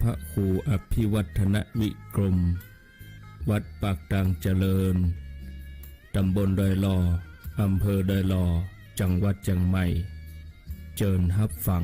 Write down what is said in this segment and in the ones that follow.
ระครูอภิวัฒนวิกรมวัดปากตังเจริญตำบลดอยลออำเภอดอยลอจังหวัดเชียงใหม่เจิญรับฟัง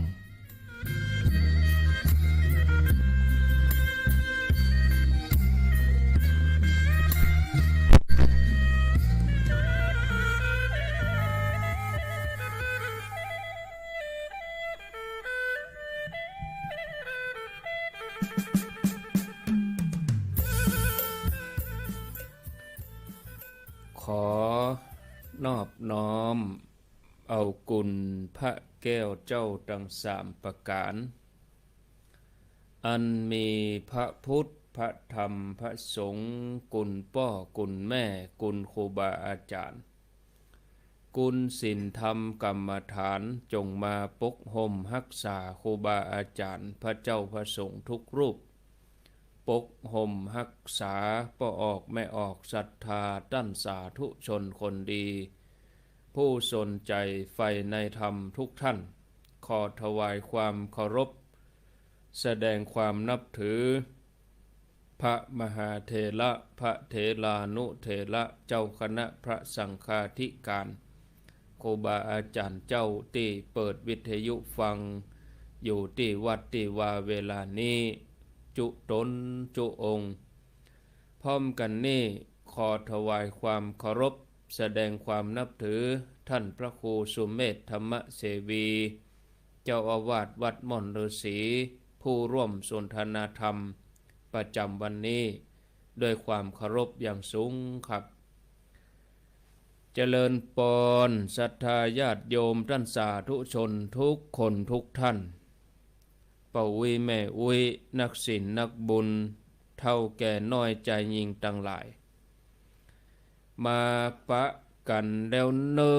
ขอนอบน้อมเอากุลพระแก้วเจ้าทั้งสามประการอันมีพระพุทธพระธรรมพระสงฆ์กุลพ่อกุลแม่กุลครูบาอาจารย์กุลศีลธรรมกรรมฐานจงมาปกห่มรักษาครูบาอาจารย์พระเจ้าพระสงฆ์ทุกรูปปกห่มรักษาป่ออกไม่ออกศรัทธาตั้นสาธุชนคนดีผู้สนใจใฝ่ในธรรมทุกท่านขอถวายความเคารพแสดงความนับถือพระมหาเถระพระเถรานุเถระเจ้าคณะพระสังฆาธิการครูบาอาจารย์เจ้าที่เปิดวิทยุฟังอยู่ที่วัดที่ว่าเวลานี้จุตนจุองค์พร้อมกันนี้ขอถวายความเคารพแสดงความนับถือท่านพระครูสุเมธธรรมเสวีเจ้าอาวาสวัดม่อนฤาษีผู้ร่วมสนทนาธรรมประจำวันนี้ด้วยความเคารพอย่างสูงครับเจริญปอนศรัทธาญาติโยมท่านสาธุชนทุกคนทุกท่านป่าอุ้ยแม่อุ้ยนักศีลนักบุญเท่าแก่น้อยใจยิงตั้งหลายมาปะกันแล้วเนอ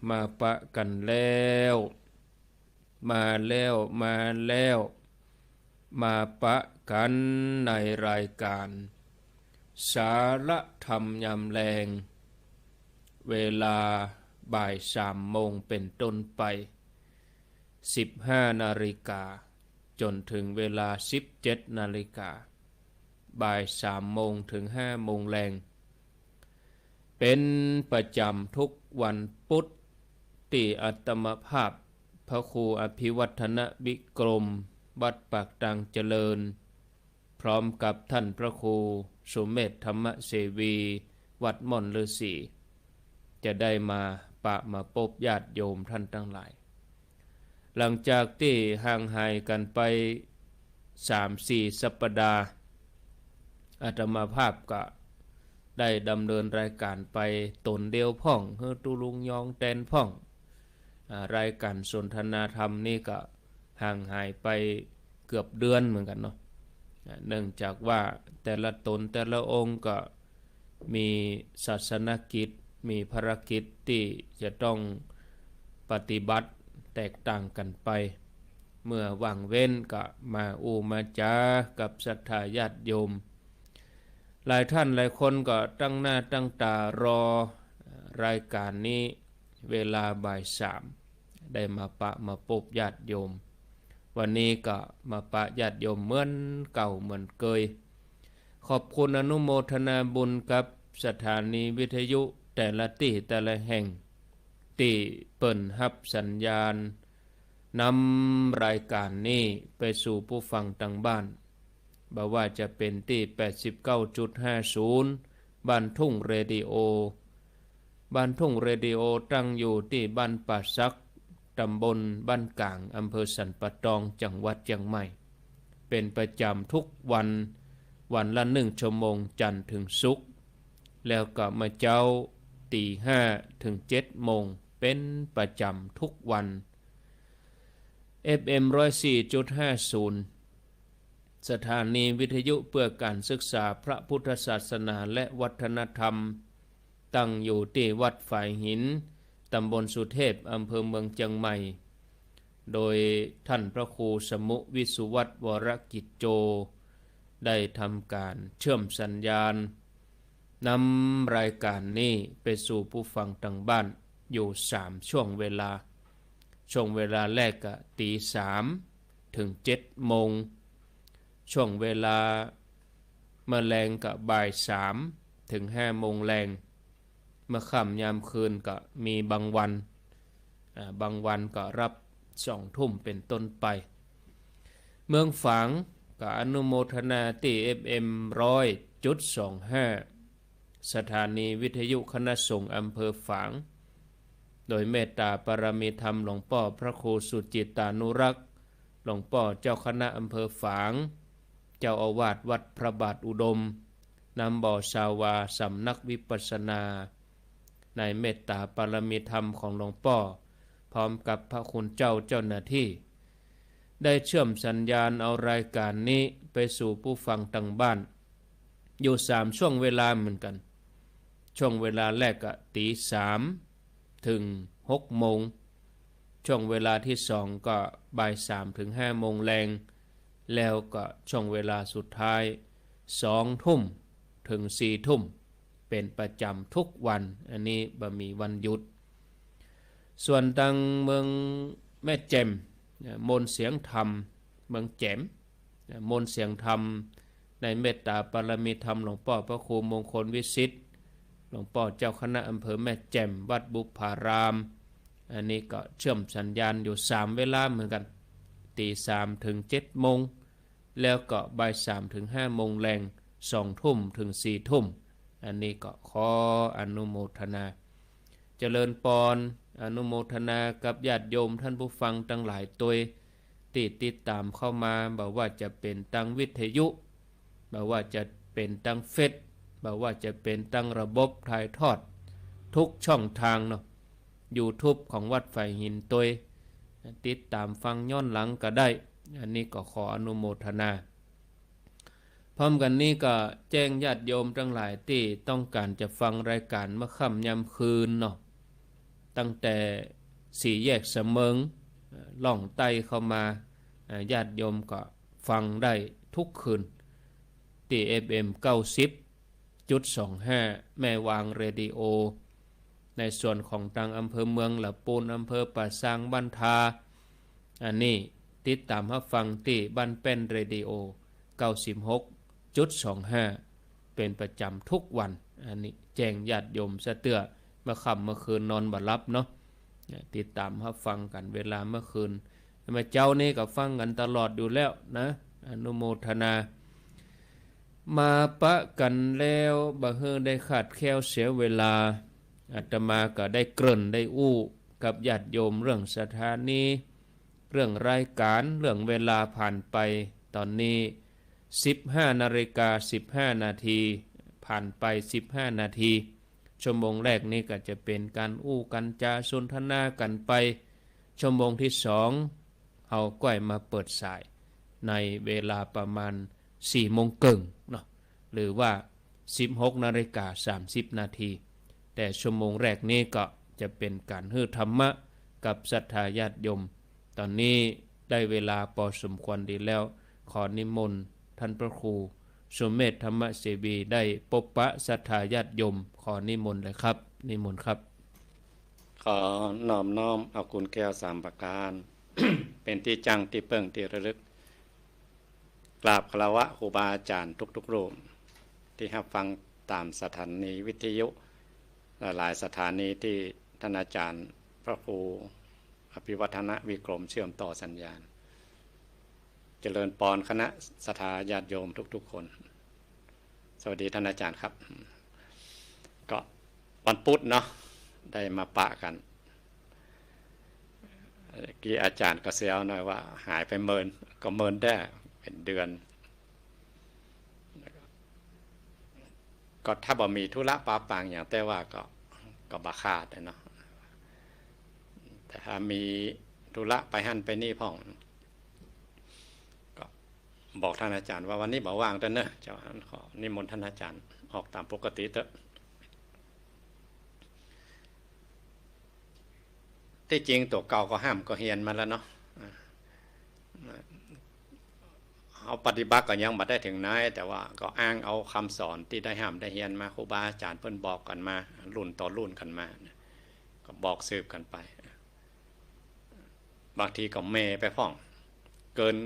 มาปะกันแล้วมามาปะกันในรายการสาระธรรมยามแลงเวลาบ่าย3 โมงเป็นต้นไป15 นาฬิกาจนถึงเวลา17 นาฬิกาบ่าย3 โมงถึง5 โมงแรงเป็นประจำทุกวันพุธที่อาตมาภาพพระครูอภิวัฒนวิกรมวัดปากตังเจริญพร้อมกับท่านพระครูสุเมธธรรมเสวีวัดม่อนฤาษีจะได้มามาพบญาติโยมท่านทั้งหลายหลังจากที่ห่างหายกันไป 3-4 สัปดาห์อาตมาภาพก็ได้ดำเนินรายการไปตนเดียวพ่องเฮอตุลุงยองแตนพ่องรายการสนทนาธรรมนี่ก็ห่างหายไปเกือบเดือนเหมือนกันเนาะเนื่องจากว่าแต่ละตนแต่ละองค์ก็มีศาสนกิจมีภารกิจที่จะต้องปฏิบัติแตกต่างกันไปเมื่อว่างเว้นก็มามาจากับศรัทธาญาติโยมหลายท่านหลายคนก็ตั้งหน้าตั้งตารอรายการนี้เวลาบ่าย 3ได้มาพบญาติโยมวันนี้ก็มาปะญาติโยมเหมือนเก่าเหมือนเคยขอบคุณอนุโมทนาบุญกับสถานีวิทยุแต่ละที่แต่ละแห่งที่เปิ่นรับสัญญาณนำรายการนี้ไปสู่ผู้ฟังทางบ้านบ่ว่าจะเป็นที่ 89.50 บ้านทุ่งเรดิโอบ้านทุ่งเรดิโอตั้งอยู่ที่บ้านป่าซักตำบลบ้านกลางอำเภอสันปะตองจังหวัดเชียงใหม่เป็นประจำทุกวันละ1 ชั่วโมงจันทร์ถึงศุกร์แล้วก็มาเจ้าตี 5 ถึง 7 โมงเป็นประจำทุกวัน FM 104.50 สถานีวิทยุเพื่อการศึกษาพระพุทธศาสนาและวัฒนธรรมตั้งอยู่ที่วัดฝายหินตำบลสุเทพอำเภอเมืองเชียงใหม่โดยท่านพระครูสมุวิสุวัตรวรกิจโจได้ทำการเชื่อมสัญญาณนำรายการนี้ไปสู่ผู้ฟังทางบ้านอยู่3 ช่วงเวลาช่วงเวลาแรกก็ตี 3 ถึง 7 โมง ช่วงเวลาเมื่อแรงก็บ่าย3 ถึง 5 โมงแรงเมื่อค่ำยามคืนก็มีบางวันก็รับ2 ทุ่มเป็นต้นไปเมืองฝางก็อนุโมทนาที่ FM 100.25 สถานีวิทยุคณะสงฆ์อำเภอฝางโดยเมตตาปรมีธรรมหลวงพ่อพระครูสุจิตานุรักษ์หลวงพ่อเจ้าคณะอำเภอฝางเจ้าอาวาสวัดพระบาทอุดมนำบ่อชาวาสำนักวิปัสสนาในเมตตาปรมีธรรมของหลวงพ่อพร้อมกับพระคุณเจ้าหน้าที่ได้เชื่อมสัญญาณเอารายการนี้ไปสู่ผู้ฟังต่างบ้านอยู่3 ช่วงเวลาเหมือนกันช่วงเวลาแรกก็ตี 3 ถึง 6 โมงช่วงเวลาที่2ก็บ่าย 3 ถึง 5 โมงแรงแล้วก็ช่วงเวลาสุดท้าย2 ทุ่มถึง 4 ทุ่มเป็นประจำทุกวันอันนี้บ่มีวันหยุดส่วนทางเมืองแม่แจ่มมนต์เสียงธรรมเมืองแจ่มมนต์เสียงธรรมในเมตตาปรมีธรรมหลวงพ่อพระครูมงคลวิสิทธิ์หลวงพ่อเจ้าคณะอำเภอแม่แจ่มวัดบุพารามอันนี้ก็เชื่อมสัญญาณอยู่3 เวลาเหมือนกันตี 3 ถึง 7 โมงแล้วก็บ่าย 3 ถึง 5 โมงแรง2 ทุ่มถึง 4 ทุ่มอันนี้ก็ขออนุโมทนาเจริญปอนอนุโมทนากับญาติโยมท่านผู้ฟังทั้งหลายตัวติดตามเข้ามาบอกว่าจะเป็นตั้งวิทยุบอกว่าจะเป็นตั้งเฟซบอกว่าจะเป็นตั้งระบบถ่ายทอดทุกช่องทางเนาะ YouTube ของวัดไฟหินตัวติดตามฟังย้อนหลังก็ได้อันนี้ก็ขออนุโมทนาพร้อมกันนี้ก็แจ้งญาติโยมทั้งหลายที่ต้องการจะฟังรายการเมื่อค่ำยามคืนเนาะตั้งแต่4 แยกเสมิงล่องไต้เข้ามาญาติโยมก็ฟังได้ทุกคืนที่ FM 90.25 แม่วางเรดิโอในส่วนของทางอำเภอเมืองละปูนอำเภอป่าซางบ้านทาอันนี้ติดตามรับฟังที่บ้านเป็นเรดิโอ 96.25 เป็นประจำทุกวันอันนี้แจ้งญาติโยมสะเตือเมื่อค่ำเมื่อคืนนอนบ่หลับเนาะติดตามรับฟังกันเวลาเมื่อคืนมาเจ้านี่ก็ฟังกันตลอดอยู่แล้วนะอนุโมทนามาปะกันแล้วบ่เฮือได้ขาดแคลวเสียเวลาอาตมาก็ได้เกริ่นได้อู้กับญาติโยมเรื่องสถานีเรื่องรายการเรื่องเวลาผ่านไปตอนนี้ 15:15 นาทีผ่านไป15 นาทีชั่วโมงแรกนี้ก็จะเป็นการอู้กันจาสนทนากันไปชั่วโมงที่2เอาก้อยมาเปิดสายในเวลาประมาณ4 โมงครึ่งเนาะหรือว่า 16:30 นาทีแต่ชั่วโมงแรกนี้ก็จะเป็นการฮือธรรมะกับศรัทธาญาติโยมตอนนี้ได้เวลาพอสมควรดีแล้วขอนิมนต์ท่านพระครูสุเมธธรรมเสวีได้พบปะศรัทธาญาติโยมขอนิมนต์เลยครับนิมนต์ครับขอน้อมเอาคุณแก้ว3 ประการ เป็นที่จังที่เปิ่งที่ระลึกกราบคารวะครูบาอาจารย์ทุกๆรูปที่รับฟังตามสถานีวิทยุหลายสถานีที่ท่านอาจารย์พระครูอภิวัฒนวิกรมเชื่อมต่อสัญญาณเจริญปอนคณะศรัทธาญาติโยมทุกๆคนสวัสดีท่านอาจารย์ครับก็วันพุธเนาะได้มาปะกันกี้อาจารย์ก็เสียวหน่อยว่าหายไปก็เมินได้เป็นเดือนก็ถ้าบ่มีธุระปาปังอย่างแต่ว่าก็บาขาดเนาะแต่ถ้ามีธุระไปหั่นไปนี่พ่องก็บอกท่านอาจารย์ว่าวันนี้บ่ว่างแต่เนอะเจ้าขอนิมนต์ท่านอาจารย์ออกตามปกติเถอะที่จริงตัวเก่าก็ห้ามก็เฮียนมาแล้วเนาะเอาปฏิบัติก็ยังบ่ได้ถึงไหนแต่ว่าก็อ้างเอาคำสอนที่ได้ห้ามได้เฮียนมาครูบาอาจารย์เพิ่นบอกกันมารุ่นต่อรุ่นกันมาก็บอกสืบกันไปบางทีก็เมไปพ้องเกิน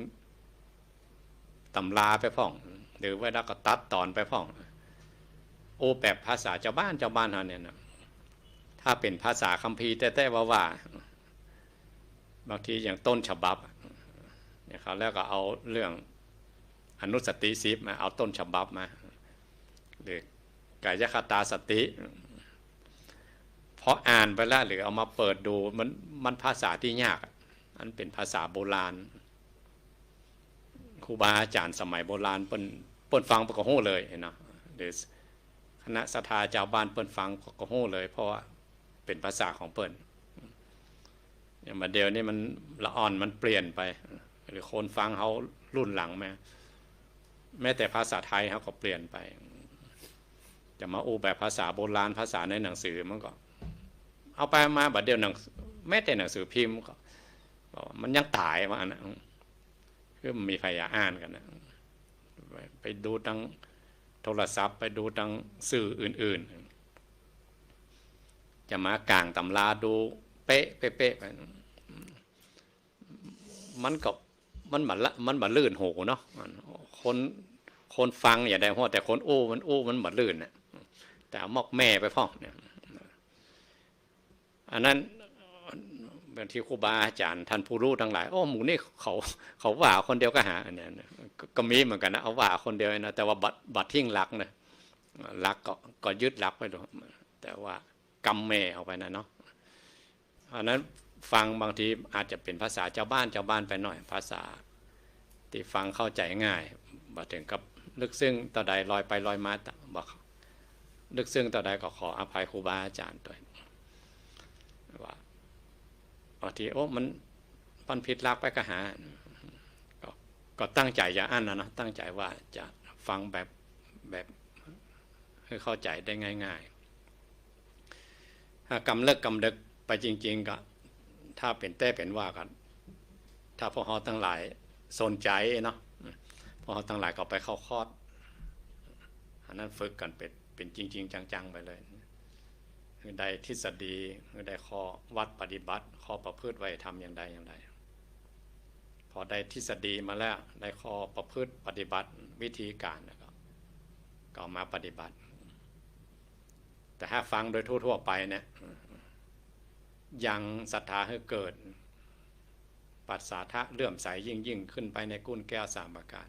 ตำราไปพ่องหรือว่าก็ตัดตอนไปพ่องโอ้แบบภาษาเจ้าบ้านเฮาเนี่ยนะถ้าเป็นภาษาคัมภีร์แต่ว่าบางทีอย่างต้นฉบับเนี่ยเขาแล้วก็เอาเรื่องอนุสติสิบมาเอาต้นฉบับมาหรือกายคตาสติพออ่านไปแล้วหรือเอามาเปิดดูมันภาษาที่ยากอันเป็นภาษาโบราณครูบาอาจารย์สมัยโบราณเปิ้นฟังก็โห่เลยเนาะหรือคณะศรัทธาชาวบ้านเปิ้นฟังก็โห่เลยเพราะว่าเป็นภาษาของเปิ้นอย่างมาเดียวนี่มันละอ่อนมันเปลี่ยนไปหรือคนฟังเขารุ่นหลังแม้แต่ภาษาไทยเขาก็เปลี่ยนไปจะมาอู้แบบภาษาโบราณภาษาในหนังสือมันก็เอาไปมาบัดเดียวแม้แต่หนังสือพิมพ์ก็มันยังตายมานะคือมันมีใครอ่านกันนะไปดูทางโทรศัพท์ไปดูทางสื่ออื่นๆจะมากลางตำราดูเป๊ะไปมันบัดลื่นหูเนาะคนฟังอย่าได้หัวแต่คนมันบัดลื่นนะแต่มอกแม่ไปพ่องเนี่ยอันนั้นบางทีครูบาอาจารย์ท่านผู้รู้ทั้งหลายหมู่นี่เขาว่าคนเดียวก็หาอันนี้ก็มีเหมือนกันนะเอาว่าคนเดียวนะแต่ว่าบัดทิ้งรักนะรักก็ยึดรักไปดูแต่ว่ากำแม่เอาไปนะเนาะอันนั้นฟังบางทีอาจจะเป็นภาษาเจ้าบ้านไปหน่อยภาษาที่ฟังเข้าใจง่ายบ่ถึงกับลึกซึ้งต่อใดลอยไปลอยมาบอกลึกซึ้งต่อใดก็ขออภัยครูบาอาจารย์ด้วยว่าบางทีมันผิดลักไปก็หาก็ตั้งใจอย่าอั้นนะตั้งใจว่าจะฟังแบบให้เข้าใจได้ง่ายๆถ้ากำเลิกกำดึกไปจริงๆก็ถ้าเป็นเป็นว่ากันถ้าพวกเราทั้งหลายสนใจเนาะพวกเราทั้งหลายก็ไปเข้าคอร์สอันนั้นฝึกกันเป็นจริงๆจังๆไปเลยได้ทฤษฎีได้ข้อวัดปฏิบัติข้อประพฤติไว้ทำอย่างใดพอได้ทฤษฎีมาแล้วได้ข้อประพฤติปฏิบัติวิธีการก็มาปฏิบัติแต่ถ้าฟังโดยทั่วๆไปเนี่ยยังศรัทธาให้เกิดปัสสาทะเลื่อมใสยิ่งขึ้นไปในกุญแก้ว3ประการ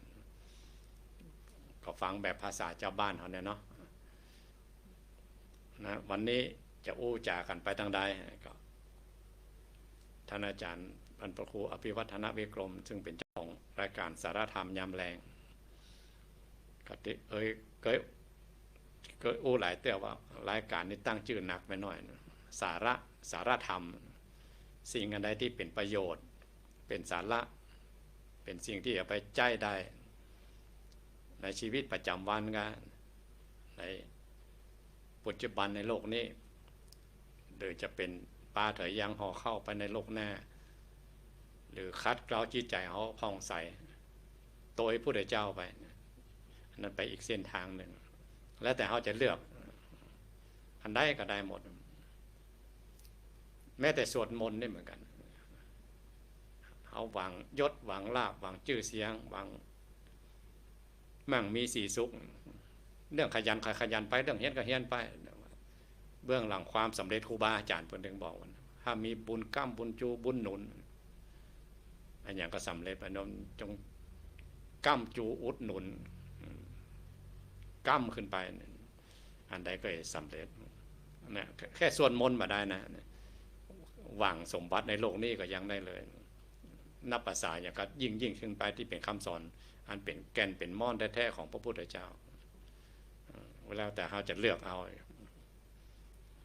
ก็ฟังแบบภาษาเจ้าบ้านเขาเนี่ยเนาะนะวันนี้จะอู้จากันไปทางใดก็ท่านอาจารย์พันประครูอภิวัฒนวิกรมซึ่งเป็นเจ้าของรายการสารธรรมยามแรงก็เคยอู้หลายเตื้อว่ารายการนี้ตั้งชื่อหนักไปหน่อยสารธรรมสิ่งอันใดที่เป็นประโยชน์เป็นสาระเป็นสิ่งที่จะไปใจได้ในชีวิตประจำวันกันในปัจจุบันในโลกนี้หรือจะเป็นปลาเถยยังห่อเข้าไปในโลกหน้าหรือคัดเกลาจิตใจเขาผ่องใสโดยผู้ใดเจ้าไปนั่นไปอีกเส้นทางหนึ่งแล้วแต่เขาจะเลือกอันใดก็ได้หมดแม้แต่สวดมนต์นี่เหมือนกันเขาหวังยศหวังลาภหวังชื่อเสียงหวังมั่งมีสีสุขเรื่องขยันไปเรื่องเฮียนก็เฮียนไปเบื้องหลังความสำเร็จครูบาอาจารย์เพิ่นถึงบอกว่าถ้ามีบุญก้ำบุญจูบุญหนุนอันอย่างก็สำเร็จไปนนจงก้ำจูอุดหนุนก้ำขึ้นไปอันใดก็สำเร็จเนี่ยแค่ส่วนมนต์มาได้นะหวังสมบัติในโลกนี้ก็ยังได้เลยนับภาษาอย่างก็ยิ่งขึ้นไปที่เป็นคำสอนอันเป็นแก่นเป็นม่อนแท้ๆของพระพุทธเจ้าแล้วแต่เขาจะเลือกเอา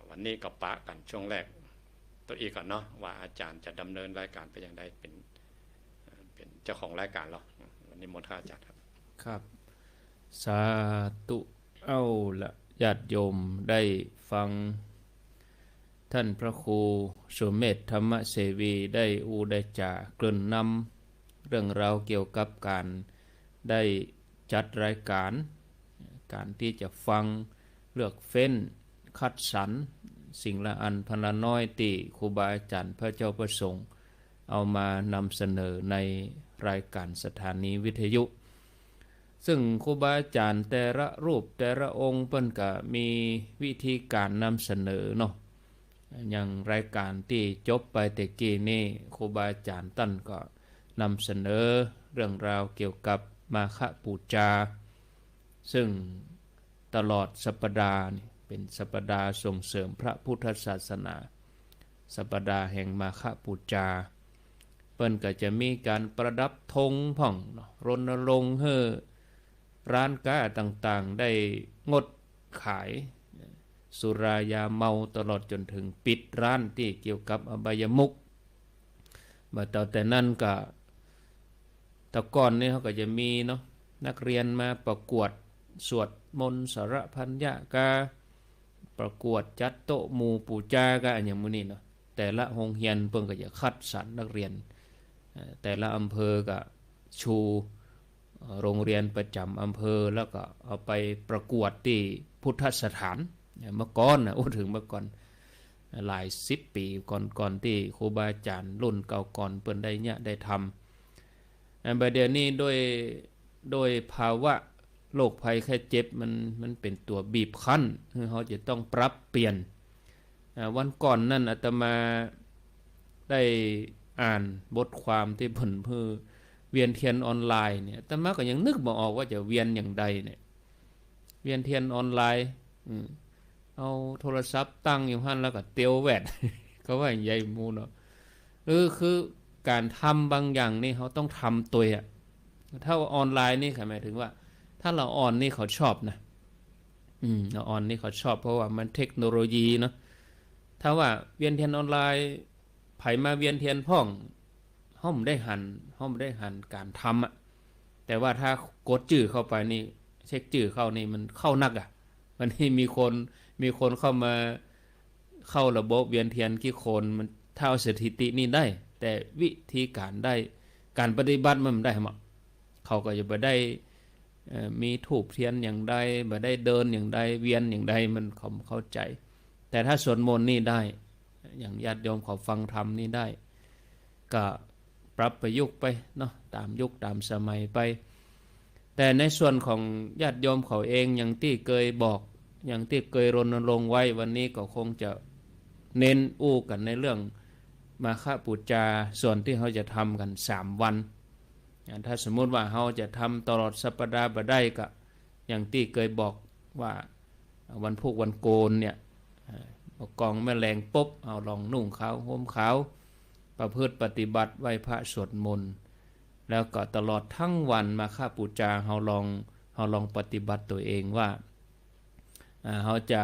วันนี้ก็ปะกันช่วงแรกตัวอีกก่อนเนาะว่าอาจารย์จะดำเนินรายการไปอย่างไรเป็นเจ้าของรายการเราวันนี้มนต์อาจารย์ครับสาธุเอาละญาติโยมได้ฟังท่านพระครูสุเมธธรรมเสวีได้ได้จ่าเกริ่นนำเรื่องราวเกี่ยวกับการได้จัดรายการที่จะฟังเลือกเฟ้นคัดสรรสิ่งละอันพละน้อยที่ครูบาอาจารย์พระเจ้าประสงค์เอามานำเสนอในรายการสถานีวิทยุ ซึ่งครูบาอาจารย์แต่ละรูปแต่ละองค์เปิ้นก็มีวิธีการนำเสนอเนาะอย่างรายการที่จบไปแต่กี้นี่ครูบาอาจารย์ตั้นก็นำเสนอเรื่องราวเกี่ยวกับมาฆบูชาซึ่งตลอดสัปดาห์นี่เป็นสัปดาห์ส่งเสริมพระพุทธศาสนาสัปดาห์แห่งมาฆบูชาเปิ้นก็จะมีการประดับธงพ่องเนาะรณรงค์ให้ร้านค้าต่างๆได้งดขายสุรายาเมาตลอดจนถึงปิดร้านที่เกี่ยวกับอบายมุขมาต่อแต่นั้นก็แต่ก่อนนี่เขาก็จะมีเนาะนักเรียนมาประกวดสวดมนต์สรพันยะกาประกวดจัดโต๊ะหมู่ปูจากะอย่างมื้อนี้เนาะแต่ละโรงเรียนเพิ่นก็จะคัดสรรนักเรียนแต่ละอำเภอก็ชูโรงเรียนประจำอำเภอแล้วก็เอาไปประกวดที่พุทธสถานเมื่อก่อนนะถึงเมื่อก่อนหลาย10 ปีก่อนที่ครูบาอาจารย์รุ่นเก่าก่อนเปิ้นได้เนี่ยได้ทำบัดเดี๋ยวนี้โดยภาวะโรคภัยแค่เจ็บมันเป็นตัวบีบคั้นเขาจะต้องปรับเปลี่ยนวันก่อนนั่นอาตมาได้อ่านบทความที่เพิ่นเวียนเทียนออนไลน์เนี่ยอาตมาก็ยังนึกบ่ออกว่าจะเวียนอย่างใดเนี่ยเวียนเทียนออนไลน์เอาโทรศัพท์ตั้งอยู่หั่นแล้วก็เตียวแวด เขาว่าใหญ่มูเนาะคือการทำบางอย่างนี่เขาต้องทำตัวอ่ะถ้าออนไลน์นี่หมายถึงว่าถ้าเราออนนี่เขาชอบนะเราออนนี่เขาชอบเพราะว่ามันเทคโนโลยีเนาะถ้าว่าเวียนเทียนออนไลน์ไผมาเวียนเทียนพ่องห้อมได้หันการทำอ่ะแต่ว่าถ้ากดจื่อเข้าไปนี่เช็คจื่อเข้านี่มันเข้านักอ่ะวันนี้มีคนเข้ามาเข้าระบบเวียนเทียนกี่คนมันเท่าสถิตินี่ได้แต่วิธีการได้การปฏิบัติมันได้หมดเขาก็จะไปได้มีถูกเทียนอย่างใดบ่ได้เดินอย่างใดเวียนอย่างใดมันเข้าใจแต่ถ้าสวดมนต์นี่ได้อย่างญาติโยมเขาฟังธรรมนี่ได้ก็ปรับประยุกต์ไปเนาะตามยุคตามสมัยไปแต่ในส่วนของญาติโยมเขาเองอย่างที่เคยบอกอย่างที่เคยรณรงค์ไว้วันนี้ก็คงจะเน้นอู้กันในเรื่องมาฆบูชาส่วนที่เขาจะทำกัน3 วันถ้าสมมุติว่าเขาจะทำตลอดสัปดาห์บ่ได้ก็อย่างที่เคยบอกว่าวันพุธวันโกนเนี่ยกองแม่แรงปุ๊บเอาลองนุ่งขาวห่มขาวประพฤติปฏิบัติไหว้พระสวดมนต์แล้วก็ตลอดทั้งวันมาฆบูชาเขาลองปฏิบัติตัวเองว่าเขาจะ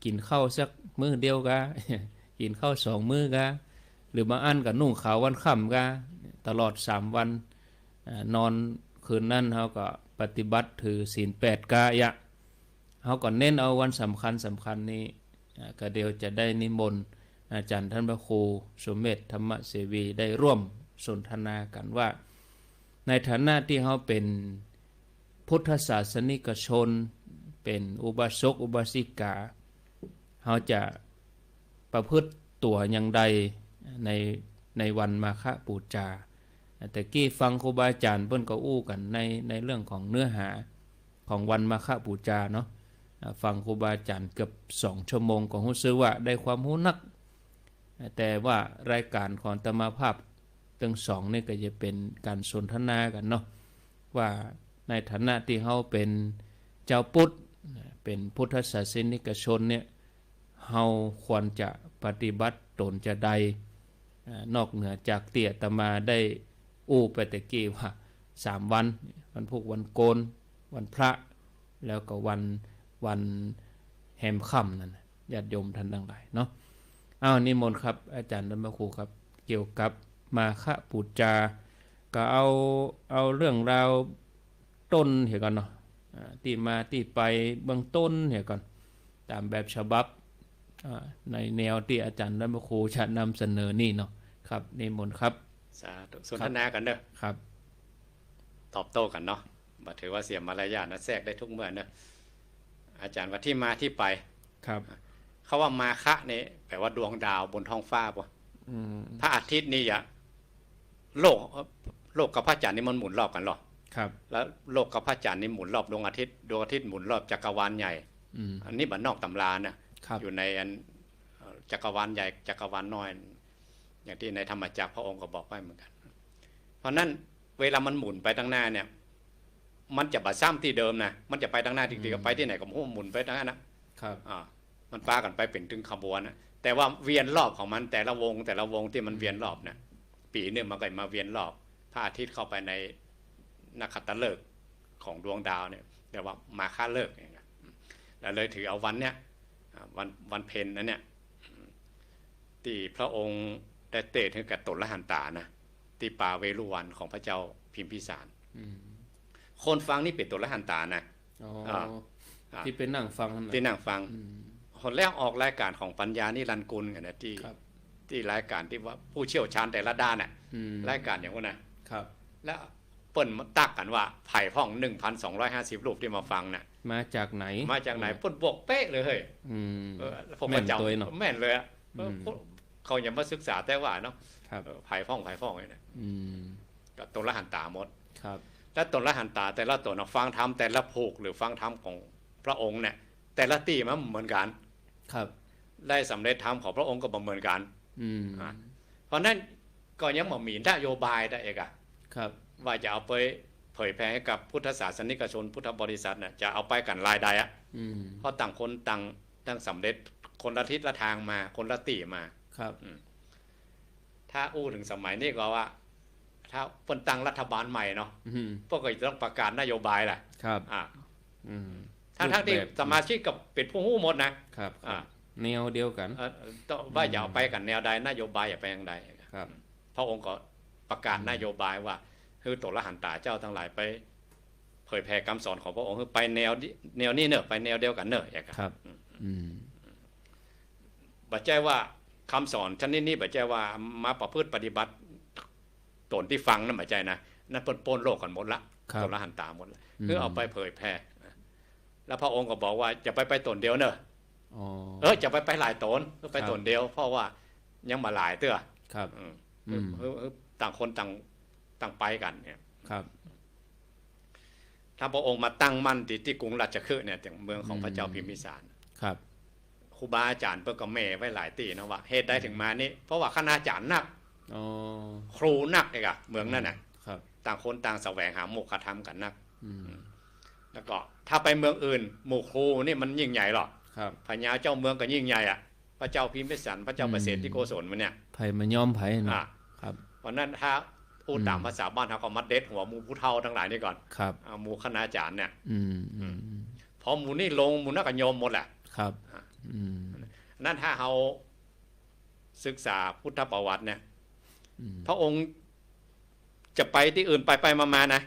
กินข้าวสักมื้อเดียวกะ กินข้าว2 มื้อกะหรือบางอันก็นุ่งขาววันค่ำกะตลอด3 วันนอนคืนนั้นเขาก็ปฏิบัติถือศีล8กะยะเขาก็เน้นเอาวันสำคัญนี้ก็เดียวจะได้นิมนต์อาจารย์ท่านพระครูสมเด็จธรรมเสวีได้ร่วมสนทนากันว่าในฐานะที่เขาเป็นพุทธศาสนิกชนเป็นอุบาสกอุบาสิกาเขาจะประพฤติตัวอย่างใดในวันมาฆบูชาแต่กี้ฟังครูบาอาจารย์เพิ่นก็อู้กันในเรื่องของเนื้อหาของวันมาฆบูชาเนาะฟังครูบาอาจารย์เกือบ2 ชั่วโมงก็รู้สึกว่าได้ความรู้นักแต่ว่ารายการของอาตมาภาพทั้ง2นี่ก็จะเป็นการสนทนากันเนาะว่าในฐานะที่เฮาเป็นเจ้าพุทธเป็นพุทธศาสนิกชนเนี่ยเฮาควรจะปฏิบัติตนจะใดนอกเหนือจากที่อาตมาได้อู้ไปตะกี้ว่า3 วันวันพุธวันโกนวันพระแล้วก็วันแหมค่ำนั่นญาติโยมท่านทั้งหลายเนาะนิมนต์ครับอาจารย์ธรรมครูครับเกี่ยวกับมาฆบูชาก็เอาเรื่องราวต้นเหี่ยก่อนเนาะที่มาที่ไปเบื้องต้นเหี่ยก่อนตามแบบฉบับในแนวที่อาจารย์ธรรมครูจะนำเสนอนี่เนาะครับนิมนต์ครับสาธุสนทนากันเด้อครับตอบโต้กันเนาะบ่ถือว่าเสียมารยาทนะแทรกได้ทุกเมื่อเนอะอาจารย์ว่าที่มาที่ไปครับเขาว่ามาคะนี่แปลว่าดวงดาวบนท้องฟ้าป่ะพระอาทิตย์นี่โลกกับพระจันทร์นี่มันหมุนรอบกันหรอ ครับแล้วโลกกับพระจันทร์นี่หมุนรอบดวงอาทิตย์หมุนรอบจักรวาลใหญ่อันนี้บัดนอกตำรานะอยู่ในอันจักรวาลใหญ่จักรวาลน้อยอย่างที่ในธรรมจักรพระองค์ก็บอกไว้เหมือนกันเพราะนั้นเวลามันหมุนไปตั้งหน้าเนี่ยมันจะบัดซ้ำที่เดิมนะมันจะไปตั้งหน้าจริงๆก็ไปที่ไหนก็หมุนไปตั้งนั้นนะครับมันปากันไปเป็นถึงขบวนนะแต่ว่าเวียนรอบของมันแต่ละวงที่มันเวียนรอบเนี่ยปีนึงมันก็มาเวียนรอบพระอาทิตย์เข้าไปในนักขัตฤกษ์ของดวงดาวเนี่ยเรียกว่ามาฆฤกษ์อย่างเงี้ยแล้วเลยถือเอาวันเนี้ยวันเพ็ญนั้นเนี่ยที่พระองค์ได้เตะถึงกับตนละหันตานะที่ป่าเวรุวันของพระเจ้าพิมพิสารคนฟังนี่เป็นตนละหันตานะที่เป็นนั่งฟังที่นั่งฟังคนแรกออกรายการของปัญญานิรันดร์กุลกันนะที่รายการที่ว่าผู้เชี่ยวชาญแต่ละด้านน่ะรายการอย่างว่านะครับแล้วเปิ้นมาตักกันว่าไผ่พ่อง 1,250 รูปที่มาฟังน่ะมาจากไหนเปิ้นบอกเป๊ะเลยเฮ้ยผมก็จำแม่นเลยเขายังมาศึกษาแต่ว่าเนาะไผ่พ่องนี่นะก็ตนละหันตาหมดและตนละหันตาแต่ละตนฟังธรรมแต่ละผูกหรือฟังธรรมของพระองค์เนี่ยแต่ละตีมันเหมือนกันได้สำเร็จธรรมของพระองค์ก็เหมือนกันเพราะนั้นก็ยังมีนโยบายได้เอกว่าจะเอาไปเผยแพร่ให้กับพุทธศาสนิกชนพุทธบริษัทเนี่ยจะเอาไปกันรายใดเพราะต่างคนต่างสำเร็จคนละทิศละทางมาคนละตีมาถ้าอู้ถึงสมัยนี้ก็ว่าถ้าเปิ้นตั้งรัฐบาลใหม่เนาะพวกก็จะต้องประกาศนโยบายแหละทั้งที่สมาชิกกับเป็นผู้หู้หมดนะครับแนวเดียวกันต้องว่าอย่าเอาไปกันแนวใดนโยบายอย่าไปอย่างใดพระองค์ก็ประกาศนโยบายว่าคือตนละหันตาเจ้าทั้งหลายไปเผยแผ่คำสอนของพระองค์คือไปแนวนี้เนอะไปแนวเดียวกันเนอะอย่างครับบัดใจว่าคำสอนชนิดนี้บัดใจว่ามาประพฤติปฏิบัติตนที่ฟังนั่นบัดใจนะนั่นปนโลกกันหมดละตนละหันตาหมดละคือเอาไปเผยแผ่แล้วพระองค์ก็บอกว่าจะไปตนเดียวเนอะจะไปหลายตนไปตนเดียวเพราะว่ายังมาหลายเตื้อต่างคนต่างไปกันเนี่ยถ้าพระองค์มาตั้งมั่นที่กรุงราชคฤห์เนี่ยอย่างเมืองของพระเจ้าพิมพิสารครูบาอาจารย์เพิ่งก็แม่ไว้หลายตีนะว่าเหตุใดถึงมานี่เพราะว่าคณาจารย์นักครูนักเอกเมืองนั่นน่ะต่างคนต่างแสวงหาโมกขธรรมกันนักแล้วก็ถ้าไปเมืองอื่นหมู่ครูนี่มันยิ่งใหญ่หรอกพญาเจ้าเมืองก็ยิ่งใหญ่อ่ะพระเจ้าพิมพิสารพระเจ้าเปรตที่โกศลมันเนี่ยไผ่มันยอมไผ่นะครับเพราะนั้นถ้าพูดตามภาษาบ้านเขาก็มัดเด็ดหัวหมูผู้เฒ่าทั้งหลายนี่ก่อนหมูคณาจารย์เนี่ยพอหมูนี่ลงหมูนักก็ยอมหมดแหละนั่นถ้าเราศึกษาพุทธประวัติเนี่ยพระองค์จะไปที่อื่นไปมานะ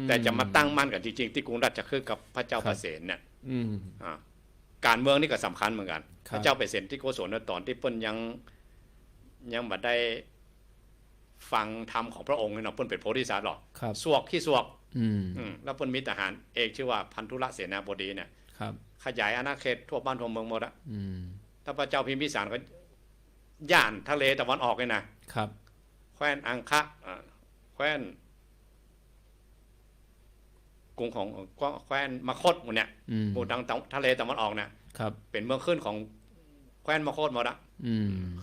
แต่จะมาตั้งมั่นกันจริงๆที่กรุงราชคฤห์กับพระเจ้าเปรตเนี่ยการเมืองนี่ก็สำคัญเหมือนกันพระเจ้าเปรตที่โกศลตอนที่เพิ่นยังบัดได้ฟังธรรมของพระองค์เนาะเพิ่นเป็นโพธิสัตว์หรอกสวกขี้สวกแล้วเพิ่นมีทหารเอกชื่อว่าพันธุระเสนาบดีเนี่ยขยายอาณาเขตทั่วบ้านทั่วเมืองหมดอะถ้าพระเจ้าพิมพิสารก็ย่านทะเลตะวันออกเลยนะครับแคว้นอังคะแคว้นกรุงของแคว้นมคธหมดเนี่ยหมู่ทางทะเลตะวันออกเนี่ยเป็นเมืองขึ้นของแคว้นมคธหมดอะ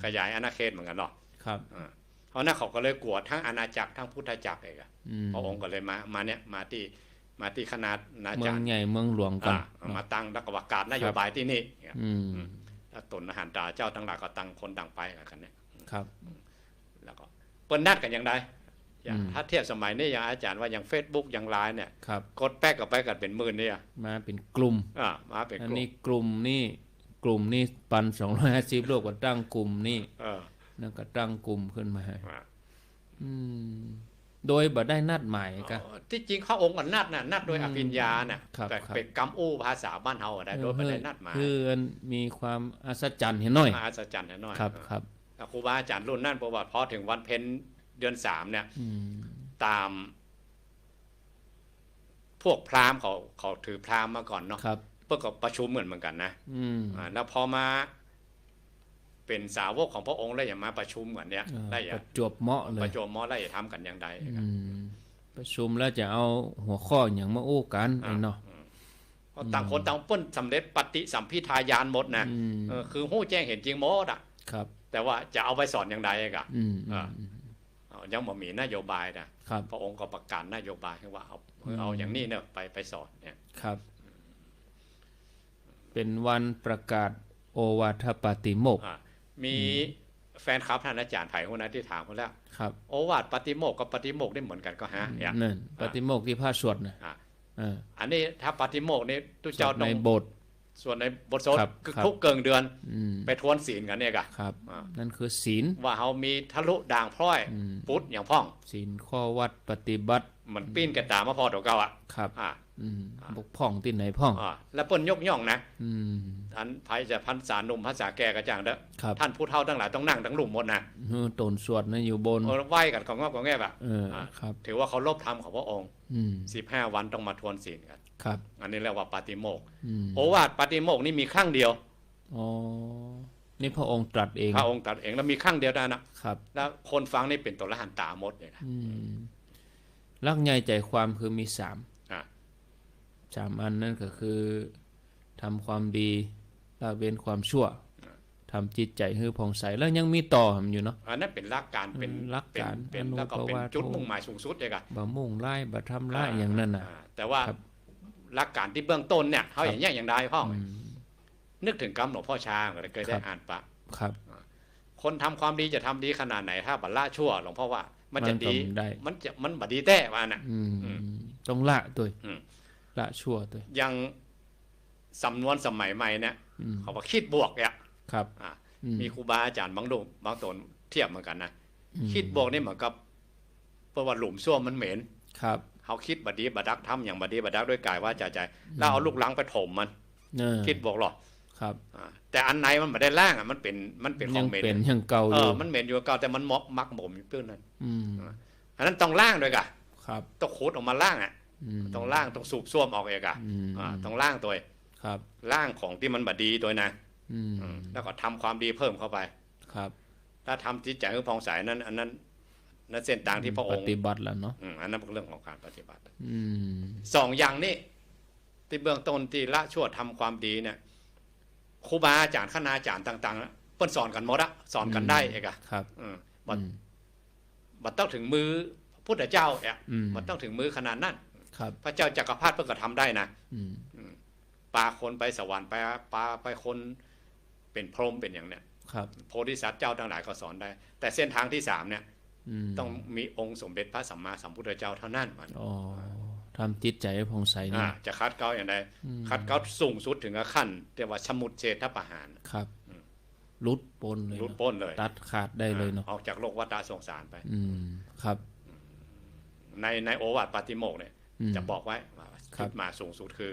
ขยายอาณาเขตเหมือนกันหรอกเพราะนั้นเขาก็เลยกวดทั้งอาณาจักรทั้งพุทธจักรเลยพระองค์ก็เลยมาเนี่ยมาที่คณะอาจารย์เมืองใหญ่เมืองหลวงกันมาตั้งรักประกาศนโยบายที่นี่แล้วตนอาหารตาเจ้าทั้งหลายก็ตั้งคนต่างไปกันเนี่ยแล้วก็เปิ้นนัดกันอย่างไรถ้าเทียบสมัยนี้อย่างอาจารย์ว่าอย่าง Facebook อย่างไลน์เนี่ยกดแป๊กกับไปกันเป็นหมื่นเนี่ยมาเป็นกลุ่มมาเป็นอันนี้กลุ่มนี่1,250 โลกก็ตั้งกลุ่มนี่แล้วก็ตั้งกลุ่มขึ้นมาโดยบ่ได้นัดหมายก็ที่จริงเขาองค์ก็นัดโดยอภิญญาน่ะแต่เป็นกำอู้ภาษาบ้านเฮาได้โดยบ่ได้นัดหมายคือมีความอัศจรรย์เห็นหน่อยอัศจรรย์เห็นหน่อยครับครูบาอาจารย์รุ่นนั้นประวัติพอถึงวันเพ็ญเดือน3เนี่ยตามพวกพราหมณ์เขาถือพราหมณ์มาก่อนเนาะเพื่อก็ประชุมเหมือนกันนะแล้วพอมาเป็นสาวกของพระองค์แล้วอย่ามาประชุมเหมือนเนี้ยได้อย่าประจวบเหมาะเลยประจวบเหมาะแล้วอย่าทำกันอย่างใด ประชุมแล้วจะเอาหัวข้ออย่างมาอู้กันไอ้เนาะเพราะต่างคนต่างเปิ้นสำเร็จปฏิสัมพิทายานหมดนะคือหู้แจ้งเห็นจริงหมดอ่ะครับแต่ว่าจะเอาไปสอนอย่างไรกะยังบ่มีนโยบายนะพระองค์ก็ประกาศนโยบายให้ว่าเอาอย่างนี้เนี่ยไปสอนเนี่ยครับเป็นวันประกาศโอวาทปาติโมกข์มีแฟนคลับท่านอาจารย์ไผ่คนนั้นที่ถามเขาแล้วครับโอวาทปาติโมกข์กับปาติโมกข์ได้เหมือนกันก็ฮะนั่นปาติโมกข์ที่พระสวดนะอันนี้ถ้าปาติโมกข์นี่ตุเจ้าในโบสถ์ส่วนในบทสวดคือทุกเกิงเดือนไปทวนศีลกันเนี่ยกะครับนั่นคือศีลว่าเขามีทะลุด่างพร้อยพุทธอย่างพ่องศีลข้อวัดปฏิบัติมันปิ้นกระตามาพอตัวเก่าอ่ะครับบกพ่องที่ไหนพ่องแล้วเปิ้นยกย่องนะอันไผจะพันษาหนุ่มภาษาแก่กระจ่างเด้อท่านผู้เฒ่าทั้งหลายต้องนั่งทั้งหลุมหมดนะตนสวดนะอยู่บนไหว้กันของงอบของแง่แบบครับถือว่าเขาลบธรรมของพระองค์15 วันต้องมาทวนศีลกันครับอันนี้เรียกว่าปาติโมกข์โอวาทปาติโมกข์นี่มีครั้งเดียวอ๋อนี่พระองค์ตรัสเองพระองค์ตรัสเองแล้วมีครั้งเดียวได้นะครับแล้วคนฟังนี่เป็นตัวละหันตาหมดเลยนะลักใหญ่ใจความคือมี3อันนั่นก็คือทำความดีละเว้นความชั่วทำจิตใจให้ผ่องใสแล้วยังมีต่ออยู่เนาะอันนั้นเป็นหลักการเป็นหลักการแล้วก็เป็นจุดมุ่งหมายสูงสุดเลยกันบ่มุ่งไล่บ่ทำไล่อย่างนั้นน่ะแต่ว่าหลักการที่เบื้องต้นเนี่ยเขาอย่างนี้อย่างใดพ่อนึกถึงกรรมหลวงพ่อช้างเคยได้อ่านปะครับคนทำความดีจะทำดีขนาดไหนถ้าบัลละชั่วหลวงพ่อว่ามันจะดีมันบัดดีแต้ว่าน่ะต้องละตัวละชั่วตัวยังสำนวนสมัยใหม่เนี่ยเขาบอกคิดบวกเนี่ยครับมีครูบาอาจารย์บางตนเทียบเหมือนกันนะคิดบวกนี่เหมือนกับเพราะว่าหลุมซ่วมมันเหม็นครับเขาคิดบัดดีบัดดักทำอย่างบัดดีบัดดักด้วยกายว่าใจแล้วเอาลูกหลังไปถมมันคิดบวกหรอครับแต่อันไหนมันไม่ได้ล่างอ่ะมันเป็นของเหม็นเป็นอย่างเก่าอยู่มันเหม็นอยู่เก่าแต่มันมักหมมอยู่เพื่อนนั้นอันนั้นต้องล่างด้วยกันต้องขุดออกมาล่างอ่ะต้องล่างต้องสูบซ่วมออกเองอ่ะต้องล่างตัวล่างของที่มันบดีตัวนะแล้วก็ทำความดีเพิ่มเข้าไปครับถ้าทำจิตใจให้ผ่องใสนั้นอันนั้นเส้นทางที่พระองค์ปฏิบัติแล้วเนาะอันนั้นเป็นเรื่องของการปฏิบัติ2 อย่างนี้ที่เบื้องต้นที่ละชั่วทำความดีเนี่ยครูบาอาจารย์คณาจารย์ต่างๆเปิ้นสอนกันหมดอะสอนกันได้เองอะครับบัดต้องถึงมือพุทธเจ้าเนี่ยมันต้องถึงมือขนาดนั้นพระเจ้าจักรพรรดิเพิ่งก็ทำได้นะปาคนไปสวรรค์ไปคนเป็นพรหมเป็นอย่างเนี้ยโพธิสัตว์เจ้าทั้งหลายก็สอนได้แต่เส้นทางที่3เนี่ยต้องมีองค์สมเด็จพระสัมมาสัมพุทธเจ้าเท่านั้นมันทำจิตใจให้ผ่องใสนี่จะคัดเก้าอย่างไรคัดเก้าสูงสุดถึงขั้นเรียกว่าชมุดเฉทประหารครับลุดปนเลยลุดปนเลยตัดขาดได้เลยเนาะออกจากโลกวัฏสงสารไปครับในโอวาทปาติโมกข์เนี่ยจะบอกไว้จุดมาสูงสุดคือ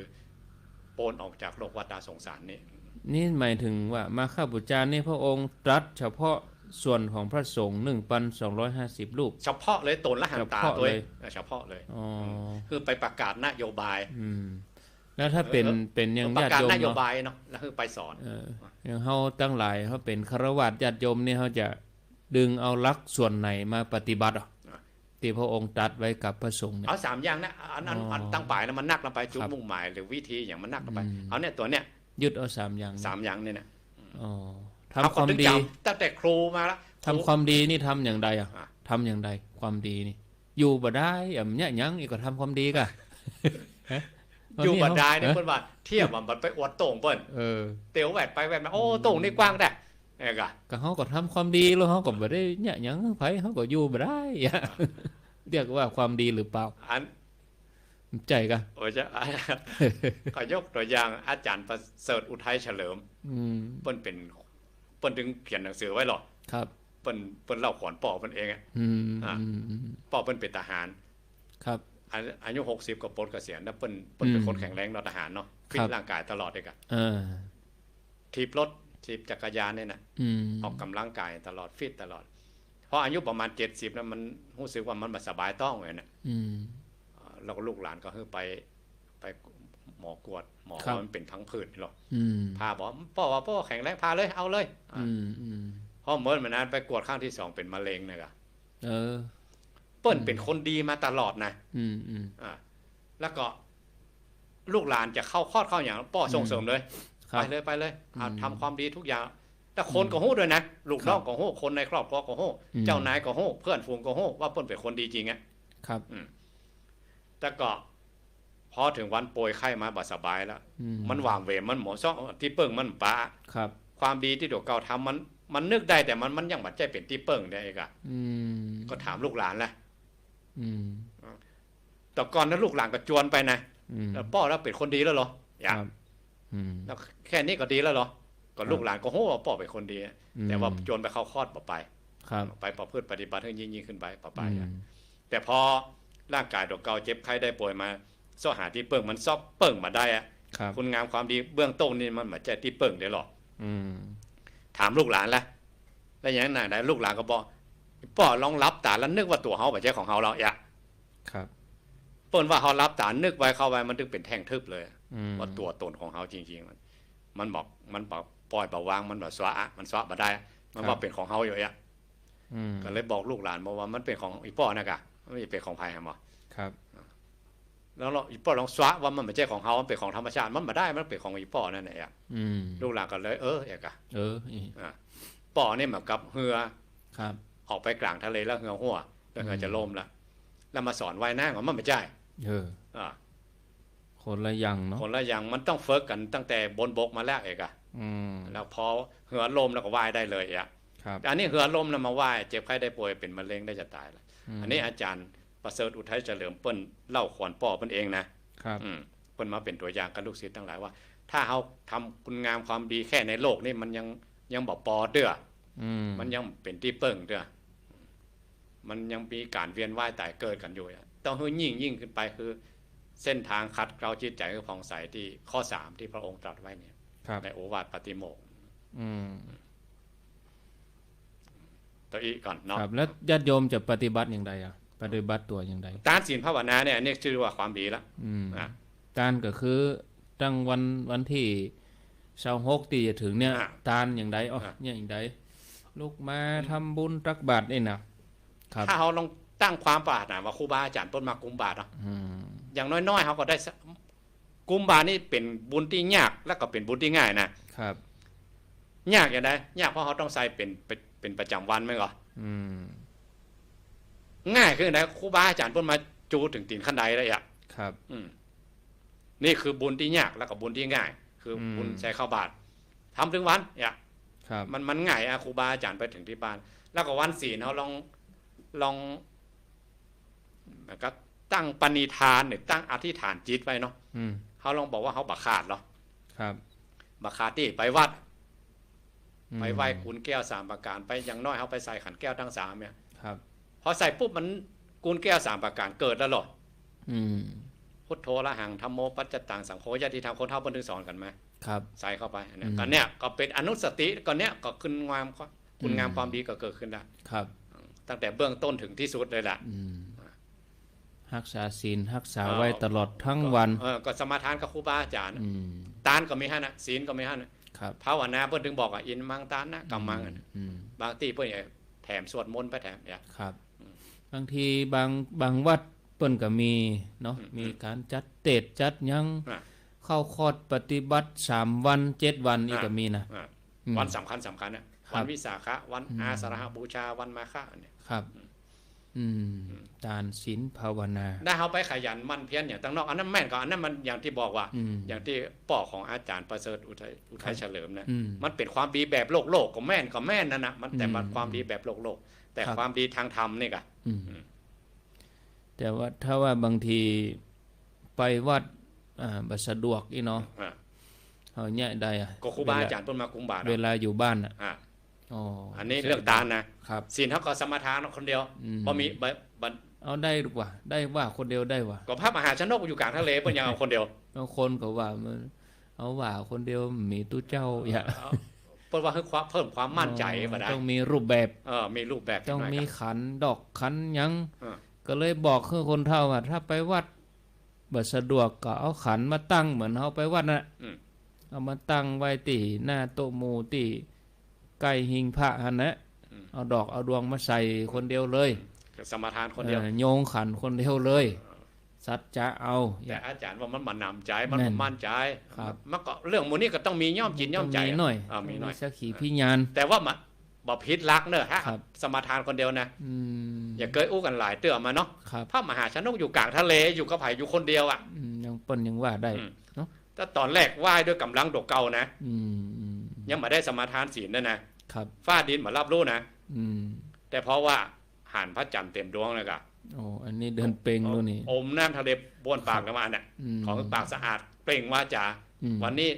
ปนออกจากโลกวัฏสงสารนี่หมายถึงว่ามาฆบูชานี่พระองค์ตรัสเฉพาะส่วนของพระสงฆ์ 1,250 รูปเฉพาะเลยตนละหันตาตัวเฉพาะเลยคือไปประกาศนโยบายแล้วถ้าเป็นยังญาติโยมนโยบายเนาะแล้วคือไปสอนอย่างเฮาตั้งหลายเฮาเป็นฆราวาสญาติโยมนี่เฮาจะดึงเอาหลักส่วนไหนมาปฏิบัติที่พระองค์ตรัสไว้กับพระสงฆ์เนี่ยเอา3อย่างนะอันตั้งป่ายนะมันนักลงไปจุดมุ่งหมายหรือวิธีอย่างมันนักลงไปเอาเนี่ยตัวเนี้ยยึดเอา3อย่าง3อย่างนี่นะทำความดีตั้งแต่ครูมาแล้วทำความดีนี่ทำอย่างใดทำอย่างใดความดีนี่อยู่บ่ได้เนี่ยยังอีกก็ทำความดีกะอยู่บ่ได้เนี่ยเพิ่นว่าเทียบมันไปอวดโต่งเพิ่นเตียวแหวดไปแหวดมาโอ้โต่งนี่กว้างแต่ก็เฮาก็ทำความดีแล้วเฮาก็บ่ได้เนี่ยยังไผเฮาก็อยู่บ่ได้เรียกว่าความดีหรือเปล่าอันใจกะโอ้จะก็ยกตัวอย่างอาจารย์ประเสริฐอุทัยเฉลิมเพิ่นถึงเขียนหนังสือไว้หรอครับเพิ่นเล่าขอนป่อเพิ่นเองป่อเพิ่นเป็นทหารครับอายุ60ก็ปลดเกษียณแล้วเพิ่นเป็นคนแข็งแรงเนาะทหารเนาะฟิตร่างกายตลอดเลยกะถีบรถถีบจักรยานเนี่ยนะออกกำลังกายตลอดฟิตตลอดพออายุประมาณ70แล้วมันรู้สึกว่ามันบ่สบายต้องเลยนะแล้วก็ลูกหลานก็คือไปหมอกวดหมอว่ามันเป็นพังผืดหรอกพาบอกพ่อแข็งแรงพาเลยเอาเลยพ่อเมื่อมันนั้นไปกวดข้างที่2เป็นมะเร็งนะครับ เปิ้นเป็นคนดีมาตลอดนะแล้วก็ลูกหลานจะเข้าคลอดเข้าอย่างป้อส่งเสริมเลยไปเลยทำความดีทุกอย่างแต่คนก็ฮู้ด้วยนะลูกน้องก็ฮู้คนในครอบครัวก็ฮู้เจ้านายก็ฮู้เพื่อนฝูงก็ฮู้ว่าเปิ้นเป็นคนดีจริงอ่ะครับแต่ก็พอถึงวันป่วยไข้มาบ่สบายแล้วมันวางเวมันหมอซ่อที่เปิ้งมันปะครับความดีที่ตัวเก่าทำมันนึกได้แต่มันยังบัดใจเป็นที่เปิ้งได้อีกอ่ะก็ถามลูกหลานแหละแต่ก่อนนั้นลูกหลานก็จวนไปนะแล้วป้อแล้วเป็นคนดีแล้วเหรออย่างแล้วแค่นี้ก็ดีแล้วเหรอก็ลูกหลานก็โหว่าป้อเป็นคนดีแต่ว่าจวนไปเข้าคลอดไปประพฤติปฏิบัติให้ยิ่งขึ้นไปแต่พอร่างกายตัวเก่าเจ็บไข้ได้ป่วยมาซ้อหาที่เปิ้งมันซอกเปิ้งมาได้อะคุณงามความดีเบื้องต้นนี่มันเหมือนจะที่เปิ้งได้หรอถามลูกหลานละแล้วอย่างนั้นไหนลูกหลานก็บอกป้อลองรับตาแล้วนึกว่าตัวเฮาไม่ใช่ของเฮาเราอย่าครับเปิ้นว่าเฮารับตานึกไว้เข้าไว้มันถึงเป็นแท่งทึบเลยว่าตัวตนของเฮาจริงๆมันบอกปล่อยเบาวางมันแบบสวะมันสวะมาได้มันว่าเป็นของเฮาอยู่อ่ะก็เลยบอกลูกหลานบอกว่ามันเป็นของอีป้อนะกะไม่เป็นของใครฮะหมอครับแล้วเราอีป้อลองสวะว่ามันไม่ใช่ของเฮามันเป็นของธรรมชาติมันมาได้มันเป็นของอีป้อนั่นแหละลูกหลานก็เลยเอกะป้อนี่เหมือนกับเรือครับออกไปกลางทะเลแล้วเรือหัวแล้วเรือจะล่มแล้วมาสอนว่ายน้ำมันไม่ใช่คนละอย่างเนาะคนละอย่างมันต้องเฟิร์กกันตั้งแต่บนบกมาแล้วเอกะแล้วพอเหือลมแล้วก็ว่ายได้เลยอ่ะแต่อันนี้เหือลมแล้วมาว่ายเจ็บไข้ได้ป่วยเป็นมะเร็งได้จะตายแล้วอันนี้อาจารย์ประเสริฐอุทัยเฉลิมเปิ้นเล่าขวัญป้อเปิ้นเองนะครับเปิ้นมาเป็นตัวอย่างกับลูกศิษย์ทั้งหลายว่าถ้าเขาทำคุณงามความดีแค่ในโลกนี่มันยังบอกปอเด้อมันยังเป็นที่เปิ้งเด้อมันยังมีการเวียนว่ายตายเกิดกันอยู่ต้องให้ยิ่งขึ้นไปคือเส้นทางขัดเกลาจิตใจคือผ่องใสที่ข้อ3ที่พระองค์ตรัสไว้เนี่ยในโอวาทปาติโมกข์ตัวอีกก่อนเนาะครับแล้วญาติโยมจะปฏิบัติอย่างไรปฏิบัติตัวอย่างไรทานศีลภาวนาเนี่ยอันนี้ชื่อว่าความดีละทานก็คือตั้งวันที่26ที่จะถึงเนี่ยทานอย่างไรเนี่ยอย่างไรลูกมาทำบุญตักบาตรนี่นะถ้าเขาลองตั้งความปรารถนาว่าครูบาอาจารย์เปิ้นมากุมบาตรเนาะอย่างน้อยๆเขาก็ได้กุมบาตรนี่เป็นบุญที่ยากแล้วก็เป็นบุญที่ง่ายนะครับยากอย่างไรยากเพราะเขาต้องใส่เป็นประจำวันไหมก่อนง่ายคือไหนครูบาอาจารย์เปิ้นมาจูถึงตีนขั้นใดเลยอ่ะครับนี่คือบุญที่ยากแล้วก็บุญที่ง่ายคือบุญใส่ข้าวบาตรทำถึงวันเนี่ยมันง่ายครูบาอาจารย์ไปถึงที่บ้านแล้วก็วันศีลเขาลองก็ตั้งปณิธานหรือตั้งอธิษฐานจิตไว้เนาะเขาลองบอกว่าเขาบักขาดเหรอครับบักขาดที่ไปวัดไปไหว้กุลแก้ว3ประการไปอย่างน้อยเขาไปใส่ขันแก้วทั้ง3เนี่ยครับพอใส่ปุ๊บมันกุลแก้ว3ประการเกิดแล้วหรอพุทโธละหังธัมโมปัจจตังสังโฆญาติธรรมคนเท่าเพิ่นถึงสอนกันไหมครับใส่เข้าไปเนี่ยก็เนี่ยก็เป็นอนุสติก็เนี่ยก็ขึ้นงามคุณงามความดีก็เกิดขึ้นได้ครับตั้งแต่เบื้องต้นถึงที่สุดเลยแหละรักษาศีลรักษาไว้ตลอดทั้งวันก็สมาทานกับครูบาอาจารย์ทานก็มีให้นะศีลก็มีให้นะภาวนาเพิ่นถึงบอกอินมังทานนะกัมมังบางทีเพิ่นแถมสวดมนต์ไปแถมเนี่ยครับบางทีบางวัดเพิ่นก็มีเนาะมีการจัดเทศจัดยังเข้าคอร์สปฏิบัติ3วัน7วันนี่ก็มีนะวันสำคัญเนี่ยวันวิสาขะวันอาสาฬหบูชาวันมาฆะเนี่ยครับทานศีลภาวนาได้เขาไปขยันมั่นเพียรอย่างตั้งนอกอันนั้นแม่นก็อันนั้นมันอย่างที่บอกว่าอย่างที่ป้อของอาจารย์ประเสริฐอุทัยเฉลิมนะมันเป็นความดีแบบโลกก็แม่นนั่นนะมันแต่มันความดีแบบโลกแต่ความดีทางธรรมนี่กะแต่ว่าถ้าว่าบางทีไปวัดบัสะดวกอีเนาะเอาเนี่ยได้ก็ครูบาอาจารย์เพิ่นมากุมบาตรเวลาอยู่บ้านอันนี้เรื่องทานนะครับศีลเท่ากับสมถะคนเดียวบ่มีเอาได้หรือว่าได้ว่าคนเดียวได้ว่าก็พระมหาชนกอยู่กลางทะเลเพิ่นยังเอาคนเดียวบางคนก็ว่ามันเอาว่าคนเดียวมีตู้เจ้าอย่าเพิ่นว่าให้เพิ่มความมั่นใจบ่ได้ต้องมีรูปแบบมีรูปแบบต้องมีขันดอกขันยังก็เลยบอกคือคนเฒ่าว่าถ้าไปวัดบ่สะดวกก็เอาขันมาตั้งเหมือนเฮาไปวัดน่ะเอามาตั้งไว้ที่หน้าโต๊ะหมู่ที่ใกล้หิ้งพระหั่นนะเอาดอกเอาดวงมาใส่คนเดียวเลย สมทานคนเดียวโยงขันคนเดียวเลยสัจจะเอาแต่อาจารย์ว่ามันนำใจมันมั่นใจครับมันก็เรื่องมูนี้ก็ต้องมีย่อมจิตย่อมใจมีหน่อยมีหน่อยสักขีพิญาณแต่ว่ามันบ่พิษรักเนอะฮะสมทานคนเดียวนะอย่าเกยอู้กันหลายเตื้อมาเนาะพระมหาชนกอยู่กลางทะเลอยู่กับไผ่อยู่คนเดียวอ่ะยังเปิ้นยังว่าได้เนาะแต่ตอนแรกไหว้ด้วยกำลังดอกเก่านะยังมาได้สมาทานศีลนั่นนะฟ้าดินมารับรู้นะแต่เพราะว่าหันพระจันทร์เต็มดวงเลยกะโอ้อันนี้เดินเป่งแล้วนี่อมน้ำทะเลบ้วนปากกันมาเนี่ยของปากสะอาดเปล่งว่าจ่าวันนี้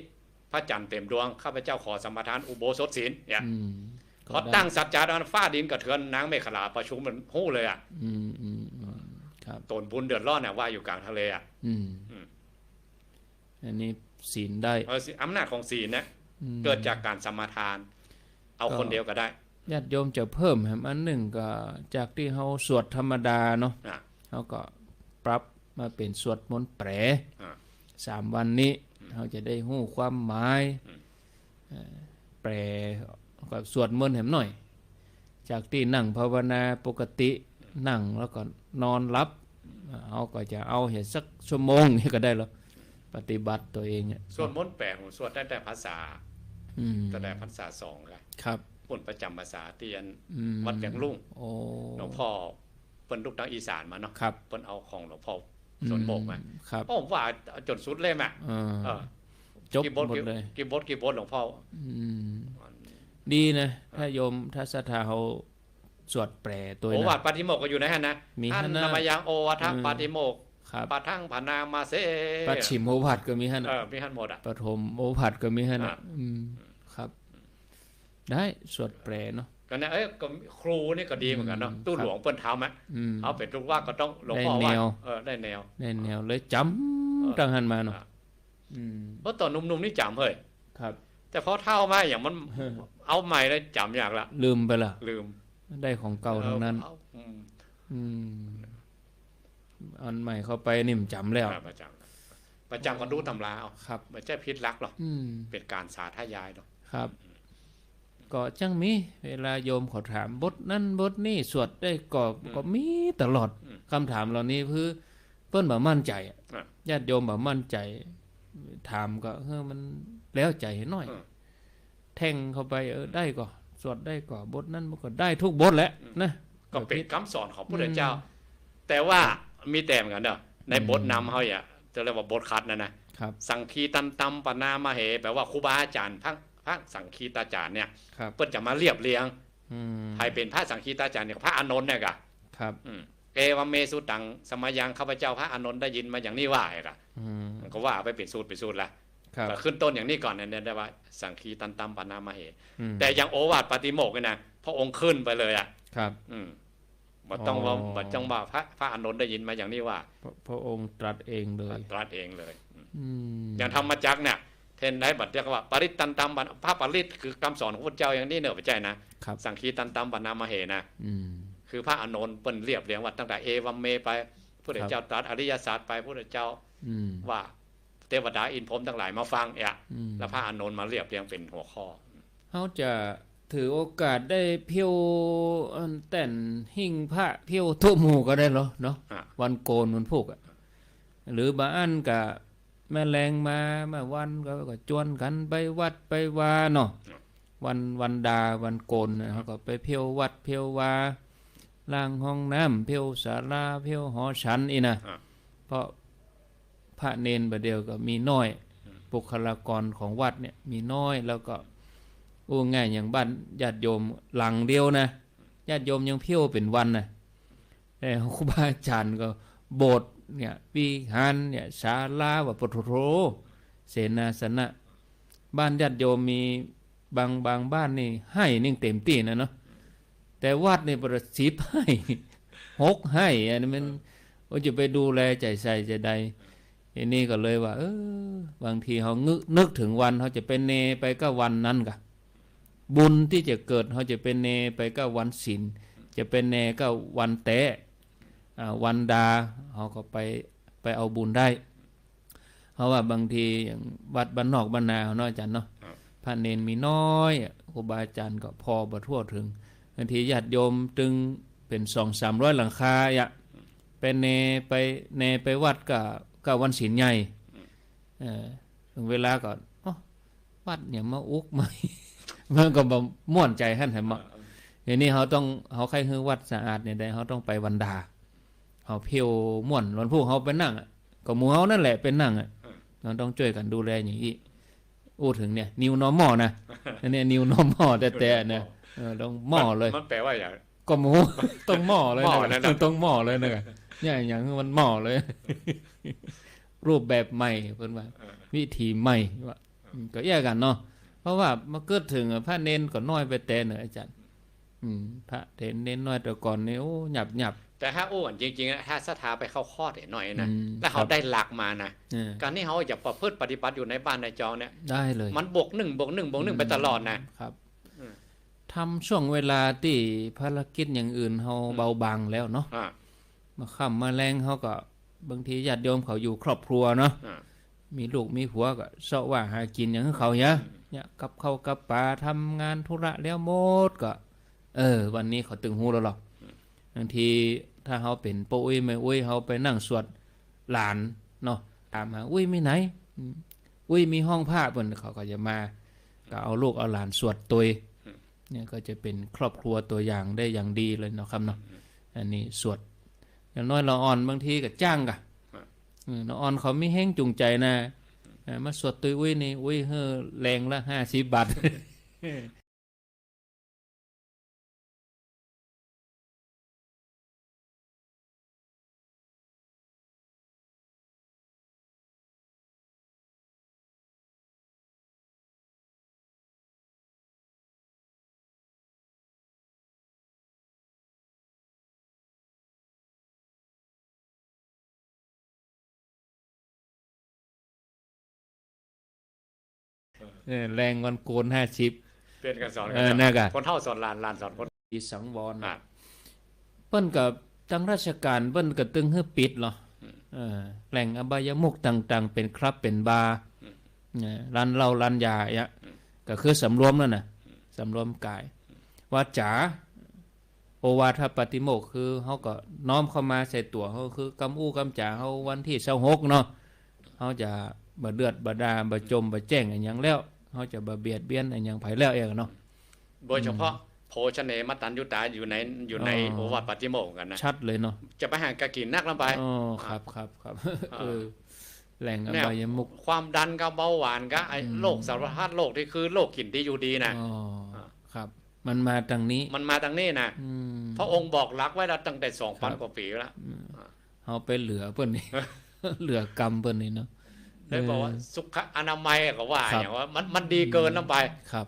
พระจันทร์เต็มดวงข้าพเจ้าขอสมาทานอุโบสถศีลเนี่ยพอตั้งสัจจาดอนฟ้าดินกระเทือนนางเมฆลาประชุมมันหู้เลยอ่ะตนบุญเดือดร้อนเนี่ยว่าอยู่กลางทะเลอ่ะอันนี้ศีลได้อำนาจของศีลเนี่ยเกิดจากการสมาทานเอาคนเดียวก็ได้ญาติโยมจะเพิ่มแหมอันหนึ่งก็จากที่เขาสวดธรรมดาเนาะเขาก็ปรับมาเป็นสวดมนต์แปร3 วันนี้เขาจะได้หู้ความหมายแปรก็สวดมนต์แหมหน่อยจากที่นั่งภาวนาปกตินั่งแล้วก็นอนรับเขาก็จะเอาเห็นสักชั่วโมงนี่ก็ได้แล้วปฏิบัติตัวเองสวดมนต์แปลผมสวดได้แต่ภาษาแต่ภาษา2ครับปุ่นประจำภาษาเตียนวัดเวียงลุ่งหลวงพ่อเปิ้นลูกทางอีสานมาเนาะเปิ้นเอาของหลวงพ่อสวนโบกมาผมว่าจนสุดเลยแม่จบหมดเลยกี่บทหลวงพ่อดีนะถ้าโยมถ้าศรัทธาเขาสวดแปลตัวนะโอวาทปาฏิโมกข์ก็อยู่ในนั้นนะท่านนามยังโอวาทปาฏิโมกข์ปาทั้งผานามาเสปัจฉิมโอวาทก็มีหั่นมีหั่นหมดอ่ะปฐมโอวาทก็มีหั่นครับได้สวดแปลเนาะก็นะก็ครูนี่ก็ดีเหมือนกันเนาะตู้หลวงเปิ้นทำอ่ะเอาเป็นลูกว่าก็ต้องหลวงพ่อว่าได้แนวเลยจำตั้งหันมาเนาะเพราะตอนหนุ่มๆนี่จำเฮ้ยครับแต่พอเท่ามาอย่างมันเอาใหม่แล้วจำยากละลืมไปละลืมได้ของเก่าทั้งนั้นอันใหม่เข้าไปนิ่มจำแล้วประจำก็ดูตำราเอาไม่ใช่พิษรักหรอกเป็นการสาธยายหรอกครับก็จังมีเวลาโยมขอถามบทนั้นบทนี้สวดได้ก็มีตลอดคำถามเหล่านี้เพื่อเพิ่นบ่มั่นใจญาติโยมบ่มั่นใจถามก็มันแล้วใจหน่อยแทงเข้าไปได้ก็สวดได้ก็บทนั้นมันก็ได้ทุกบทแหละนะก็เป็นคำสอนของพระพุทธเจ้าแต่ว่ามีแต่เหมือนกันเนาะในบทนำเขาอย่าจะเรียกว่าบทคัดนะสังคีตันตัมปนามาเหแปลว่าครูบาอาจารย์พระสังคีตาจารย์เนี่ยเปิ้นจะมาเรียบเรียงใครเป็นพระสังคีตาจารย์เนี่ยพระอานนท์เนี่ยกะเกวเมสุตังสมัยยังข้าพเจ้าพระอานนท์ได้ยินมาอย่างนี้ว่าอ่ะมันก็ว่าไปเป็นสูตรละก็ขึ้นต้นอย่างนี้ก่อนเนี่ยได้ว่าสังคีตันตัมปนามาเหแต่ยังโอวาทปาฏิโมกข์เนี่ยนะพระองค์ขึ้นไปเลยอ่ะบ่ต้องว่าพระอานนท์ได้ยินมาอย่างนี้ว่าพระองค์ตรัสเองเลยอย่างธรรมจักรเนี่ยเทนได้บัดเรียกว่าปริตตันตัมพระปริตคือคำสอนของพระเจ้าอย่างนี้เนอะไม่ใช่นะสังคีตันตัมปนามาเหนะคือพระอานนท์เปิ้นเรียบเรียงว่าตั้งแต่เอวัมเมไปพระพุทธเจ้าตรัสอริยสัจไปพระพุทธเจ้าว่าเทวดาอินพรหมทั้งหลายมาฟังแล้วพระอานนท์มาเรียบเรียงเป็นหัวข้อเขาจะถือโอกาสได้เพียวแต่นหิ่งพระเพียวทุ่มหูก็ได้เหรอเนาะวันโกนวันพุกหรือบางอันกับแม่แรงมาวันก็จวนกันไปวัดไปวาเนาะวันดาวันโกนเขาก็ไปเพียววัดเพียววาล้างห้องน้ำเพียวศาลาเพียวหอฉันอีนะเพราะพระเนนประเดียวก็มีน้อยบุคลากรของวัดเนี่ยมีน้อยแล้วก็ง่ายอย่างบ้านญาติโยมหลังเดียวนะญาติโยมยังเพียวเป็นวันนะแต่ครูบาอาจารย์ก็โบสถ์เนี่ยวิหารเนี่ยศาลาว่าปฐโธเสนาสนะบ้านญาติโยมมีบางบ้านนี่ให้นิ่งเต็มที่นะเนาะแต่วัดนี่ประสิทธิ์ให้6ให้อันนี้มันจะไปดูแลใจใส่ใจใดอันนี้ก็เลยว่าบางทีเขานึกถึงวันเขาจะเป็นเนไปก็วันนั้นกะบุญที่จะเกิดเขาจะเป็นเนไปก็วันศีลจะเป็นเนก็วันแตะวันดาเขาก็ไปเอาบุญได้เพราะว่าบางทีอย่างวัดบ้านนอกบ้านนาเนาะอาจารย์เนาะพระเนนมีน้อยครูบาอาจารย์ก็พอบ่ทั่วถึงบางทีญาติโยมจึงไป เป็น200-300หลังคาอ่ะไปไปวัดก็วันศีลใหญ่ถึงเวลาก็วัดเนี่ยมาอุกมา มันก็บ่ม่วนใจหั่นให้มาอย่างนี้เขาใครฮือวัดสะอาดเนี่ยได้เขาต้องไปวันดาเขาเพียวม่วนวันพวกเขาไปนั่งก็หมู่เฮานั่นแหละเป็นนั่งเราต้องช่วยกันดูแลอย่างนี้ถึงเนี่ย new normal นะอันนี้ new normal แต่เนี่ยต้องหม้อเลยมันแปลว่าอย่างก็หมูต้องหม้อเลยนะต้องหม้อเลยนะเนี่ยอย่างมันหม้อเลย รูปแบบใหม่เพิ่นว่าวิธีใหม่ว่าก็แยกกันเนาะเพราะว่ามาเกิดถึงพระเน้นก็น้อยไปแต่เนอะอาจารย์พระเน้นน้อยแต่ก่อนนี่หยับแต่ถ้าจริงๆถ้าศรัทธาไปเข้าข้อหน่อยนะแล้วเขาได้หลักมานะการที่เขาอยากประพฤติปฏิบัติอยู่ในบ้านในจองเนี่ยได้เลยมันบวก1ไปตลอดนะครับทำช่วงเวลาที่ภารกิจอย่างอื่นเขาเบาบางแล้วเนาะมาค่ำมาแรงเขาก็บางทีญาติโยมเขาอยู่ครอบครัวเนาะมีลูกมีผัวก็เสาะว่าหากินอย่างเขาเนี่ยกับเขากับปลาทำงานธุระแล้วหมดก็วันนี้เขาตึงหูแล้วหรอกบางทีถ้าเขาเป็นโป้ยไม่เขาไปนั่งสวดหลานเนาะถามหามีไหนมีห้องผ้าเพิ่นเขาก็จะมาก็เอาลูกเอาหลานสวดตัวเนี่ยก็จะเป็นครอบครัวตัวอย่างได้อย่างดีเลยเนาะครับเนาะอันนี้สวดอย่างน้อยเราอ่อนบางทีก็จ้างกะเราอ่อนเขาไม่แห้งจูงใจนะมาสวดตัวนี่เฮ้อแรงละ50 บาทแรงวันโกน50เป็นกันสอนกันคนเท่าสอนลานสอนคนที่สังวรเปิ้นกับทางราชการเปิ้นก็ตึงให้ปิดเหรอแหล่งอบายมุขต่างๆเป็นครับเป็นบาร์ร้านเหล้าร้านยาเนี่ยก็คือสำรวมนั่นน่ะสำรวมกายวาจาโอวาทปฏิโมกข์คือเขาก็น้อมเข้ามาใส่ตัวเขาคือกำอู้กำจ่าเขาวันที่26เนาะเขาจะบ่เดือดบ่ดาบ่จมบ่แจ้งอะไรอย่างแล้วเขาจะบ่เบียดเบียนอะไรอย่างไผแล้วเองเนาะโดยเฉพาะโภชเนมัตตัญญูตาอยู่ในโอวาทปฏิโมกข์กันนะชัดเลยเนาะจะไปหากะกินนักลำไปครับแหล่งอบายมุขความดันกับเบาหวานกับไอ้โรคสารพัดโรคที่คือโรคกินที่อยู่ดีนะครับมันมาทางนี้นะพระองค์บอกรักไว้แล้วตั้งแต่ 2,000 กว่าปีแล้วเอาไปเหลือเพิ่นนี่เหลือกรรมเพิ่นนี่เนาะเลยบอกว่าสุขอนามัยก็ว่าอย่างว่ามันดีเกินลำไปครับ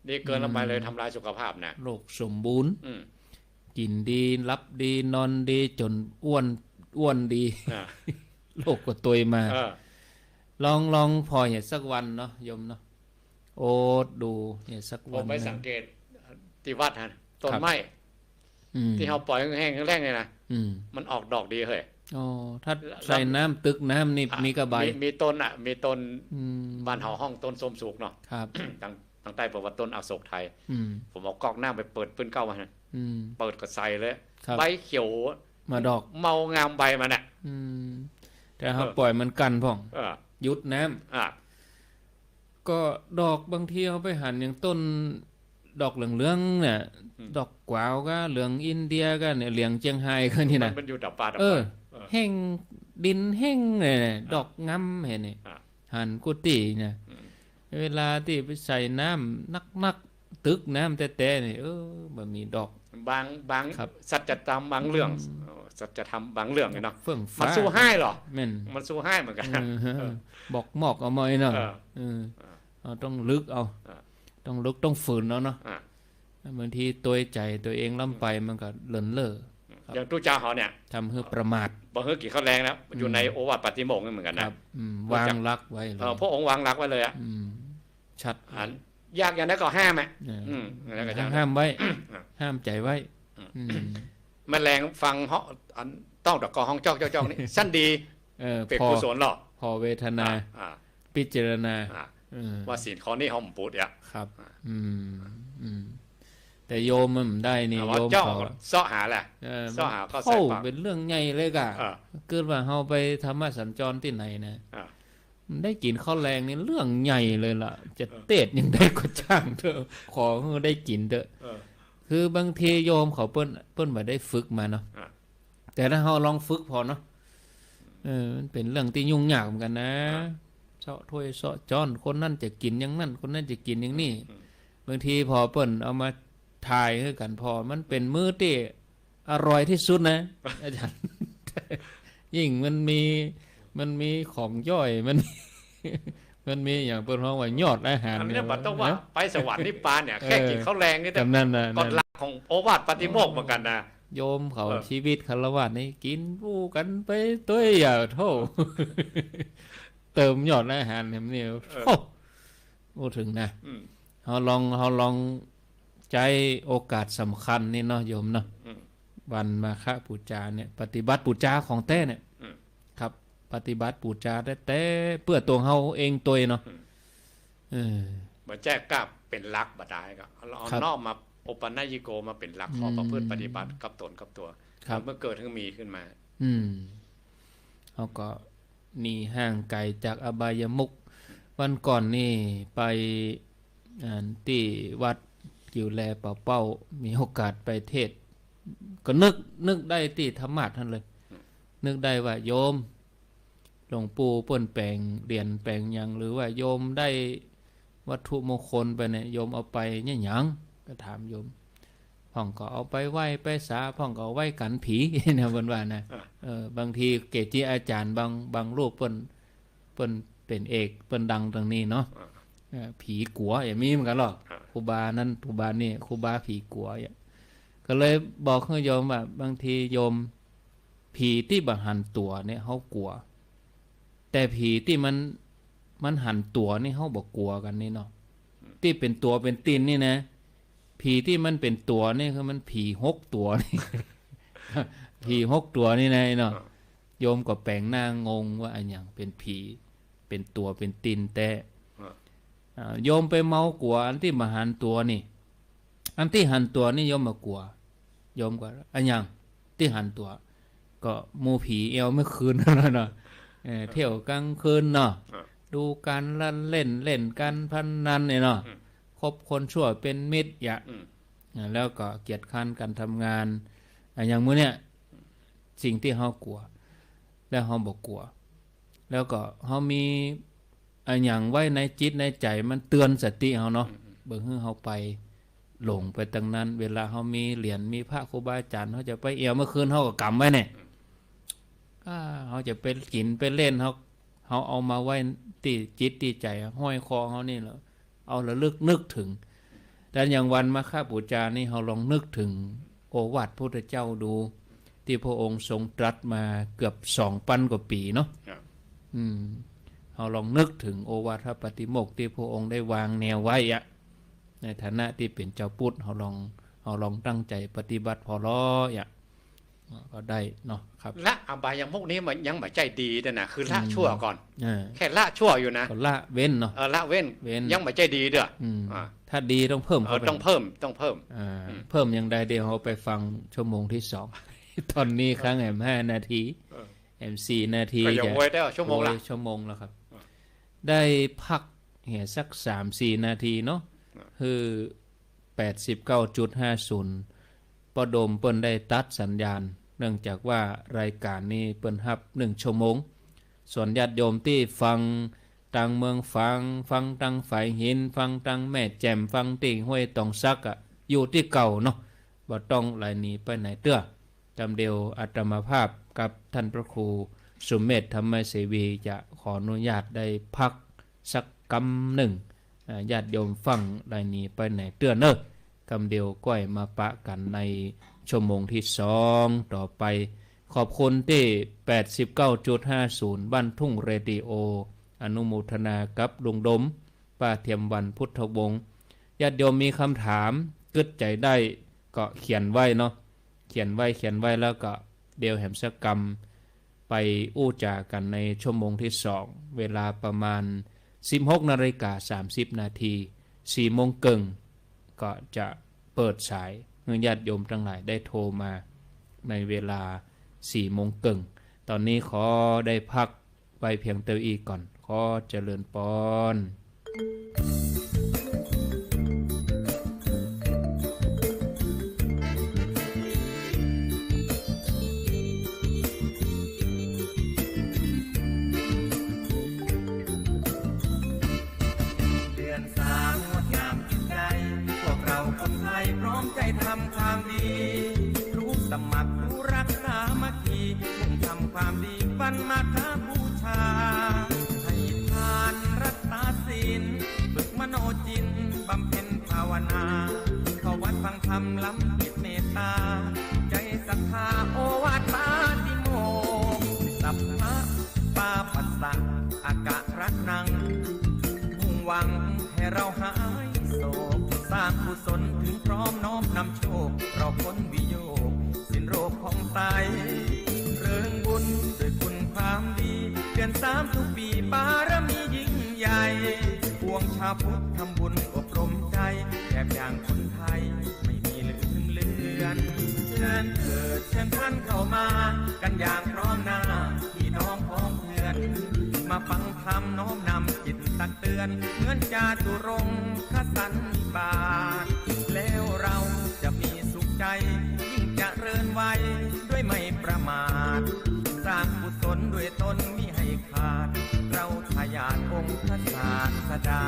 ดีเกินลำไปเลยทำลายสุขภาพนะโรคสมบูรณ์กินดีรับดีนอนดีจนอ้วนดีโรคก็ตุยมาลองพอเห็นสักวันเนาะโยมเนาะดูเห็นสักวันผมไปสังเกตที่วัดฮะต้นไม้ที่เขาปล่อยแห้งแรงเลยนะมันออกดอกดีเฮ้ยถ้าใส่น้ำตึกน้ำนี่มีกระใบมีต้นมีต้นบ้านเฮาห้องต้นส้มสุกเนาะครับทางใต้บอกว่าต้นอโศกไทยผมเอากอกหน้าไปเปิดปืนเก้ามาเปิดก็ใส่เลยใบเขียวมาดอกเมางามใบมันน่ะแต่เขาปล่อยมันกันพ่องยุดน้ำก็ดอกบางทีเขาไปหันอย่างต้นดอกเหลืองๆเนี่ยดอกกวาวก็เหลืองอินเดียก็เนี่ยเหลืองเจียงไฮ้ก็นี่นะมันอยู่ดับปลาแห้งดินแห้งเนี่ยดอกงำเห็นนี่หันกุฏิเนี่ยเวลาที่ไปใส่น้ำนักตึกน้ำแต่ๆนี่มันมีดอกบางสัจธรรมบางเรื่องสัจธรรมบางเรื่องเนาะมันสู้ให้หรอมันสู้ให้เหมือนกันบอกหมอกเอาไว้เนาะต้องลึกเอาต้องลึกต้องฝืนเนาะบางทีตัวใจตัวเองล้ำไปมันก็เลินเล่ออย่างตู้จ่าเขาเนี่ยทำให้ประมาทบอกให้กี่ข้าวแรงแล้วอยู่ในโอวาทปฏิโมกข์เหมือนกันนะวางรักไว้เลยพระองค์วางรักไว้เลยชัดยากอย่างนั้นก็ห้ามห้ามไว้ห้ามใจไว้แมลงฟังเหาะต้องดอกกอห้องจอกนี่สั้นดีเป็นกุศลหรอพอเวทนาพิจารณาว่าศีลข้อนี้ห้องปูดอ่ะครับ แต่โยมมันได้นี่โยมเขาเสาะหาแหละเสาะหาก็ใส่ปากเป็นเรื่องใหญ่เลยกะเกิดว่าเฮาไปธรรมสัญจรที่ไหนนะได้กินข้าวแรงนี่เรื่องใหญ่เลยล่ะจะเตดยังได้ก็จ้างเถอะขอได้กินเถอะคือบางทีโยมเขาเปิ้นบ่ได้ฝึกมาเนาะแต่ถ้าเฮาลองฝึกพอเนาะมันเป็นเรื่องที่ยุ่งยากเหมือนกันนะเสาะถ้วยเสาะจอนคนนั้นจะกินอย่างนั้นคนนั้นจะกินอย่างนี้บางทีพอเปิ้นเอามาทายให้กันพอมันเป็นมื้อที่อร่อยที่สุดนะอาจารย์ยิ่งมันมีของย่อยมันมีอย่างเปิ้นว่าว่ายอดอาหารเนี่ยบ่ต้องว่าไปสวรรค์นิพพานเนี่ยแค่กินข้าวแรงนี่แต่กฎหลักของโอวาทปาฏิโมกข์เหมือนกันนะโยมเขาชีวิตคฤหัสถ์นี่กินปูกันไปตัวอย่าโทษเติมยอดอาหารเนี่ยนี่โอ้ถึงนะเฮาลองใจโอกาสสำคัญนี่เนาะโยมเนาะวันมาฆปูจาเนี่ยปฏิบัติปูจาของแท้เนี่ยครับปฏิบัติปูจาแต่เพื่อตัวเฮาเองตัวเนาะบ่แจ้กล้าเป็นหลักบ่ได้ก็เอาน้อมมาอุปนัยยิโกมาเป็นหลักข้อประพฤติปฏิบัติกับตนกับตัวเมื่อเกิดถึงมีขึ้นมาเฮาก็หนีห่างไกลจากอบายมุขวันก่อนนี่ไปที่วัดกิวแลเป้ามีโอกาสไปเทศก็นึกได้ที่ธรรมะท่านเลยนึกได้ว่าโยมหลวงปู่เปิ้นแปลงเหรียญแปลงหยังหรือว่าโยมได้วัตถุมงคลไปเนี่ยโยมเอาไปเนี่ยหยังก็ถามโยมพ่องก็เอาไปไหว้ไปสาพ่องก็เอาไว้กันผีนะเพิ่นว่านะบางทีเกจิอาจารย์บางรูปเปิ้นเป็นเอกเปิ้นดังตรงนี้เนาะผีกัวอย่างมีเหมือนกันหรอกครูบานั้นครูบานี่ครูบาผีกัวอย่างก็เลยบอกให้โยมว่าบางทีโยมผีที่บ่หันตัวเนี่ยเฮากลัวแต่ผีที่มันหันตัวนี่เฮาบ่กลัวกันนี่เนาะที่เป็นตัวเป็นตีนนี่นะผีที่มันเป็นตัวนี่คือมันผี6ตัวนี่ ผี6ตัวนี่นะเนาะโยมก็แปลงหน้างงว่าอันหยังเป็นผีเป็นตัวเป็นตีนแต่โยมไปเมากลัวอันที่มาหันตัวนี่อันที่หันตัวนี่โยมมากลัวโยมก็อันหยังที่หันตัวก็หมู่ผีเอวเมื่อคืนนั่นเนาะเที่ยวกลางคืนเนาะดูการเล่นการพนันเนี่ยเนาะคบคนชั่วเป็นมิตรแล้วก็เกียรติค้านการทำงานอย่างมื้อเนี่ยสิ่งที่เฮากลัวแล้วเฮาบ่กลัวแล้วก็เฮามีอย่างไว้ในจิตในใจมันเตือนสติเฮาเนาะเบิ่งให้เฮาไปหลงไปตรงนั้นเวลาเฮามีเหรียญมีพระครูบาอาจารย์เฮาจะไปเอี่ยวเมื่อคืนเฮาก็กำไว้เนี่ยเฮาจะไปกินไปเล่นเฮาเอามาไว้ที่จิตที่ใจห้อยคอเฮานี่แหละเอาระลึกนึกถึงแต่อย่างวันมาฆปูจานี่เฮาลองนึกถึงโอวาทพระพุทธเจ้าดูที่พระองค์ทรงตรัสมาเกือบ 2,000 กว่าปีเนาะเราลองนึกถึงโอวาทปาฏิโมกข์ที่พระองค์ได้วางแนวไว้อะในฐานะที่เป็นเจ้าพุทธเราลองตั้งใจปฏิบัติพอล้อก็ได้เนาะครับละอบายมุขนี้มันยังไม่ใจดีแต่นะคือละชั่วก่อนแค่ละชั่วอยู่นะละเว้นเนาะละเว้นยังไม่ใจดีเด้อถ้าดีต้องเพิ่มต้องเพิ่มเพิ่มยังได้เดี๋ยวเราไปฟังชั่วโมงที่2ตอนนี้ครั้งแหม5 นาที4 นาทีก็ยังไว้ได้ชั่วโมงแล้วครับได้พักสัก 3-4 นาทีเนาะคือ 89.50 ปดมเปิ้นได้ตัดสัญญาณเนื่องจากว่ารายการนี้เปิ้นรับ1 ชั่วโมงส่วนญาติโยมที่ฟังตังเมืองฟังตังฝ่ายหินฟังตังแม่แจ่มฟังติ่งห้วยตองซักอยู่ที่เก่าเนาะบ่ต้องไหลหนีไปไหนเตื้อจำเดียวอาตมาภาพกับท่านพระครูสุเมธธรรมเสวีจะขออนุญาตได้พักสักกำหนึ่งญาติโยมฟังไหลหนีไปไหนเตื้อเนอะกำเดียวก้อยมาปะกันในชั่วโมงที่2ต่อไปขอบคุณที่ 89.50 บ้านทุ่งเรดิโออนุโมทนากับลุงดมป้าเทียมวันพุทธวงศ์ญาติโยมมีคำถามกึดใจได้ก็เขียนไว้เนาะเขียนไว้แล้วก็เดียวแหมสกรรมไปอู้จากันในชั่วโมงที่2เวลาประมาณ 16:30 นาที 4 โมงครึ่งก็จะเ เปิดสายเพื่อญาติโยมทั้งหลายได้โทรมาในเวลา4 โมงครึ่งตอนนี้ขอได้พักไว้เพียงเท่านี้ก่อนขอเจริญพรพร้อมใจทำความดีรู้สมัครรู้รักสามัคคีมุ่งทำความดีวันมาฆบูชาให้ทานรักษาศีลฝึกมโนจินบำเพ็ญภาวนาเข้าวัดฟังธรรมล้ำจิตเมตตาใจศรัทธาโอวาทปาติโมกข์สัพพะปาปัสสะอากะรักนังมุ่งหวังให้เราหายโศกสร้างกุศลถึงพร้อมน้อมนำโชคเราพ้นวิโยคสิ้นโรคของไตเริงบุญด้วยคุณความดีเดือน3ทุกปีบารมียิ่งใหญ่พวงชาวพุทธทำบุญอบรมใจแบบอย่างคนไทยไม่มีลืมเลือนเชิญเถิดเชิญท่านเข้ามากันอย่างพร้อมหน้าพี่น้องพ้องเพื่อนมาฟังธรรมน้อมนำจิตตักเตือนเหมือนจาตุรงคสันนิบาตแล้วเราจะมีสุขใจยิ่งเจริญไว้ด้วยไม่ประมาทสร้างกุศลด้วยตนมิให้ขาดเราทายาทองค์พระศาสดา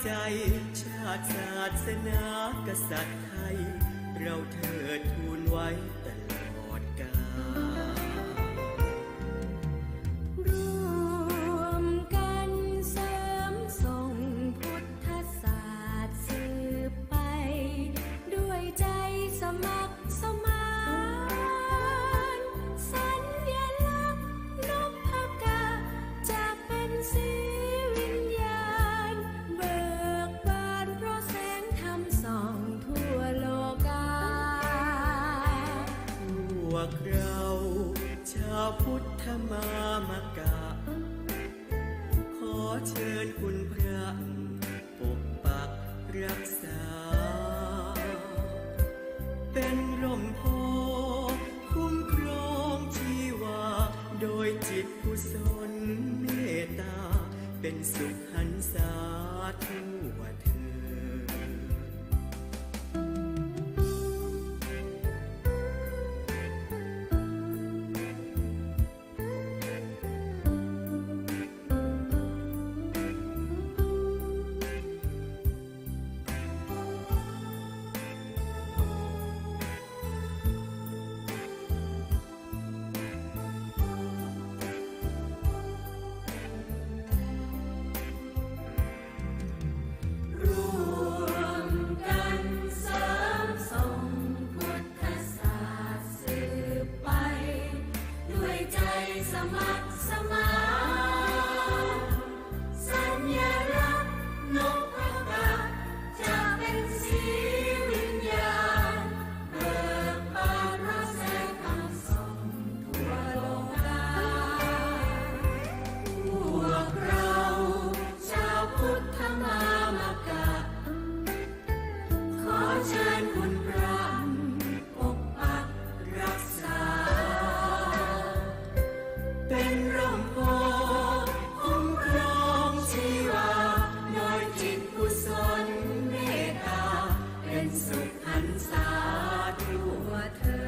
ใจ ชาติศาสนากษัตริย์ไทย เราเถิดทูลไว้ตลอดกาล ร่วมกันเสริมส่งพุทธศาสตร์สืบไป ด้วยใจสมัครสมานสัญลักษณ์นพเกาจะเป็นสีวิญญาณ เบิกบานเพราะแสงธรรมส่องทั่วโลกา พวกเราชาวพุทธมามกะ ขอเชิญคุณพระปกปักรักษา เป็นร่มโพคุ้มครองชีวา โดยจิตกุศลเมตตา เป็นสุขหันษาทั่วเธอ ร่วมกันเสริมส่งพุทธศาสตร์สืบไป ด้วยใจสมัครสมานสัญลักษณ์นพเกาจะเป็นสีวิญญาณ เบิกบานเพราะแสงธรรมส่องทั่วโลกา พวกเราชาวพุทธมามกะ ขอเชิญคุณพระปกปักรักษา เป็นร่มโพคุ้มครองชีวา โดยจิตกุศลเมตตา เป็นสุขหันษาทั่วเธอ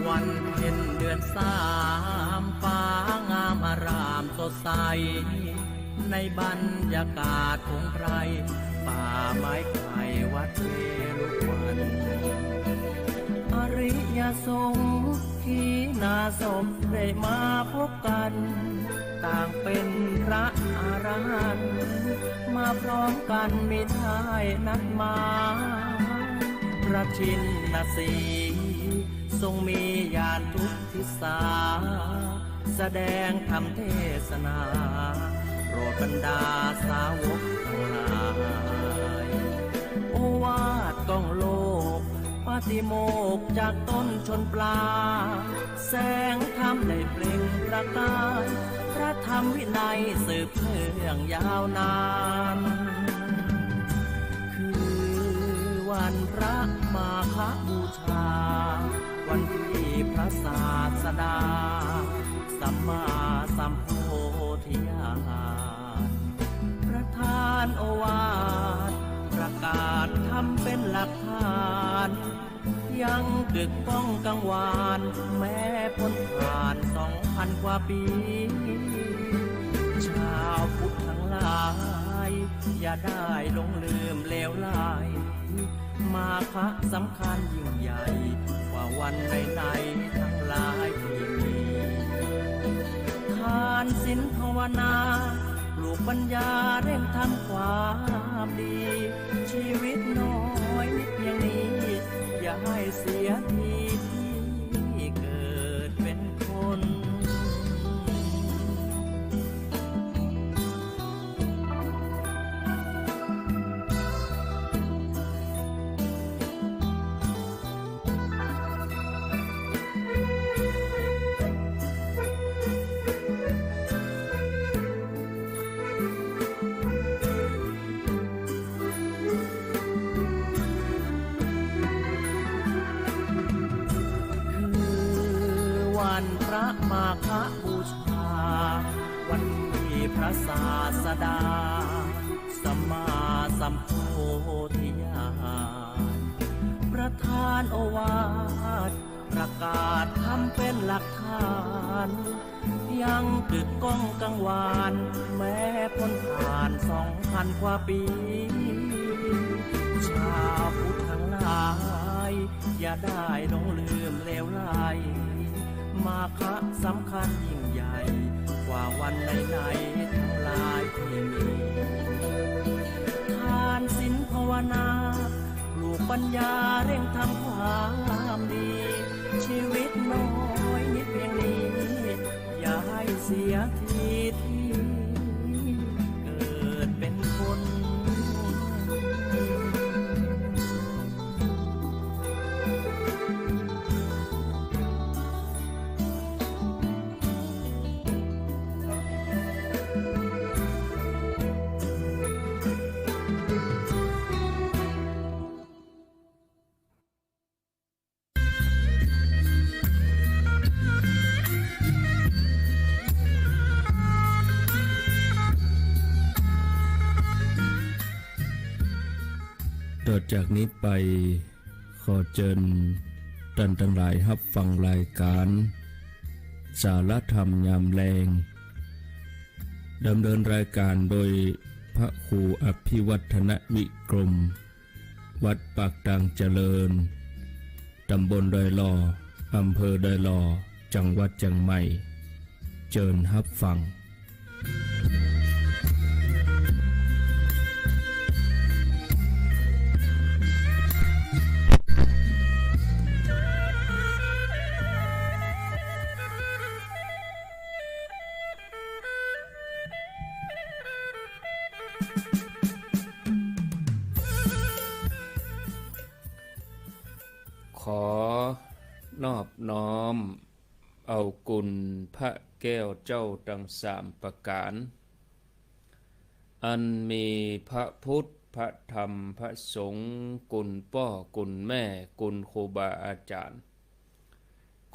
วันเพ็ญเดือน3 ฟ้างามอารามสดใส ในบรรยากาศพงไพร ป่าไม้ไผ่วัดเวรุวัน อริยสงฆ์ขีณาสมได้มาพบกัน ต่างเป็นพระอรหันต์มาพร้อมกันมิได้นัดหมายพระชินสีห์ทรงมีญาณทุกทิศา แสดงธรรมเทศนา โปรดบรรดาสาวกทั้งหลายโอวาทก้องโลกปาฏิโมกข์จากต้นชนปลาย แสงธรรมได้เปล่งประกาย พระธรรมวินัยสืบเนื่องยาวนาน คือวันพระมาฆบูชา วันที่พระศาสดา สัมมาสัมโพธิญาณ ประทานโอวาทประกาศทำเป็นหลักฐาน ยังกึกก้องกังวานแม้พ้นผ่าน2,000 กว่าปี ชาวพุทธทั้งหลายอย่าได้หลงลืมเลวไหล มาฆะสำคัญยิ่งใหญ่กว่าวันไหนๆทั้งหลายที่มีทานศีลภาวนาปลูกปัญญาเร่งทำความดี ชีวิตน้อยนิดเพียงนี้ อย่าให้เสียทีที่เกิดเป็นคน ร วันพระมาฆบูชาวันที่พระศาสดาสัมมาสัมโพธิญาณประทานโอวาทประกาศทำเป็นหลักฐานยังกึกก้องกังวานแม้พ้นผ่าน2,000 กว่าปีชาวพุทธทั้งหลายอย่าได้หลงลืมเลวไหลมาฆะสำคัญยิ่งใหญ่กว่าวันไหนๆทั้งหลายที่มีทานศีลภาวนาปลูกปัญญาเร่งทำความดีชีวิตน้อยนิดเพียงนี้อย่าให้เสียทีที่เกิดเป็นคน ต่อจากนี้ไปขอเชิญท่านทั้งหลายรับฟังรายการสารธรรมยามแลงดำเนินรายการโดยพระครูอภิวัฒนวิกรมวัดปากตังเจริญตำบลดอยลออำเภอดอยลอจังหวัดเชียงใหม่เชิญรับฟังขอนอบน้อมเอากุลพระแก้วเจ้าทั้ง3 ประการอันมีพระพุทธพระธรรมพระสงฆ์กุลพ่อกุลแม่กุลครูบาอาจารย์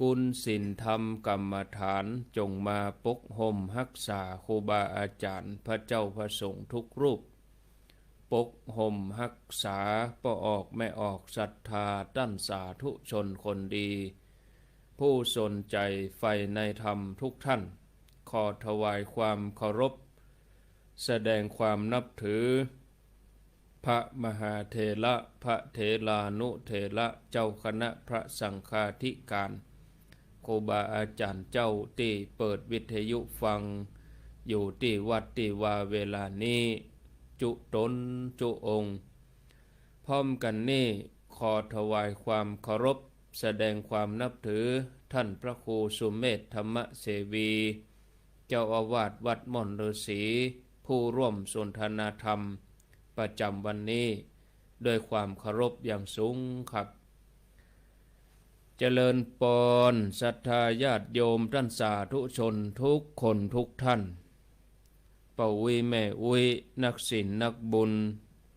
กุลศีลธรรมกรรมฐานจงมาปกห่มรักษาครูบาอาจารย์พระเจ้าพระสงฆ์ทุกรูปปกห่มรักษาป่ออกไม่ออกศรัทธาตั้นสาธุชนคนดีผู้สนใจใฝ่ในธรรมทุกท่านขอถวายความเคารพแสดงความนับถือพระมหาเถระพระเถรานุเถระเจ้าคณะพระสังฆาธิการครูบาอาจารย์เจ้าที่เปิดวิทยุฟังอยู่ที่วัดที่ว่าเวลานี้จุตนจุองค์พร้อมกันนี้ขอถวายความเคารพแสดงความนับถือท่านพระครูสุเมธธรรมเสวีเจ้าอาวาสวัดม่อนฤาษีผู้ร่วมสนทนาธรรมประจำวันนี้ด้วยความเคารพอย่างสูงครับเจริญปอนศรัทธาญาติโยมท่านสาธุชนทุกคนทุกท่านป่าวิแม่อุยนักศีลนักบุญ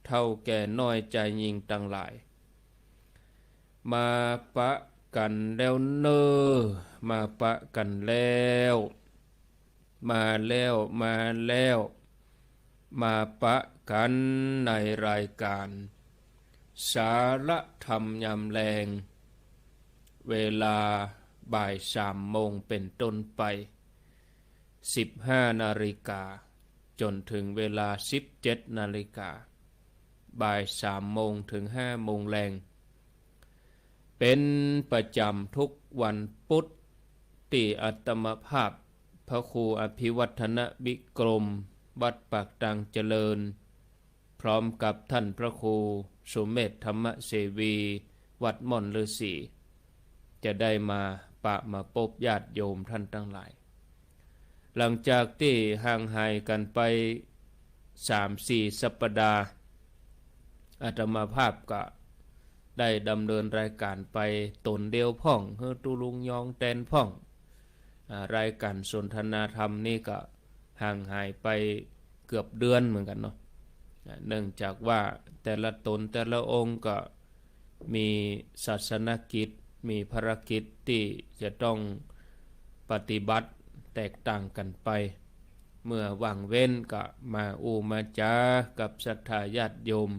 เท่าแก่น้อยใจยิงตั้งหลายมาปะกันแล้วเนอมาปะกันแล้วมาปะกันในรายการสารธรรมยามแลงเวลาบ่าย3 โมงเป็นต้นไป15 นาฬิกาจนถึงเวลา17 นาฬิกาบ่าย3 โมงถึง5 โมงแรงเป็นประจำทุกวันพุธที่อัตมภาพพระครูอภิวัฒนวิกรมวัดปากตังเจริญพร้อมกับท่านพระครูสุเมธธรรมเสวีวัดม่อนฤาษีจะได้มามาพบญาติโยมท่านทั้งหลายหลังจากที่ห่างหายกันไป 3-4 สัปดาห์อาตมาภาพก็ได้ดำเนินรายการไปตนเดียวพ่องเฮอตุลุงยองแตนพ่องรายการสนทนาธรรมนี่ก็ห่างหายไปเกือบเดือนเหมือนกันเนาะเนื่องจากว่าแต่ละตนแต่ละองค์ก็มีศาสนกิจมีภารกิจที่จะต้อง ปฏิบัติแตกต่างกันไปเมื่อว่างเว้นก็มามาจากับศรัทธาญาติโยม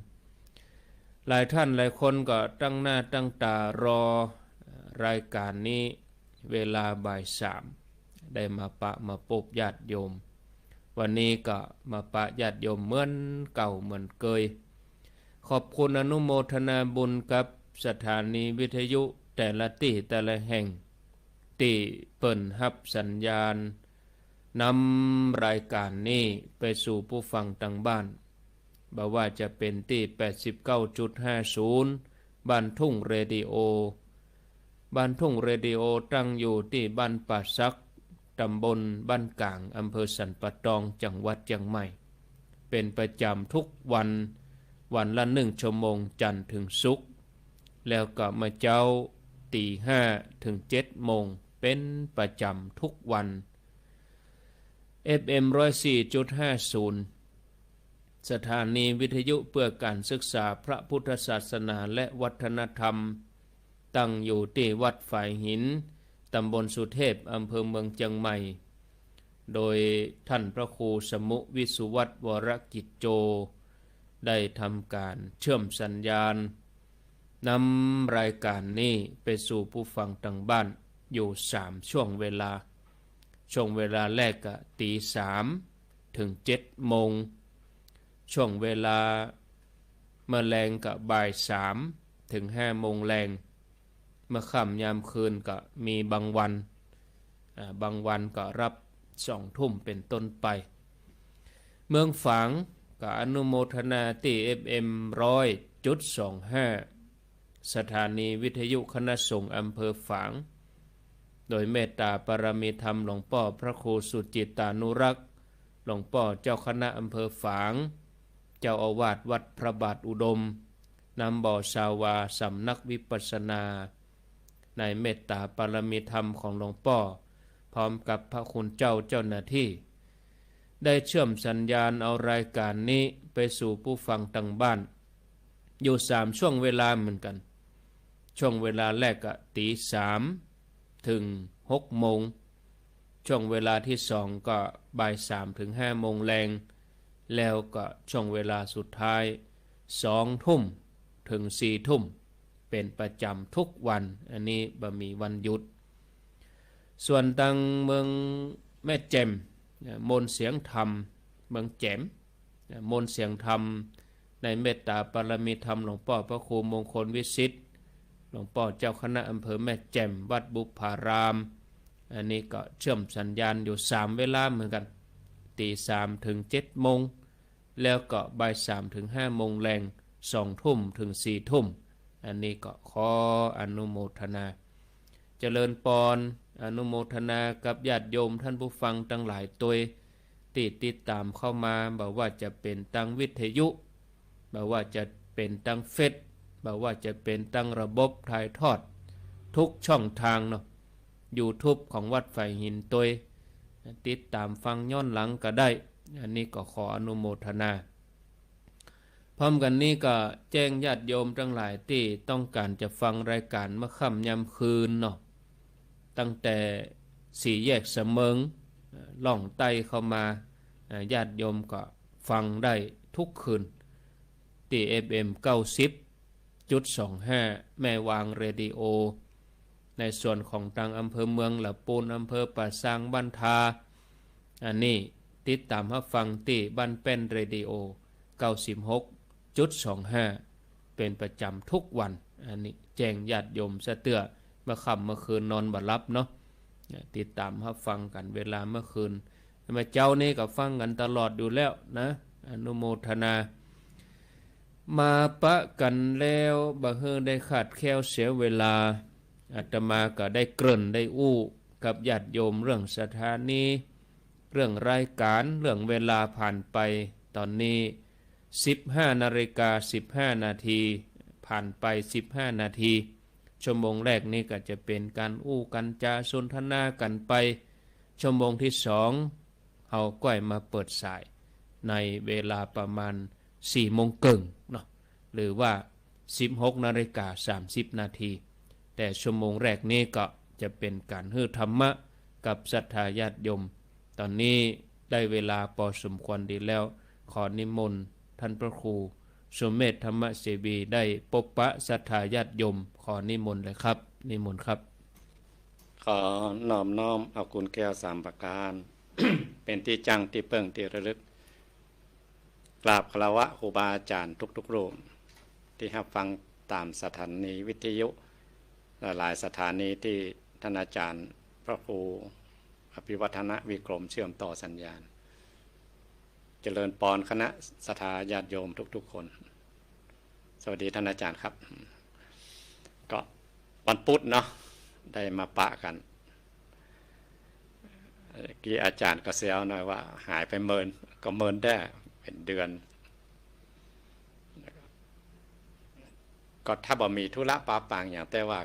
หลายท่านหลายคนก็ตั้งหน้าตั้งตารอรายการนี้เวลาบ่าย3ได้มาปะมาพบญาติโยมวันนี้ก็มาปะญาติโยมเหมือนเก่าเหมือนเคยขอบคุณอนุโมทนาบุญกับสถานีวิทยุแต่ละที่แต่ละแห่งที่เปิ่นรับสัญญาณนำรายการนี้ไปสู่ผู้ฟังทางบ้านบ่ว่าจะเป็นที่ 89.50 บ้านทุ่งเรดิโอบ้านทุ่งเรดิโอตั้งอยู่ที่บ้านป่าซักตำบลบ้านกลางอำเภอสันปะตองจังหวัดเชียงใหม่เป็นประจำทุกวันละ1 ชั่วโมงจันทร์ถึงศุกร์แล้วก็มาเจ้าตี 5 ถึง 7 โมงเป็นประจำทุกวัน FM 104.50 สถานีวิทยุเพื่อการศึกษาพระพุทธศาสนาและวัฒนธรรมตั้งอยู่ที่วัดฝายหินตำบลสุเทพอำเภอเมืองเชียงใหม่โดยท่านพระครูสมุวิสุวัตรวรกิจโจได้ทำการเชื่อมสัญญาณนำรายการนี้ไปสู่ผู้ฟังทางบ้านอยู่3ช่วงเวลาแรกก็ตี 3 ถึง 7 โมงช่วงเวลาเมื่อแรงก็บ่าย 3 ถึง 5 โมงแรงเมื่อค่ำยามคืนก็มีบางวันก็รับ2 ทุ่มเป็นต้นไปเมืองฝางก็อนุโมทนาที่ FM 100.25 สถานีวิทยุคณะสงฆ์อำเภอฝางโดยเมตตาปรมีธรรมหลวงพ่อพระครูสุจิตานุรักษ์หลวงพ่อเจ้าคณะอำเภอฝางเจ้าอาวาสวัดพระบาทอุดมนำบ่อสาวาสำนักวิปัสสนาในเมตตาปรมีธรรมของหลวงพ่อพร้อมกับพระคุณเจ้าหน้าที่ได้เชื่อมสัญญาณเอารายการนี้ไปสู่ผู้ฟังทางบ้านอยู่3ช่วงเวลาเหมือนกันช่วงเวลาแรกก็ตี 3 ถึง 6 โมงช่วงเวลาที่2ก็บ่าย 3 ถึง 5 โมงแรงแล้วก็ช่วงเวลาสุดท้าย2 ทุ่มถึง 4 ทุ่มเป็นประจำทุกวันอันนี้บ่มีวันหยุดส่วนทางเมืองแม่แจ่มมนต์เสียงธรรมเมืองแจ่มมนต์เสียงธรรมในเมตตาปรมีธรรมหลวงพ่อพระครูมงคลวิสิทธิ์หลวงพ่อเจ้าคณะอำเภอแม่แจ่มวัดบุพารามอันนี้ก็เชื่อมสัญญาณอยู่3เวลาเหมือนกันตี 3 ถึง 7 โมงแล้วก็บ่าย 3 ถึง 5 โมงแรง2 ทุ่มถึง 4 ทุ่มอันนี้ก็ขออนุโมทนาเจริญพรอนุโมทนากับญาติโยมท่านผู้ฟังทั้งหลายตัวติดตามเข้ามาบอกว่าจะเป็นตั้งวิทยุบอกว่าจะเป็นตั้งเฟซบอกว่าจะเป็นตั้งระบบถ่ายทอดทุกช่องทางเนาะ YouTube ของวัดไฟหินตัวติดตามฟังย้อนหลังก็ได้อันนี้ก็ขออนุโมทนาพร้อมกันนี้ก็แจ้งญาติโยมทั้งหลายที่ต้องการจะฟังรายการเมื่อค่ำยามคืนเนาะตั้งแต่4 แยกเสมิงล่องไต้เข้ามาญาติโยมก็ฟังได้ทุกคืนที่ FM 90.25 แม่วางเรดิโอในส่วนของทางอำเภอเมืองละปูนอำเภอป่าซางบ้านทาอันนี้ติดตามรับฟังที่บ้านเป็นเรดิโอ 96.25 เป็นประจำทุกวันอันนี้แจ้งญาติโยมสะเตือเมื่อค่ำเมื่อคืนนอนบ่หลับเนาะติดตามรับฟังกันเวลาเมื่อคืนมาเจ้านี่ก็ฟังกันตลอดอยู่แล้วนะอนุโมทนามาปะกันแล้วบ่เฮือได้ขาดแคลวเสียเวลาอาตมาก็ได้เกริ่นได้อู้กับญาติโยมเรื่องสถานีเรื่องรายการเรื่องเวลาผ่านไปตอนนี้ 15:15 นาทีผ่านไป15 นาทีชั่วโมงแรกนี้ก็จะเป็นการอู้กันจาสนทนากันไปชั่วโมงที่2เอาก้อยมาเปิดสายในเวลาประมาณ4 โมงครึ่งเนาะหรือว่า 16:30 นาทีแต่ชั่วโมงแรกนี้ก็จะเป็นการฮื้อธรรมะ กับศรัทธาญาติโยมตอนนี้ได้เวลาพอสมควรดีแล้วขอนิมนต์ท่านพระครูสมเด็จธรรมเสวีได้ปกปะศรัทธาญาติโยมขอนิมนต์เลยครับนิมนต์ครับขอน้อมน้อมเอาคุณแก้วสามประการ เป็นที่จังที่เพิ่งที่ระลึกกราบคารวะครูบาอาจารย์ทุกๆรูปที่รับฟังตามสถานีวิทยุหลายสถานีที่ท่านอาจารย์พระครูอภิวัฒนวิกรมเชื่อมต่อสัญญาณเจริญปอนคณะศรัทธาญาติโยมทุกๆคนสวัสดีท่านอาจารย์ครับก็วันพุธเนาะได้มาปะกันกี่อาจารย์ก็เซลหน่อยว่าหายไปเมินก็เมินได้เป็นเดือนก็ถ้าบ่มีธุระปาปังอย่างแต่ว่า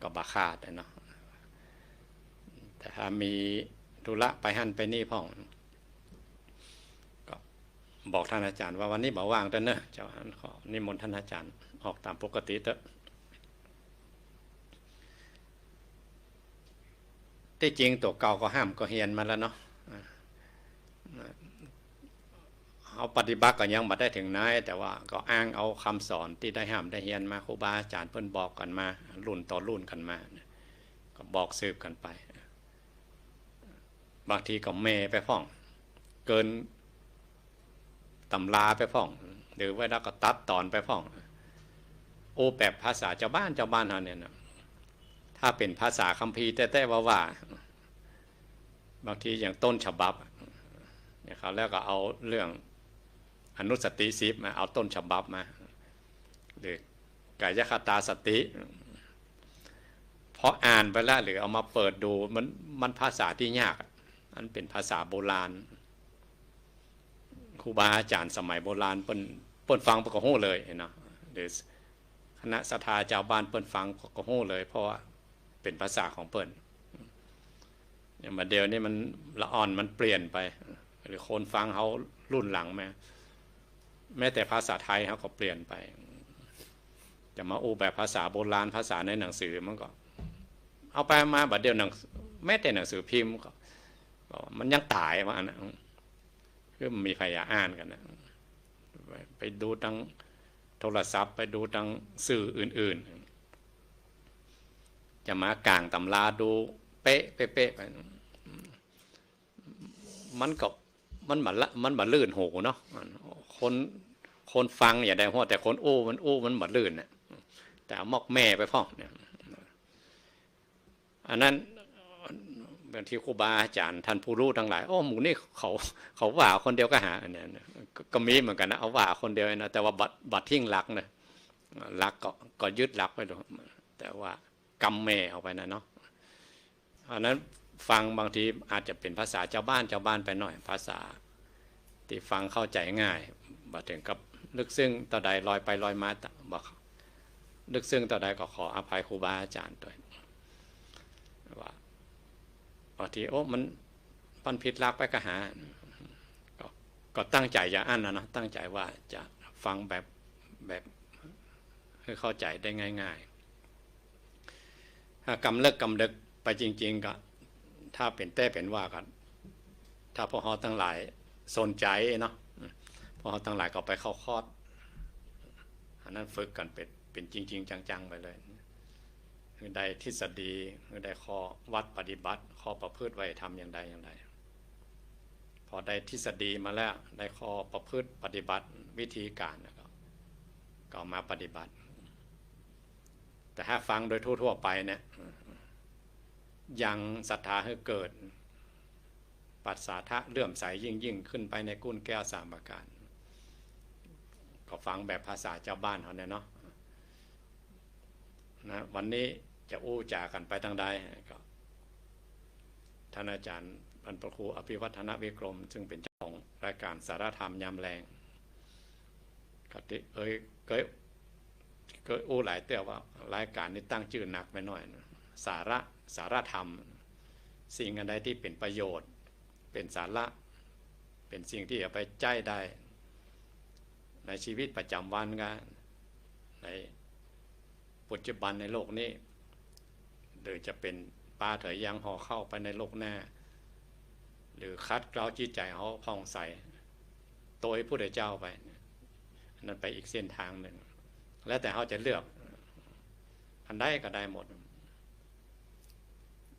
ก็บาขาดเนาะแต่ถ้ามีธุระไปหั่นไปนี่พ่องก็บอกท่านอาจารย์ว่าวันนี้บ่ว่างแต่เนอะเจ้าขอนิมนต์ท่านอาจารย์ออกตามปกติเถอะที่จริงตัวเก่าก็ห้ามก็เฮียนมาแล้วเนาะเอาปฏิบัติก็ยังบ่ได้ถึงไหนแต่ว่าก็อ้างเอาคำสอนที่ได้ห้ามได้เฮียนมาครูบาอาจารย์เพิ่นบอกกันมารุ่นต่อรุ่นกันมาก็บอกสืบกันไปบางทีก็เมไปพ้องเกินตำราไปพ้องหรือว่าแล้วก็ตัดตอนไปพ้องโอแบบภาษาเจ้าบ้านเฮาเนี่ยนะถ้าเป็นภาษาคัมภีร์แต่ว่าบางทีอย่างต้นฉบับเนี่ยเขาแล้วก็เอาเรื่องอนุสติ10มาเอาต้นฉบับมาหรือกายคตาสติพออ่านไปแล้วหรือเอามาเปิดดูมันภาษาที่ยากอันเป็นภาษาโบราณครูบาอาจารย์สมัยโบราณเปิ้นฟังก็โห่เลยเนาะหรือคณะศรัทธาชาวบ้านเปิ้นฟังก็โห่เลยเพราะว่าเป็นภาษาของเปิ้นอย่างมาเดียวนี่มันละอ่อนมันเปลี่ยนไปหรือคนฟังเขารุ่นหลังแม้แต่ภาษาไทยเขาก็เปลี่ยนไปจะมาอู้แบบภาษาโบราณภาษาในหนังสือมันก็เอาไปมาบัดเดียวแม้แต่หนังสือพิมพ์ก็มันยังตายมานะคือมันมีพยาอ่านกันนะไปดูทางโทรศัพท์ไปดูทางสื่ออื่นๆจะมากลางตำราดูเป๊ะไปมันบัดลื่นหูเนาะคนฟังอย่าได้หัวแต่คนมันบัดลื่นเนี่ยแต่มอกแม่ไปพ่องเนี่ยอันนั้นบางทีครูบาอาจารย์ท่านผู้รู้ทั้งหลายหมู่นี่เขาว่าคนเดียวก็หาอันนี้ก็มีเหมือนกันนะเอาว่าคนเดียวนะแต่ว่าบัดทิ้งรักนะรักก็ยึดรักไปดูแต่ว่ากำแม่เอาไปนะเนาะอันนั้นฟังบางทีอาจจะเป็นภาษาชาวบ้านไปหน่อยภาษาที่ฟังเข้าใจง่ายบ่ถึงกับลึกซึ้งต่อใดลอยไปลอยมาบอกลึกซึ้งต่อใดก็ขออภัยครูบาอาจารย์ด้วยว่าบางทีมันผิดลักไปก็หาก็ตั้งใจอย่าอั้นนะตั้งใจว่าจะฟังแบบให้เข้าใจได้ง่ายๆถ้ากำเลิกกำดึกไปจริงๆก็ถ้าเป็นเป็นว่ากันถ้าพวกเราทั้งหลายสนใจเนาะพวกเราทั้งหลายก็ไปเข้าคอร์สอันนั้นฝึกกันเป็นจริงๆจังๆไปเลยคือได้ทฤษฎีคือได้ข้อวัดปฏิบัติข้อประพฤติไว้ทำอย่างใดพอได้ทฤษฎีมาแล้วได้ข้อประพฤติปฏิบัติวิธีการก็มาปฏิบัติแต่ถ้าฟังโดยทั่วๆไปเนี่ยยังศรัทธาให้เกิดปัสสาทะเลื่อมใสยิ่งขึ้นไปในกุญแก้วสามประการก็ฟังแบบภาษาชาวบ้านเขาเนี่ยเนาะนะวันนี้จะอู้จากันไปทางใดก็ท่านอาจารย์พันประครูอภิวัฒนวิกรมซึ่งเป็นเจ้าของรายการสารธรรมยามแรงก็เคยอู้หลายเตื้อว่ารายการนี้ตั้งชื่อหนักไปหน่อยนะสารธรรมสิ่งอะไรที่เป็นประโยชน์เป็นสาระเป็นสิ่งที่เอาไปใจได้ในชีวิตประจำวันกันในปัจจุบันในโลกนี้หรือจะเป็น ปาเถยยังห่อเข้าไปในโลกหน้าหรือคัดเกลาจิตใจเขาผ่องใสโดยผู้ใดเจ้าไปนั่นไปอีกเส้นทางหนึ่งแล้วแต่เขาจะเลือกอันใดก็ได้หมด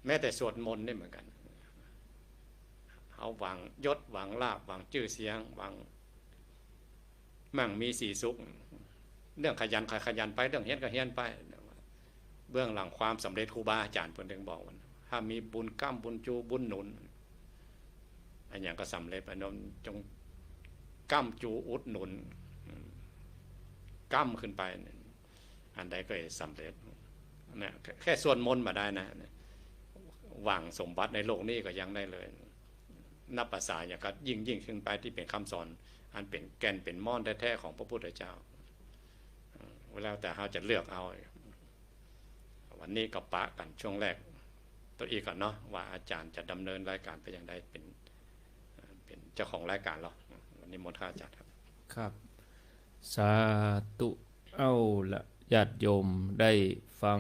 แม้แต่สวดมนต์นี่เหมือนกันเขาหวังยศหวังลาภหวังชื่อเสียงหวังมั่งมีสีสุขเรื่องขยันไปเรื่องเฮียนก็เฮียนไปเบื้องหลังความสำเร็จครูบาอาจารย์เพิ่นถึงบอกว่าถ้ามีบุญก้ำบุญจูบุญหนุนอันอย่างก็สำเร็จไปนนจงก้ำจูอุดหนุนก้ำขึ้นไปอันใดก็สำเร็จเนี่ยแค่ส่วนมนต์มาได้นะหวังสมบัติในโลกนี้ก็ยังได้เลยนับภาษาอย่างก็ยิ่งขึ้นไปที่เป็นคำสอนอันเป็นแก่นเป็นม่อนแท้ๆของพระพุทธเจ้าแล้วแต่เราจะเลือกเอาวันนี้ก็ปะกันช่วงแรกตัวอีกก่อนเนาะว่าอาจารย์จะดำเนินรายการไปอย่างไรเป็นเจ้าของรายการเราวันนี้มนต์อาจารย์ครับครับสาธุเอาละญาติโยมได้ฟัง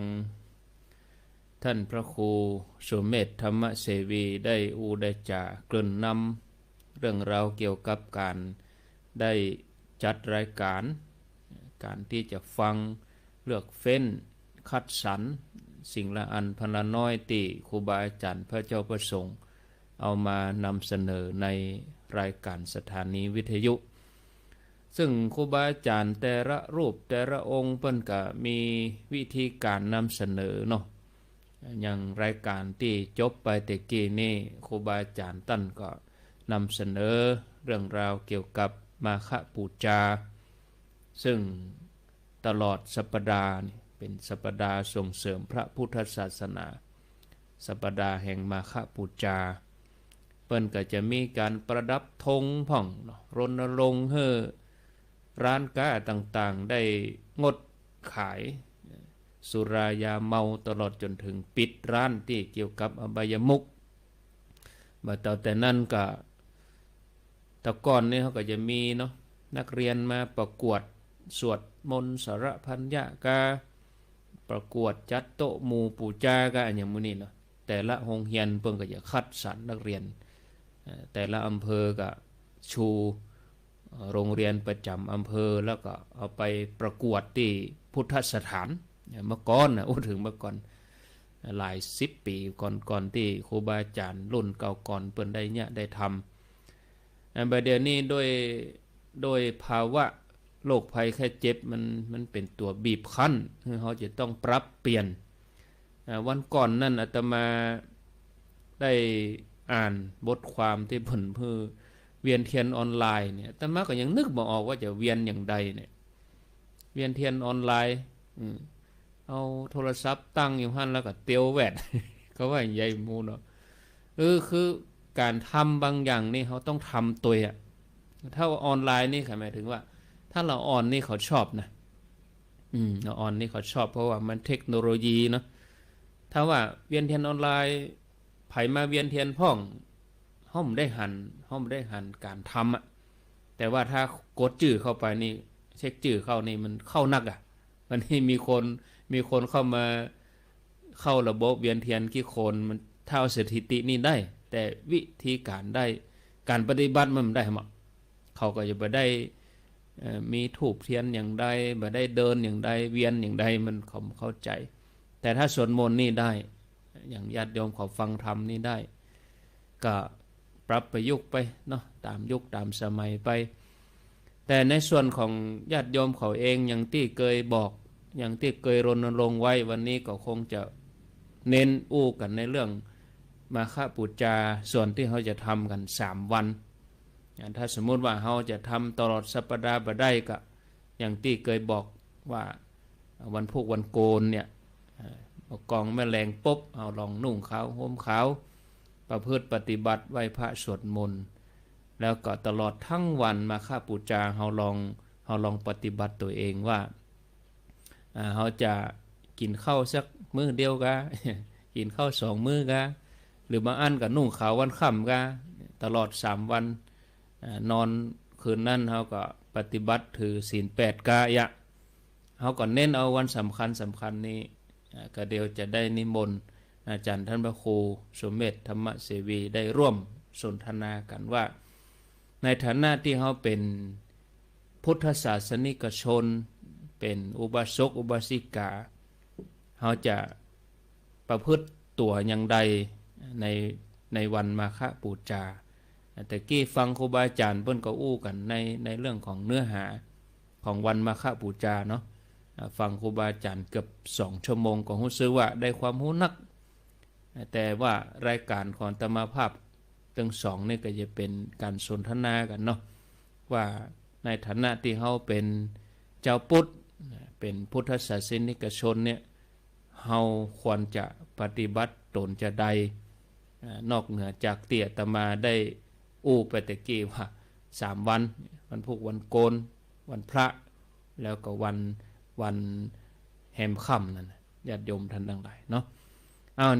ท่านพระครูสุเมธธรรมเสวีได้ได้จ่าเกริ่นนำเรื่องราวเกี่ยวกับการได้จัดรายการที่จะฟังเลือกเฟ้นคัดสรรสิ่งละอันพละน้อยที่ครูบาอาจารย์พระเจ้าประสงค์เอามานำเสนอในรายการสถานีวิทยุซึ่งครูบาอาจารย์แต่ละรูปแต่ละองค์เพิ่นก็มีวิธีการนำเสนอเนาะอย่างรายการที่จบไปแต่กี้นี่ครูบาอาจารย์ตั้นก็นำเสนอเรื่องราวเกี่ยวกับมาฆปูจาซึ่งตลอดสัปดาห์เป็นสัปดาห์ส่งเสริมพระพุทธศาสนาสัปดาห์แห่งมาฆปูจาเปิ้นก็จะมีการประดับธงพ่องรณรงค์ให้ร้านค้าต่างๆได้งดขายสุรายาเมาตลอดจนถึงปิดร้านที่เกี่ยวกับอบายมุขมาต่อแต่นั้นก็แต่ก่อนนี่เขาก็จะมีเนาะนักเรียนมาประกวดสวดมนต์สรพัญญากาประกวดจัดโต๊ะหมู่ปูจากะอย่างมื้อนี้เนาะแต่ละโรงเรียนเพิ่นก็จะคัดสรรนักเรียนแต่ละอำเภอก็ชูโรงเรียนประจำอำเภอแล้วก็เอาไปประกวดที่พุทธสถานเมื่อก่อนนะถึงเมื่อก่อนหลาย10 ปีก่อนที่ครูบาอาจารย์รุ่นเก่าก่อนเปิ้นได้เนี่ยได้ทำบัดเดี๋ยวนี้โดยภาวะโรคภัยแค่เจ็บมันเป็นตัวบีบคั้นเขาจะต้องปรับเปลี่ยนวันก่อนนั่นอาตมาได้อ่านบทความที่เพิ่นเวียนเทียนออนไลน์เนี่ยอาตมาก็ยังนึกบ่ออกว่าจะเวียนอย่างใดเนี่ยเวียนเทียนออนไลน์เอาโทรศัพท์ตั้งอยู่หั่นแล้วก็เตียวแวด เขาว่าใหญ่มูเนาะคือการทำบางอย่างนี่เขาต้องทำตัวอ่ะถ้าออนไลน์นี่หมายถึงว่าถ้าเราออนนี่เขาชอบนะเราออนนี่เขาชอบเพราะว่ามันเทคโนโลยีเนาะถ้าว่าเวียนเทียนออนไลน์ไผมาเวียนเทียนพ่องห้อมได้หันการทำอ่ะแต่ว่าถ้ากดจื่อเข้าไปนี่เช็คจื่อเข้านี่มันเข้านักอ่ะวันนี้มีคนเข้ามาเข้าระบบเวียนเทียนกี่คนมันเท่าสถิตินี่ได้แต่วิธีการได้การปฏิบัติมันได้หมดเขาก็จะไปได้มีถูกเทียนอย่างใดบ่ได้เดินอย่างใดเวียนอย่างใดมันเข้าใจแต่ถ้าสวดมนต์นี่ได้อย่างญาติโยมเขาฟังธรรมนี่ได้ก็ปรับประยุกต์ไปเนาะตามยุคตามสมัยไปแต่ในส่วนของญาติโยมเขาเองอย่างที่เคยบอกอย่างที่เคยรณรงค์ไว้วันนี้ก็คงจะเน้นกันในเรื่องมาฆปูจาส่วนที่เขาจะทำกัน3 วันถ้าสมมุติว่าเขาจะทำตลอดสัปดาห์บ่ได้ก็อย่างที่เคยบอกว่าวันพุธวันโกนเนี่ยกองแม่แรงปุ๊บเอาลองนุ่งขาวห่มขาวประพฤติปฏิบัติไหว้พระสวดมนต์แล้วก็ตลอดทั้งวันมาฆปูจาเขาลองปฏิบัติตัวเองว่าเขาจะกินข้าวสักมื้อเดียวกะ กินข้าว2 มื้อกะหรือบางอันก็นุ่งขาววันค่ำกะตลอด3 วันนอนคืนนั้นเขาก็ปฏิบัติถือศีล8 กะยะเขาก็เน้นเอาวันสำคัญนี้ก็เดี๋ยวจะได้นิมนต์ อาจารย์ท่านพระครูสมเด็จธรรมเสวีได้ร่วมสนทนากันว่าในฐานะที่เขาเป็นพุทธศาสนิกชนเป็นอุบาสกอุบาสิกาเขาจะประพฤติตัวอย่างใดในวันมาฆบูชาแต่กี้ฟังครูบาอาจารย์เพิ่นก็อู้กันในเรื่องของเนื้อหาของวันมาฆบูชาเนาะฟังครูบาอาจารย์เกือบ2 ชั่วโมงก็รู้สึกว่าได้ความรู้นักแต่ว่ารายการของอาตมาภาพทั้งสองนี่ก็จะเป็นการสนทนากันเนาะว่าในฐานะที่เขาเป็นเจ้าพุทธเป็นพุทธศาสนิกชนเนี่ยเราควรจะปฏิบัติตนจะใดนอกเหนือจากเตี่ยอาตมาได้อู้ไปตะกี้ว่า3 วันพุธวันโกนวันพระแล้วก็วันแห่มค่ำนั่นญาติโยมท่านทั้งหลายเนาะ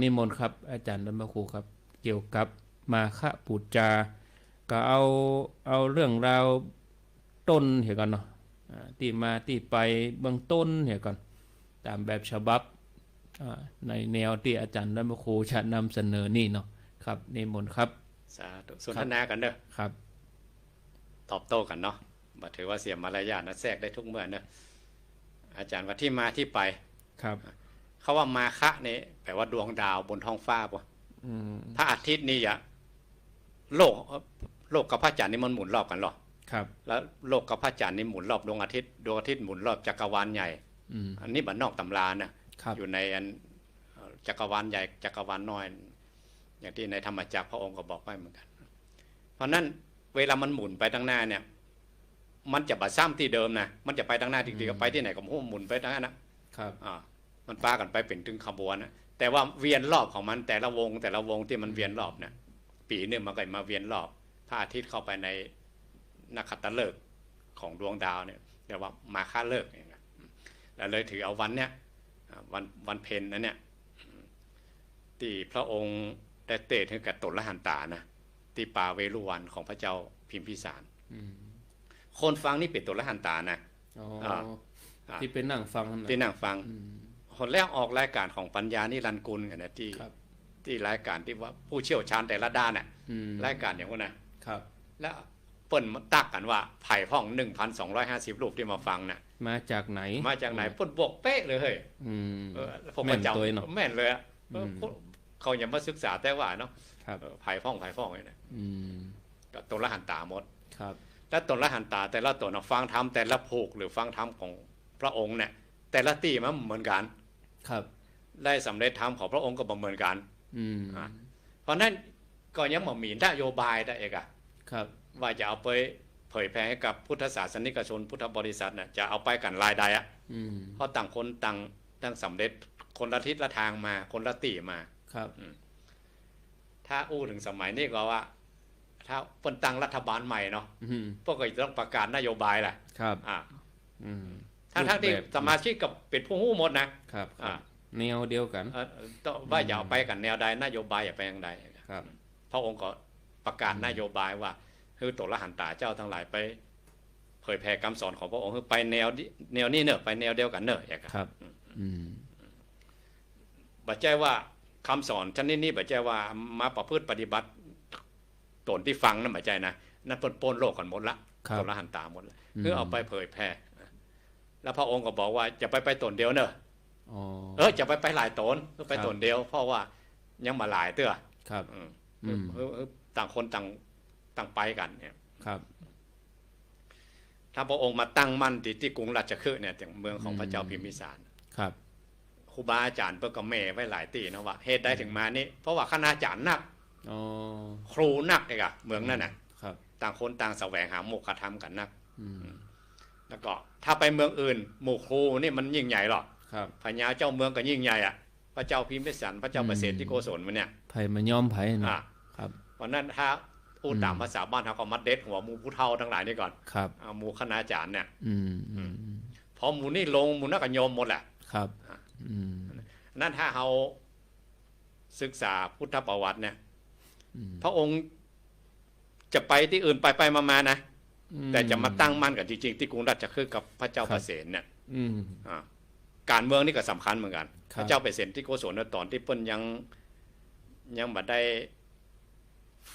นิมนต์ครับอาจารย์พระครูครับเกี่ยวกับมาฆบูชาก็เอาเรื่องราวต้นเหี่ยก่อนเนาะที่มาที่ไปเบื้องต้นเหี่ยก่อนตามแบบฉบับในแนวที่อาจารย์พระครูจะนำเสนอนี่เนาะครับนิมนต์ครับสาธุสนทนากันเด้อครับตอบโต้กันเนาะบ่ถือว่าเสียมารยาทนะแทรกได้ทุกเมื่อเนอะอาจารย์ว่าที่มาที่ไปครับเขาว่ามาคะนี่แปลว่าดวงดาวบนท้องฟ้าป่ะพระอาทิตย์นี่อย่าโลกกับพระจันทร์นี่มันหมุนรอบกันหรอครับแล้วโลกกับพระจันทร์นี่หมุนรอบดวงอาทิตย์หมุนรอบจักรวาลใหญ่อันนี้บัดนอกตำรานะอยู่ในอันจักรวาลใหญ่จักรวาลน้อยอย่างที่ในธรรมจักรพระองค์ก็บอกไว้เหมือนกันเพราะนั้นเวลามันหมุนไปตั้งหน้าเนี่ยมันจะบัดซ้ำที่เดิมนะมันจะไปตั้งหน้าทีๆก็ไปที่ไหนก็หมุนไปตั้งนั้นนะครับมันป้ากันไปเป็นถึงขบวนนะแต่ว่าเวียนรอบของมันแต่ละวงที่มันเวียนรอบเนี่ยปีนึงมันก็มาเวียนรอบพระอาทิตย์เข้าไปในนักขัตฤกษ์ของดวงดาวเนี่ยเรียกว่ามาฆฤกษ์แล้วเลยถือเอาวันเนี้ยวันเพ็ญนั้นเนี่ยที่พระองค์ได้เตะถึงกับตนละหันตานะที่ป่าเวรุวันของพระเจ้าพิมพิสารคนฟังนี่เป็นตนละหันตานะที่เป็นนั่งฟังคนแรกออกรายการของปัญญานิรันดร์กุลกันนะที่รายการที่ว่าผู้เชี่ยวชาญแต่ละด้านน่ะรายการอย่างนั้นนะครับแล้วเปิ้นมาตักกันว่าไผ่พ่อง 1,250 รูปที่มาฟังน่ะมาจากไหนเปิ้นบอกเป๊ะเลยเฮ้ยผมประจำแม่นเลยเขาอย่ามาศึกษาแต่ว่าเนาะไผ่พ่องเลยนะก็ตนละหันตาหมดครับแล้วตนละหันตาแต่ละตนฟังธรรมแต่ละผูกหรือฟังธรรมของพระองค์เนี่ยแต่ละตีมันเหมือนกันครับได้สำเร็จธรรมของพระองค์ก็เหมือนกันเพราะนั้นก็ยังบ่มีนโยบายได้เอกครับว่าจะเอาไปเผยแพร่ให้กับพุทธศาสนิกชนพุทธบริษัทน่ะจะเอาไปกันรายใดเพราะต่างคนต่างสำเร็จคนละทิศละทางมาคนละตีมาครับถ้าอู้ถึงสมัยนี้ก็ว่าถ้าเปิ้นตั้งรัฐบาลใหม่เนาะพวกก็จะต้องประกาศนโยบายแหละครับทั้งที่สมาชิกกับเป็นผู้หู้หมดนะครับแนวเดียวกันว่าอย่าเอาไปกันแนวใดนโยบายอย่าไปอย่างใดครับพระองค์ก็ประกาศนโยบายว่าคือตนละหันตาเจ้าทั้งหลายไปเผยแผ่คำสอนของพระองค์คือไปแนวนี้เนอะไปแนวเดียวกันเนอะอย่างครับบัดใจว่าคำสอนชนิดนี้บัดใจว่ามาประพฤติปฏิบัติตนที่ฟังนั่นบัดใจนะนั่นปนโลกกันหมดละตนละหันตาหมดละคือเอาไปเผยแผ่แล้วพระองค์ก็บอกว่าจะไปตนเดียวเนอะจะไปหลายตนไปตนเดียวเพราะว่ายังมาหลายเตื้อครับต่างคนต่างไปกันเนี่ยครับถ้าพระองค์มาตั้งมั่นที่กรุงราชคฤห์เนี่ยอย่างเมืองของพระเจ้าพิมพิสารครับครูบาอาจารย์เพิ่นก็แม่ไว้หลายตีนะว่าเหตุใดถึงมานี่เพราะว่าคณาจารย์นักครูนักเลยเมืองนั่นน่ะต่างคนต่างแสวงหาโมกขธรรมกันนักแล้วก็ถ้าไปเมืองอื่นหมู่ครูนี่มันยิ่งใหญ่หรอกพญาเจ้าเมืองก็ยิ่งใหญ่อ่ะพระเจ้าพิมพิสารพระเจ้าเปรตที่โกศลมันเนี่ยไผ่มันย่อมไผ่นะครับเพราะนั้นถ้าพูดตามภาษาบ้านเขาก็มัดเด็ดหัวหมู่ผู้เฒ่าทั้งหลายนี่ก่อนหมู่คณาจารย์เนี่ยพอหมู่นี่ลงหมู่นักโยมหมดแหละครับนั่นถ้าเราศึกษาพุทธประวัติเนี่ยพระองค์จะไปที่อื่นไปมานะแต่จะมาตั้งมั่นกันจริงๆที่กรุงราชคฤห์กับพระเจ้าเปรตเนี่ยการเมืองนี่ก็สำคัญเหมือนกันพระเจ้าเปรตที่โกศลตอนที่เปิ้นยัง ยังบ่ได้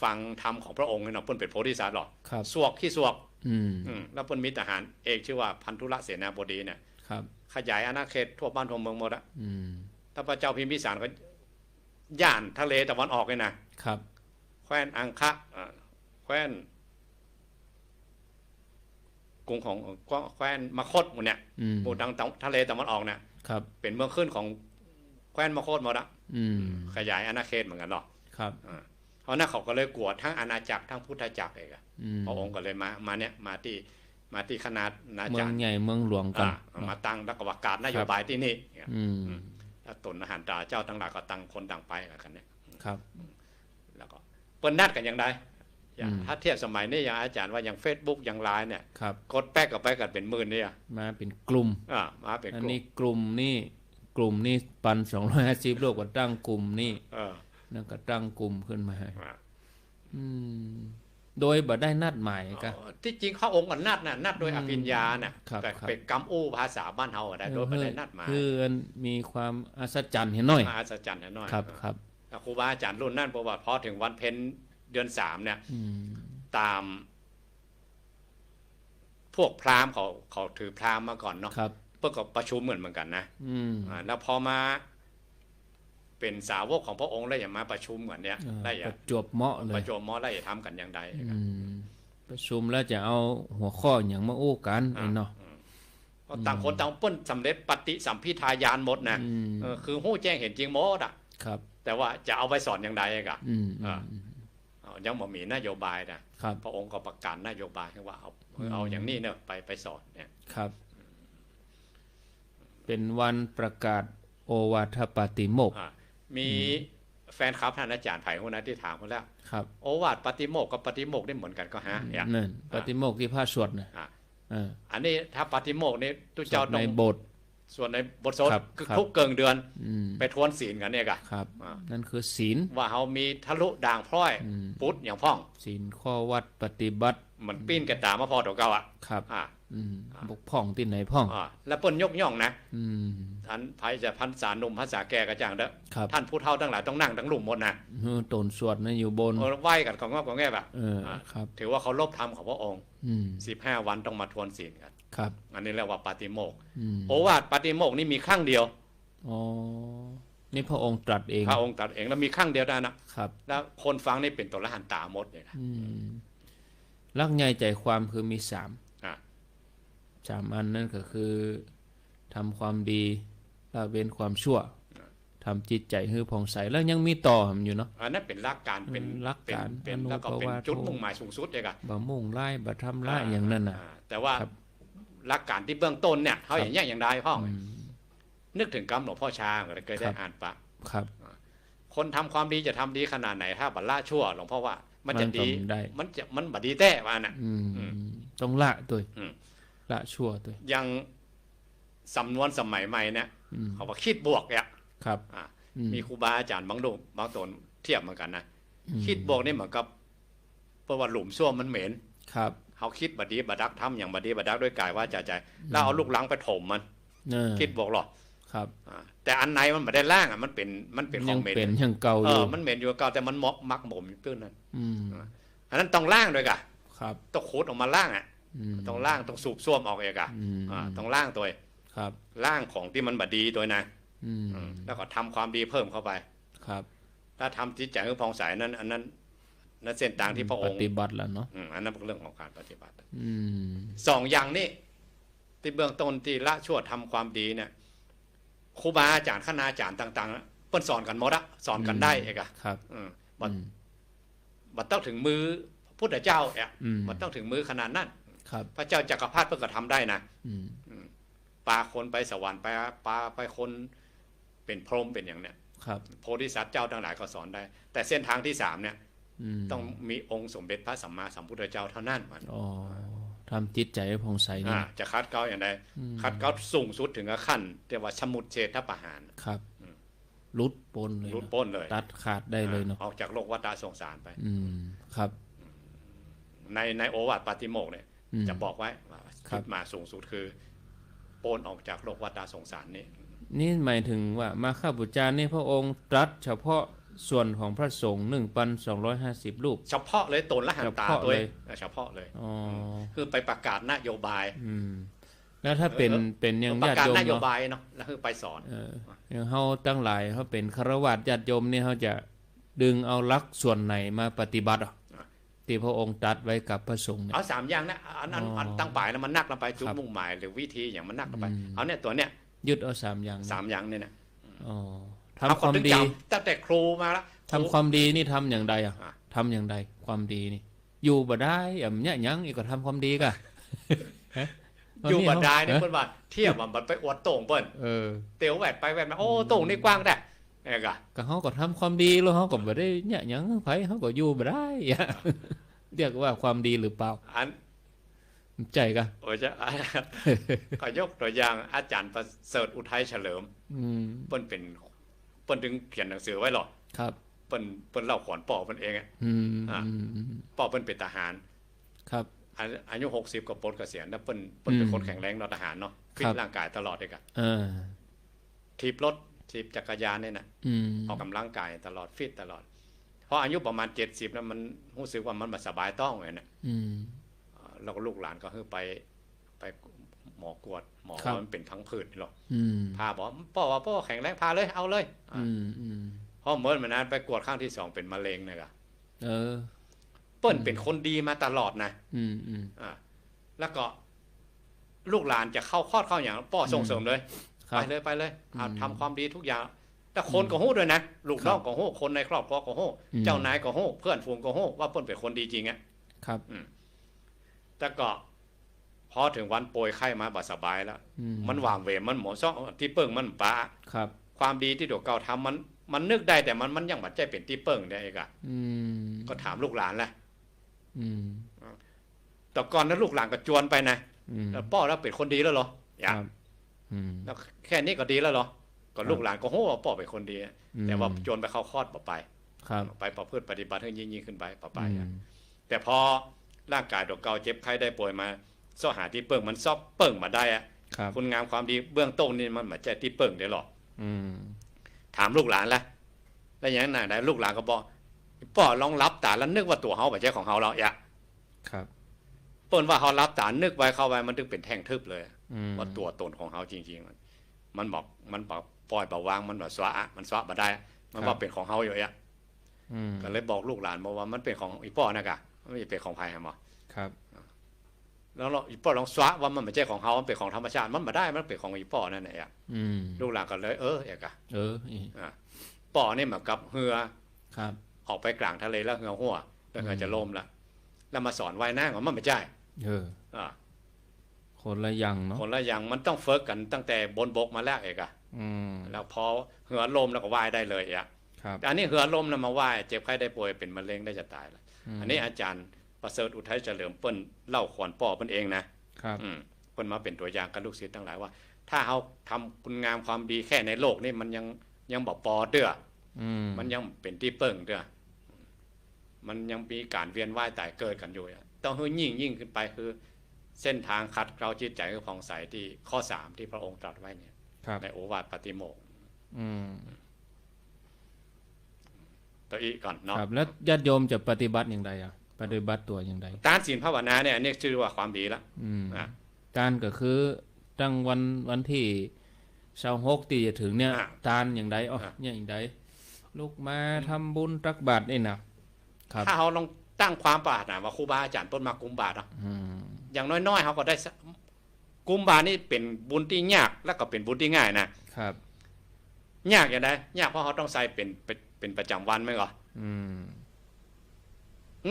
ฟังธรรมของพระองค์เนาะเพิ่นเป็นโพธิสัตว์หรอก ครับ สวกขี้สวก อืม แล้วเพิ่นมีทหารเอกชื่อว่าพันธุระเสนาบดีเนี่ย ครับ ขยายอาณาเขตทั่วบ้านทั่วเมืองหมดอะ อืม ถ้าพระเจ้าพิมพิสารก็ย่านทะเลตะวันออกเลยนะครับ แคว้นอังคะแคว้นกรุงของแคว้นมคธหมดเนี่ย อืม หมู่ดังทะเลตะวันออกเนี่ย ครับ เป็นเมืองขึ้นของแคว้นมคธหมดอะ อืม ขยายอาณาเขตเหมือนกันหรอก ครับ เพราะนั้นเขาก็เลยกวดทั้งอาณาจักรทั้งพุทธจักรเองอะ อืม พระองค์ก็เลยมาเนี่ยมาที่คณะนา เมื จา อง รย์ ใหญ่เมืองหลวงกัน มาตั้งแล้วก็ประกาศนโยบายที่นี่ อืม แล้วตนอาหารตราเจ้าทั้งหลายก็ตั้งคนต่างไปกันเนี่ย ครับ แล้วก็เปิ้นนัดกันอย่างไรอย่าง อืม ถ้าเทียบสมัยนี้อย่างอาจารย์ว่าอย่าง Facebook อย่างไลน์เนี่ย ครับ กดแป๊กกับไปกันเป็นหมื่นเนี่ย มาเป็นกลุ่ม มาเป็น อัน กลุ่ม นี้กลุ่มนี่ปัน250โลกก็ตั้งกลุ่มนี่ เออ แล้วก็ตั้งกลุ่มขึ้นมาให้ อ่า อืมโดยบ่ได้นัดหมายก็ ที่จริงพระองค์ก็นัดนัดโดยอภิญญาน่ะ ครับ แต่ ครับ เป็นกำอู้ภาษาบ้านเฮาอะได้โดยไม่ได้นัดหมาย คือมีความอัศจรรย์เห็นหน่อย มาอัศจรรย์หน่อย ครับครับ แต่ครูบาอาจารย์รุ่นนั่นเพราะว่าพอถึงวันเพ็ญเดือน3เนี่ย อืม ตาม พวกพราหมณ์เขาถือพราหมณ์มาก่อนเนาะ ครับ เพื่อก็ประชุมเหมือนกันนะ อืม แล้วพอมาเป็นสาวกของพระองค์แล้วอย่ามาประชุมกันเนี่ยได้อย่า ประจวบเหมาะเล ป ย ระชุมมอได้อย่าทำกันอย่างใด อืมประชุมแล้วจะเอาหัวข้ออย่างมาโอ้กันไอ้เนาะ ก็ต่างคนต่างเปิ้นสำเร็จปฏิสัมพิทายานหมดนะ อืม คือหู้แจ้งเห็นจริงหมดอ่ะ ครับ แต่ว่าจะเอาไปสอนอย่างใดกะ อืม ยังบ่มีนโยบายนะครับ พระองค์ก็ประกาศนโยบายให้ว่าเอาอย่างนี้เนี่ยไปสอนเนี่ย ครับ เป็นวันประกาศโอวาทปาติโมกข์ มีแฟนคลับท่านอาจารย์ไผ่คนนั้นที่ถามคนแล้ว ครับ โอวาทปฏิโมกข์กับปฏิโมกข์ได้เหมือนกันก็ฮะเนี่ย นั่นปาติโมกข์ที่พระสวดน่ะ อ่ะ า อันนี้ถ้าปฏิโมกข์นี่ตุ สว เจ้า ด ต้ ใน อง โบสถ์ ส่วนในบทสวด ครับ คือ ครับ ทุกเกิงเดือน อืม ไปทวนศีลกันเนี่ยกะ ครับ อ่า นั่นคือศีล ว่าเขามีทะลุด่างพร้อย อืม พุทธอย่างพ่อง ศีลข้อวัดปฏิบัติ เหมือนปิ้นกระตามาพอตัวเก่าอ่ะ ครับ อ่า อืมบกพ่องที่ไหนพ่อง แล้วเปิ้นยกย่องนะ อืม ท่านไผจะพันษาหนุ่มภาษาแก่กระจ่างเด้อ ครับ ท่านผู้เฒ่าทั้งหลายต้องนั่งทั้งหลุมหมดนะ ตนสวดนะอยู่บน ไหว้กันของงอบของแง่แบบ ครับ ถือว่าเขาลบธรรมของพระองค์ อืม 15 วันต้องมาทวนศีลกัน ครับ อันนี้เรียกว่าปาติโมกข์ อืม โอวาทปาติโมกข์นี่มีครั้งเดียว อ๋อนี่พระองค์ตรัสเอง พระองค์ตรัสเองแล้วมีครั้งเดียวได้นะครับ แล้วคนฟังนี่เป็นตัวละหันตาหมดเลยนะ อืมลักใหญ่ใจความคือมี3 อ่ะ 3อันนั่นก็คือทำความดีละเว้นความชั่วทำจิตใจให้ผ่องใสแล้วยังมีต่ออยู่เนาะ อันนั้นเป็นหลักการเป็น หลักการ เป็น อนุ แล้วก็เป็น ภาวะ จุดมุ่งหมายสูงสุดเลยกัน บ่มุ่งไล่บ่ทำไล่อย่างนั้นน่ะ แต่ว่า ครับ หลักการที่เบื้องต้นเนี่ยเขา ครับ อย่างเงี้ยอย่างใดพ่อง อืม นึกถึงกรรมหลวงพ่อชาเคยได้ ครับ อ่านปะ ครับ คนทำความดีจะทำดีขนาดไหนถ้าบัลละชั่วหลวงพ่อว่ามันจะดี มันทำได้ มันบัดดีแต้ว่าน่ะ อืม อืม ต้องละตัว อืม ละชั่วตัว ยังสำนวนสมัยใหม่เนี่ย อืม เขาว่าคิดบวกเนี่ย ครับ อ่ะ อืม มีครูบาอาจารย์บางรูปบางตนเทียบเหมือนกันนะ อืม คิดบวกนี่เหมือนกับเพราะว่าหลุมซ่วมมันเหม็น ครับ เขาคิดบัดดีบัดดักทำอย่างบัดดีบัดดักด้วยกายว่าใจแล้วเอาลูกหลังไปถมมัน คิดบวกหรอ ครับ แต่อันไหนมันไม่ได้ล่างอ่ะมันเป็นข ยั อง งเหม็น เป็นยังเก่าอยู่ มันเหม็นอยู่เก่าแต่มันมักหมมอยู่เพื่อนนั่น อืม อันนั้นต้องล่างด้วยกะ ครับ ต้องขูดออกมาล่างอ่ะ อืม ต้องล่างต้องสูบซ่วมออกเองอ่ะ อืม ต้องล่างตัว ครับ ล่างของที่มันบดีตัวนะ อืม แล้วก็ทำความดีเพิ่มเข้าไป ครับ ถ้าทำจิตใจให้ผ่องใสนั้นอันนั้นเส้นทางที่พระอ ป งค์ ฏิบัติแล้วเนาะ อันนั้นเป็นเรื่องของการปฏิบัติ อืม สองอย่างนี้ที่เบื้องต้นที่ละชั่วทำความดีเนี่ยครูบาอาจารย์คณาจารย์ต่างๆเปิ้นสอนกันหมดอะสอนกันได้เอกอะ ครับ บัดต้องถึงมือพุทธเจ้าเนี่ย อืม บัดต้องถึงมือขนาดนั้น ครับ พระเจ้าจักรพรรดิเพิ่งก็ทำได้นะ อืม ปาคนไปสวรรค์ปาไปคนเป็นพรหมเป็นอย่างเนี้ย ครับ โพธิสัตว์เจ้าทั้งหลายก็สอนได้ แต่เส้นทางที่3เนี่ย ม ต้องมีองค์สมเด็จพระสัมมาสัมพุทธเจ้าเท่านั้นมัน อ๋อทำจิตใจให้ผ่องใสนี่นะ จะคัดเกลาอย่างไรคัดเกลาสูงสุดถึงกับขั้นเรียกว่าชมุดเฉทประหาร ครับลุดปนเลย รุด เนาะ พ้นเลย ตัดขาดได้เลยเนาะ ออกจากโลกวัฏสงสารไป อืมครับ ในโอวาทปาติโมกข์เนี่ย อืม จะบอกไว้ว่า ครับ จุดมาสูงสุดคือโปนออกจากโลกวัฏสงสารนี่ นี่หมายถึงว่ามาข้าบุจารย์นี่พระองค์ตรัสเฉพาะ ส่วนของพระสงฆ์1,250 รูป เฉพาะเลยตนละหันตา เฉพาะ ตัว เลย เฉพาะเลย อ๋อ คือไปประกาศนโยบาย แล้วถ้าเป็นยัง ประ ญาติ กาศ โยม นโย เนาะ บายเนาะแล้วคือไปสอน อย่างเฮาตั้งหลายเฮาเป็นฆราวาสญาติโยมนี่เฮาจะดึงเอาหลักส่วนไหนมาปฏิบัติที่พระองค์ตรัสไว้กับพระสงฆ์เนี่ย เอา3อย่างนะอันตั้งป่ายแล้วมันนักลงไปจุด ครับ มุ่งหมายหรือวิธีอย่างมันนักลงไปเอาเนี่ยตัวเนี้ย ยึดเอา3อย่าง 3อย่างเนี่ยนะ อ๋อ เอา ทำความ ถึง ดี จำตั้งแต่ครูมาแล้ว ทำความดีนี่ทำอย่างใดอ่ะ อ่ะ ทำอย่างใดความดีนี่ อยู่บ่ได้เนี่ยยังอีกก็ทำความดีกะ อยู่บันไดเนี่ย ฮะ เพิ่นว่าเที่ยวมันไปอวดโต่งเพิ่น เตียวแหวดไปแหวดมาโอ้โต่งนี่กว้างแต่เนี่ยกะ ก็เฮาก็ทำความดีแล้วเฮาก็บ่ได้เนี่ยยังไผเฮาก็อยู่บ่ได้ อะเรียกว่าความดีหรือเปล่า อัน ใจกะ โอ้ยจะก็ยกตัวอย่างอาจารย์ประเสริฐอุทัยเฉลิม เปิ้นถึงเขียนหนังสือไว้หรอก ครับ เปิ้นเล่าขอนป่อเปิ้นเองอะ อ่ะ ป่อเปิ้นเป็นทหาร ครับ อายุ60ก็ปลดเกษียณแล้วเปิ้นเป็นคนแข็งแรงเนาะทหารเนาะฟิตร่างกายตลอดเลยกะ ถีบรถถีบจักรยานเนี่ยนะออกกำลังกายตลอดฟิตตลอดพออายุประมาณ70แล้วมันรู้สึกว่ามันบ่สบายต้องเลยนะแล้วก็ลูกหลานก็คือไปหมอกวดหมอ ครับ ว่ามันเป็นพังผืดนี่หรอก พ พาบอกพ่อว่าพ่อแข็งแรงพาเลยเอาเลยพอเมื่อมันนั้นไปกวดข้างที่2เป็นมะเร็งเนี่ยก็เปิ้นเป็นคนดีมาตลอดนะแล้วก็ลูกหลานจะเข้าคลอดเข้าอย่างพ่อส่งเสริมเลย ไปเลยทำความดีทุกอย่างแต่คนก็ฮู้ด้วยนะลูกน้องก็ฮู้คนในครอบครัวก็ฮู้เจ้านายก็ฮู้เพื่อนฝูงก็ฮู้ว่าเปิ้นเป็นคนดีจริงอ่ะ ครับ แต่ก็พอถึงวันป่วยไข้มาบ่สบายแล้วมันวางเวมันหมอซ่อที่เปิ้งมันปะ ครับ ความดีที่ตัวเก่าทำมันนึกได้แต่มันยังบ่ใจเป็นที่เปิ้งได้อีกอ่ะก็ถามลูกหลานแหละแต่ก่อนนั้นลูกหลานก็จวนไปนะแล้วป้อแล้วเป็นคนดีแล้วเหรออย่าแล้วแค่นี้ก็ดีแล้วเหรอก็ลูกหลานก็โหว่าป้อเป็นคนดีแต่ว่าจวนไปเข้าคลอดบ่ไปไปประพฤติปฏิบัติให้ยิ่งขึ้นไปบ่ไปแต่พอร่างกายตัวเก่าเจ็บไข้ได้ป่วยมาซ้อหาที่เปิ้งมันซอบเปิ้งมาได้อะคุณงามความดีเบื้องต้นนี่มันบ่ใจที่เปิ้งได้หรอกถามลูกหลานละแล้วอย่างนั้นได้ลูกหลานก็บอกป้อลองรับตาแล้วนึกว่าตัวเฮาบ่ใช่ของเฮาแล้วอย่าเปิ้นว่าเฮารับตานึกไว้เข้าไว้มันถึงเป็นแท่งทึบเลยว่าตัวตนของเฮาจริงๆมันบอกปล่อยบ่วางมันบ่สวะมันสวะบ่ได้มันว่าเป็นของเฮาอยู่อ่ะก็เลยบอกลูกหลานว่ามันเป็นของอีป้อนะกะไม่เป็นของไผหาหมอครับแล้วอีป้อลองสวะว่ามันไม่ใช่ของเฮามันเป็นของธรรมชาติมันบ่ได้มันเป็นของอีป้อนั่นแหละอ่ะลูกหลานก็เลยเอกะป้อนี่เหมือนกับเรือครับออกไปกลางทะเลแล้วเรือหัวแล้วเรือจะล่มแล้วมาสอนว่ายน้ำมันไม่ใช่คนละอย่างเนาะคนละอย่างมันต้องเฟิร์กกันตั้งแต่บนบกมาแล้วเอกอะแล้วพอเหือลมแล้วก็ว่ายได้เลยอ่ะแต่อันนี้เหือลมแล้วมาว่ายเจ็บไข้ได้ป่วยเป็นมะเร็งได้จะตายแล้วอันนี้อาจารย์ประเสริฐอุทัยเฉลิมเปิ้นเล่าขวัญป่อเปิ้นเองนะครับเปิ้นมาเป็นตัวอย่างกับลูกศิษย์ทั้งหลายว่าถ้าเขาทำคุณงามความดีแค่ในโลกนี่มันยังบอกปอเด้อมันยังเป็นที่เปิ้งเด้อมันยังมีการเวียนว่ายตายเกิดกันอยู่ต้องให้ยิ่งขึ้นไปคือเส้นทางคัดเกลาจิตใจคือผ่องใสที่ข้อ3ที่พระองค์ตรัสไว้เนี่ยในโอวาทปฏิโมกข์ตัวอีกก่อนเนาะครับแล้วญาติโยมจะปฏิบัติอย่างไรอ่ะปฏิบัติตัวอย่างไรการศีลภาวนาเนี่ยอันนี้ชื่อว่าความดีละการก็คือตั้งวันที่26ที่จะถึงเนี่ยทานอย่างไรเนี่ยอย่างไรลูกมาทำบุญตักบาตรนี่นะครับถ้าเราลองตั้งความปรารถนาว่าครูบาอาจารย์ต้นมากุมบาตรอย่างน้อยๆเขาก็ได้กุมบาตรนี่เป็นบุญที่ยากแล้วก็เป็นบุญที่ง่ายนะครับยากอย่างไรยากเพราะเขาต้องใส่เป็นประจำวันไหมก่อ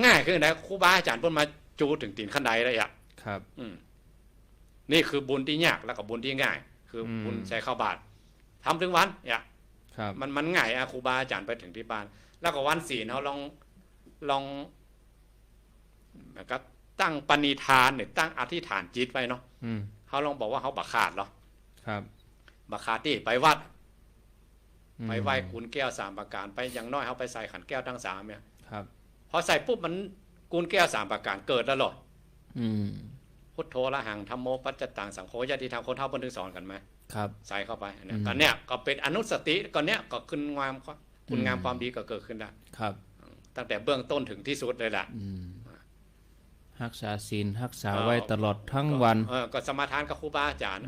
ง่ายคือไหนครูบาอาจารย์ต้นมาจูถึงตีนขั้นใดเลยอ่ะครับนี่คือบุญที่ยากแล้วก็บุญที่ง่ายคือบุญใส่ข้าวบาตรทำถึงวันเนี่ยมันง่ายครูบาอาจารย์ไปถึงที่บ้านแล้วก็วันศีลเขาลองนะครับตั้งปณิธานเนี่ยตั้งอธิษฐานจิตไว้เนาะเขาลองบอกว่าเขาบักขาดเหรอครับบักขาดที่ไปวัดไปไหว้กุลแก้ว3ประการไปอย่างน้อยเขาไปใส่ขันแก้วทั้ง3เนี่ยครับพอใส่ปุ๊บมันกุลแก้ว3ประการเกิดแล้วหรอพุทโธละหังธัมโมปัจจตังสังโฆญาติธรรมคนเท่าเพิ่นถึงสอนกันไหมครับใส่เข้าไปเนี่ยตอนเนี้ยก็เป็นอนุสติก่อนเนี้ยก็ขึ้น คุณงามความดีก็เกิดขึ้นได้ ครับ ตั้งแต่เบื้องต้นถึงที่สุดเลยล่ะ รักษาศีลรักษาไว้ตลอดทั้งวัน ก็สมาทานกับครูบาอาจารย์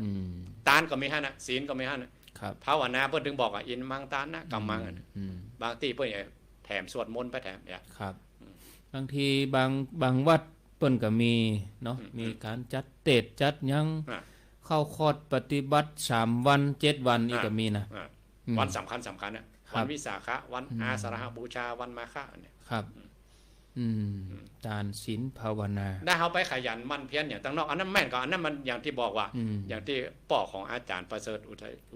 ตานก็มีให้นะศีลก็มีให้นะครับ ภาวนาเพิ่นถึงบอกอินมังตานนะกัมมังบางทีเพิ่นแถมสวดมนต์ไปแถมเนี่ย ครับบางทีบางวัดเปิ้นก็มีเนาะมีการจัดเตจจัดหยังเข้าคอร์สปฏิบัติ3วัน7วันนี่ก็มีนะ วันสำคัญน่ะวันวิสาขะวันอาสาฬหบูชาวันมาฆะเนี่ย ครับทานศีลภาวนา ได้เฮาไปขยันมั่นเพียรอย่างตั้งนอกอันนั้นแม่นก็อันนั้นมันอย่างที่บอกว่าอย่างที่ป่อของอาจารย์ประเสริฐอุ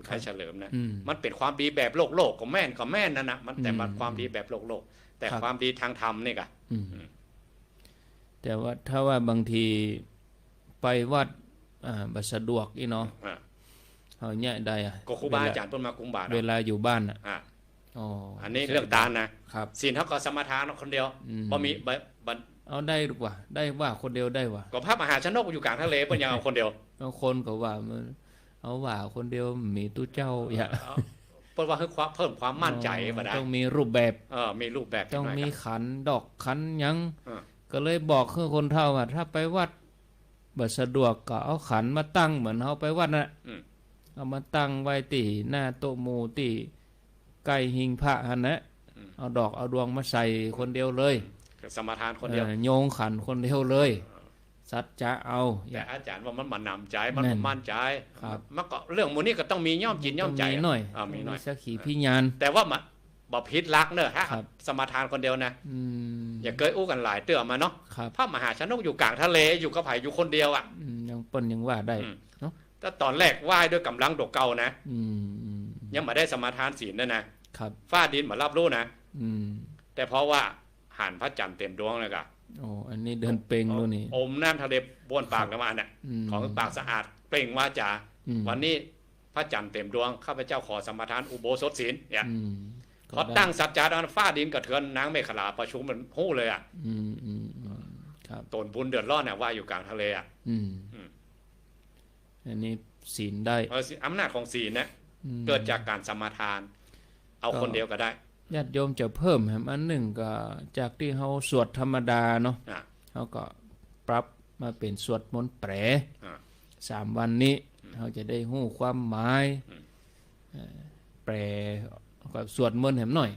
ทัยเฉลิมนะมันเป็นความดีแบบโลกก็แม่นนั่นน่ะมันแต่มันความดีแบบโลกแต่ความดีทางธรรมนี่ก็แต่ว่าถ้าว่าบางทีไปวัดบ่สะดวกอีเนาะเฮาแยะได้ก็ครูบาอาจารย์เพิ่นมากุมบาตรเวลาอยู่บ้านน่ะอันนี้เรื่องตาลนะครับศีลเฮาก็สมทานคนเดียวบ่มีเอาได้ดีกว่าได้ว่าคนเดียวได้ว่าก็พระมหาชนกอยู่กลางทะเลเพิ่นยังเอาคนเดียวบางคนก็ว่ามันเอาว่าคนเดียวมีตู้เจ้าอย่าเพิ่นว่าคือเพิ่มความมั่นใจบ่ได้ต้องมีรูปแบบมีรูปแบบต้องมีขันดอกขันหยังก็เลยบอกคือคนเฒ่าว่าถ้าไปวัดบ่สะดวกก็เอาขันมาตั้งเหมือนเฮาไปวัดน่ะเอามาตั้งไว้ที่หน้าโต๊ะหมู่ที่ใกล้หิ้งพระหั่นนะเอาดอกเอาดวงมาใส่คนเดียวเลยสมทานคนเดียวโยงขันคนเดียวเลยสัจจะเอาแต่อาจารย์ว่ามันนำใจมันมั่นใจมันก็เรื่องหมู่นี้ก็ต้องมีย่อมจิตย่อมใจหน่อยมีหน่อยสักขีพิญาณแต่ว่าบ่ผิดลักเนอะฮะสมทานคนเดียวนะอย่าเกยอู้กันหลายเตื้อมาเนาะพระมหาชนกอยู่กลางทะเลอยู่กับไผอยู่คนเดียวยังเปิ้นยังว่าได้เนาะแต่ตอนแรกไหว้ด้วยกำลังดอกเก่านะยังไม่ได้สมาทานศีลนะครับฟ้าดินมารับรู้นะแต่เพราะว่าหันพระจันทร์เต็มดวงเลยกะอันนี้เดินเป่งรู้นี่อมน้ำทะเลบ้วนปากแล้วมาเนี่ยของปากสะอาดเปล่งว่าจาวันนี้พระจันทร์เต็มดวงข้าพเจ้าขอสมาทานอุโบสถศีลเนี่ยพอตั้งสัจจะแล้วฟ้าดินกระเทือนนางเมขลาประชุมมันหู้เลยตนบุญเดือดร้อนเนี่ยว่าอยู่กลางทะเลอันนี้ศีลได้อำนาจของศีลนะเกิดจากการสมาทานเอาคนเดียวก็ได้ญาติโยมจะเพิ่มอันหนึ่งก็จากที่เฮาสวดธรรมดาเนาะเฮาก็ปรับมาเป็นสวดมนต์แปร3วันนี้เฮาจะได้ฮู้ความหมายแปรก็สวดมนต์หน่อย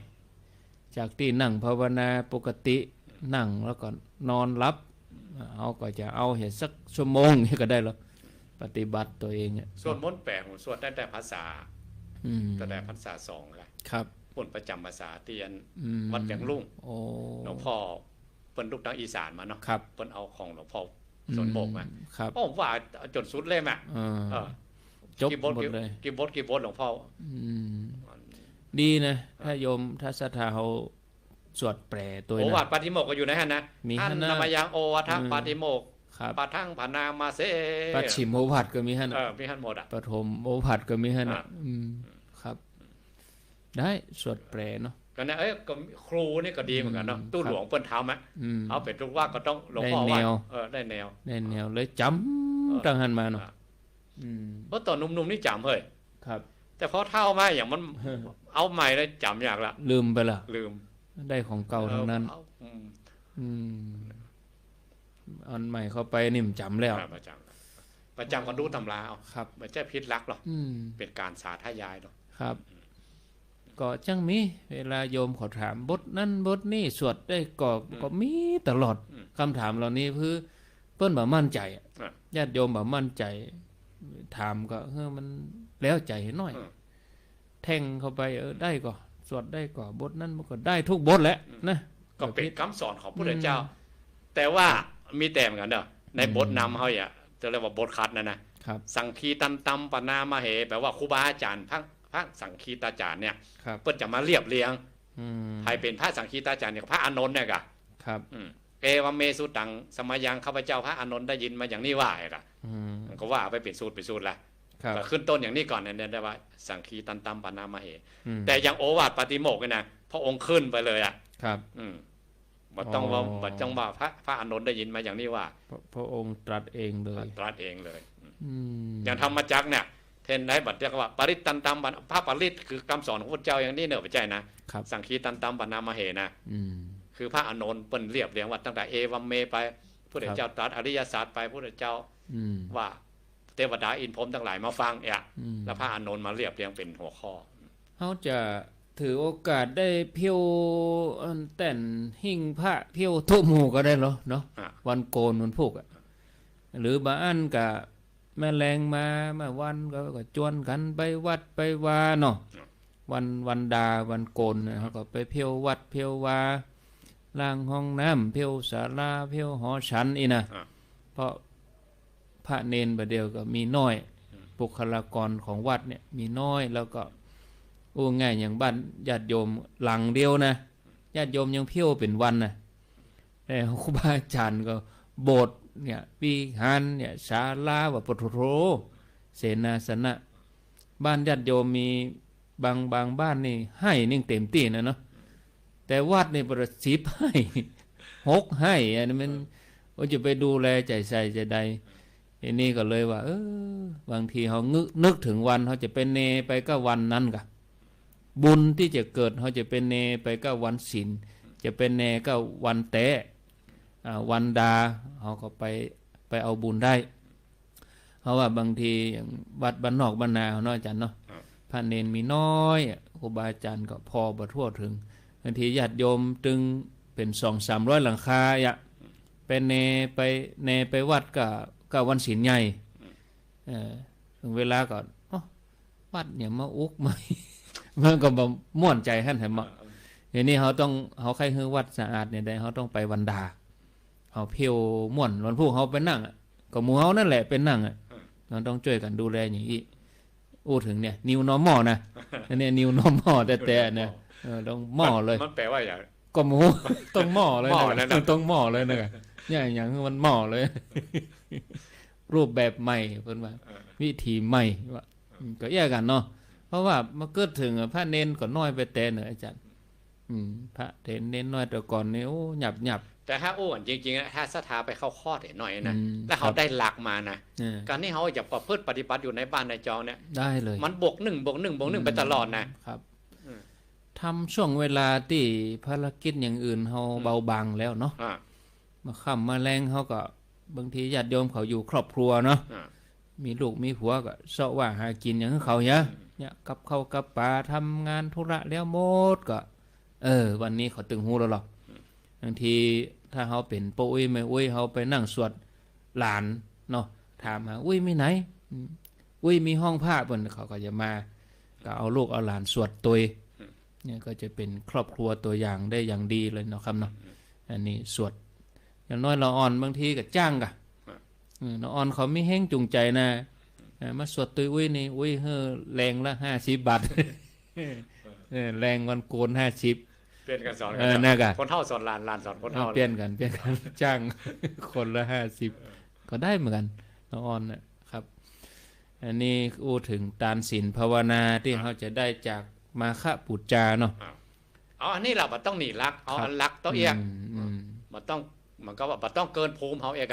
จากที่นั่งภาวนาปกตินั่งแล้วก็นอนหลับเฮาก็จะเอาเห็นสักชั่วโมงนี่ก็ได้แล้วปฏิบัติตัวเองสวดมนต์แปลผมสวดได้แต่ภาษาแต่ภาษา2ละครับบนประจำภาษาเตียนวัดอย่างลุ่งหลวงพ่อเปิ้นลูกทางอีสานมาเนาะเปิ้นเอาของหลวงพ่อสนโบกมาผมว่าจนสุดเลยแม่จบหมดเลยกี่บทหลวงพ่อดีนะถ้าโยมถ้าศรัทธาเฮาสวดแปลตัวนะโอวาทปาฏิโมกข์ก็อยู่ในหั่นนะอันนามยังโอวาทปาฏิโมกข์ปะทั่งผานามาเสปัจฉิมโอวาทก็มีหั่นมีหั่นหมดปฐมโอวาทก็มีหั่นครับได้สวดแปลเนาะก็นะก็ครูนี่ก็ดีเหมือนกันเนาะตู้หลวงเปิ้นทำเอาเป็นทุกว่าก็ต้องหลวงพ่อว่าได้แนวเลยจำตั้งหันมาเนาะเพราะตอนหนุ่มๆนี่จำเฮ้ยครับแต่พอเฒ่ามาอย่างมันเอาใหม่แล้วจำยากละลืมไปละลืมได้ของเก่าทั้งนั้นอันใหม่เข้าไปนิ่มจำแล้วประจำก็ดูตำราเอาครับไม่ใช่พิษรักหรอกเป็นการสาธยายหรอกครับก็จังมีเวลาโยมขอถามบทนั้นบทนี้สวดได้ก็มีตลอดคำถามเหล่านี้คือเพิ่นบ่มั่นใจญาติโยมบ่มั่นใจถามก็มันแล้วใจน้อยแทงเข้าไปได้ก็สวดได้ก็บทนั้นมันก็ได้ทุกบทแหละนะก็เป็นคำสอนของพระพุทธเจ้าแต่ว่ามีแต่เหมือนกันเด้อในบทนำเขาจะเรียกว่าบทคัดนะครับสังคีตันตัมปนามาเหแปลว่าครูบาอาจารย์พระสังคีตาจารย์เนี่ยเพิ่นจะมาเรียบเรียงใครเป็นพระสังคีตาจารย์เนี่ยพระอานนท์เนี่ยครับเอวเมสุตังสมัยยังข้าพเจ้าพระอานนท์ได้ยินมาอย่างนี้ว่าก็ว่าไปเป็นสูตรละก็ขึ้นต้นอย่างนี้ก่อนเนี่ยได้ว่าสังคีตันตัมปนามาเหแต่อย่างโอวาทปาฏิโมกข์เนี่ยนะพระองค์ขึ้นไปเลยครับบ่ต้องว่าบ่จังว่าพระอานนท์ได้ยินมาอย่างนี้ว่าพระองค์ตรัสเองเลยตรัสเองเลยอย่างธรรมจักรเนี่ย เทนได้บัดเรียกว่าปริตตันตัมพระปริตคือคำสอนของพระเจ้าอย่างนี้เนอะไม่ใช่นะครับ สังคีตันตัมปนามาเหนะ คือพระอานนท์เปิ้นเรียบเรียงว่าตั้งแต่เอวัมเมไปพระเจ้าตรัสอริยศาสตร์ไปพระเจ้าว่าเทวดาอินพรหมทั้งหลายมาฟังแล้วพระอานนท์มาเรียบเรียงเป็นหัวข้อเขาจะถือโอกาสได้เพียวแต่นหิ่งพระเพียวทุหมู่ก็ได้เหรอเนาะวันโกนวันพุกหรือบางอันกับแม่แรงมาวันก็จวนกันไปวัดไปวาเนาะวันดาวันโกนเขาก็ไปเพียววัดเพียววาล้างห้องน้ำเพียวศาลาเพียวหอฉันนะเพราะพระเนนประเดียวก็มีน้อยบุคลากรของวัดเนี่ยมีน้อยแล้วก็ง่ายอย่างบ้านญาติโยมหลังเดียวนะญาติโยมยังเพียวเป็นวันนะแต่ครูบาอาจารย์ก็โบสถ์เนี่ยวิหารเนี่ยศาลาว่าปฐโรเสนาสนะบ้านญาติโยมมีบางบ้านนี่ให้นิ่งเต็มที่นะเนาะแต่วัดนี่ประสิบให้6ให้อันนี้มันว่าจะไปดูแลใจใส่ใจใดอันนี้ก็เลยว่าบางทีเขานึกถึงวันเขาจะเป็นเนไปก็วันนั้นกะบุญที่จะเกิดเขาจะเป็นเนไปก็วันศีลจะเป็นเนก็วันแตะวันดาเขาก็ไปเอาบุญได้เพราะว่าบางทีอย่างวัดบ้านนอกบ้านนาเนาะอาจารย์เนาะพระเนนมีน้อยครูบาอาจารย์ก็พอบ่ทั่วถึงบางทีญาติโยมจึงเป็น200-300หลังคาเป็นเนไปวัดก็วันศีลใหญ่ถึงเวลาก็วัดเนี่ยมาอุกไหมมันก็บ่ม่วนใจท่านให้มาอย่างนี้เขาใครคือวัดสะอาดเนี่ยได้เขาต้องไปวันดาเขาเพียวม่วนวันพุธเขาไปนั่งก็หมู่เขานั่นแหละเป็นนั่งเราต้องช่วยกันดูแลอย่างนี้ถึงเนี่ยนิวนอร์มอลนะเนี่ยนิวนอร์มอลแต่เนี่ยต้องหม้อเลยมันแปลว่าอย่างก็หมูต้องหม้อเลยต้องหม้อเลยนะอย่างมันหม้อเลยรูปแบบใหม่เพิ่นว่าวิธีใหม่ว่าก็แยกกันเนาะเพราะว่ามาเกิดถึงพระเนนก็น้อยไปแต่เนอะอาจารย์พระเนนน้อยแต่ก่อนนี่หยับแต่ถ้าจริงๆถ้าศรัทธาไปเข้าข้อหน่อยนะแล้วเขาได้หลักมานะการที่เขาจะประพฤติปฏิบัติอยู่ในบ้านในจองเนี่ยได้เลยมันบวก1ไปตลอดนะครับทำช่วงเวลาที่ภารกิจอย่างอื่นเขาเบาบางแล้วเนาะมาค่ำมาแรงเขาก็บางทีญาติโยมเขาอยู่ครอบครัวเนาะมีลูกมีผัวก็เสาะว่าหากินอย่างเขาเนี่ยกับเขากับป่าทำงานธุระแล้วหมดก็วันนี้เขาตึงหูแล้วหรอกบางทีถ้าเขาเป็นโป้ยไม่เขาไปนั่งสวดหลานเนาะถามหามีไหนมีห้องผ้าเพิ่นเขาก็จะมาก็เอาลูกเอาหลานสวดตัวเนี่ยก็จะเป็นครอบครัวตัวอย่างได้อย่างดีเลยเนาะครับเนาะอันนี้สวดอย่างน้อยเราอ่อนบางทีก็จ้างกะเราอ่อนเขาไม่แห้งจูงใจนะมาสวดตัวนี่แรงละ50 บาทแรงวันโกน50เปลี่ยนกันสอนกันคนเท่าสอนหลานสอนคนเท่าเปลี่ยนกันจ้างคนละ50ก็ได้เหมือนกันเราอ่อนนะครับอันนี้ถึงทานศีลภาวนาที่เขาจะได้จากมาฆปุจจาเนาะอันนี้เราต้องหนีรักเอารักต้องเอียงมันก็ว่าต้องเกินภูมิเขาเอง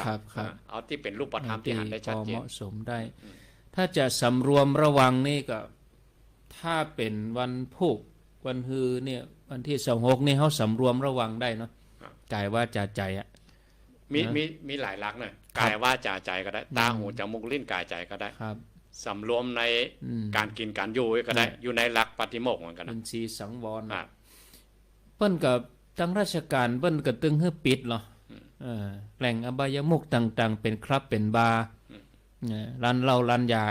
เอาที่เป็นรูปธรรมที่หันได้ชัดเจนเหมาะสมได้ถ้าจะสำรวมระวังนี่ก็ถ้าเป็นวันพุธวันฮือเนี่ยวันที่26นี่เขาสำรวมระวังได้เนาะกายว่าจาใจมีหลายลักษณ์นะกายว่าจาใจก็ได้ตาหูจมูกลิ้นกายใจก็ได้สำรวมในการกินการอยู่ก็ได้อยู่ในหลักปฏิโมกข์เหมือนกันนะเป็นสีสังวรเปิ้นกับทั้งราชการเปิ้นก็ตึงให้ปิดเหรอแหล่งอบายมุขต่างๆเป็นครับเป็นบาร้านเหล้าร้านยา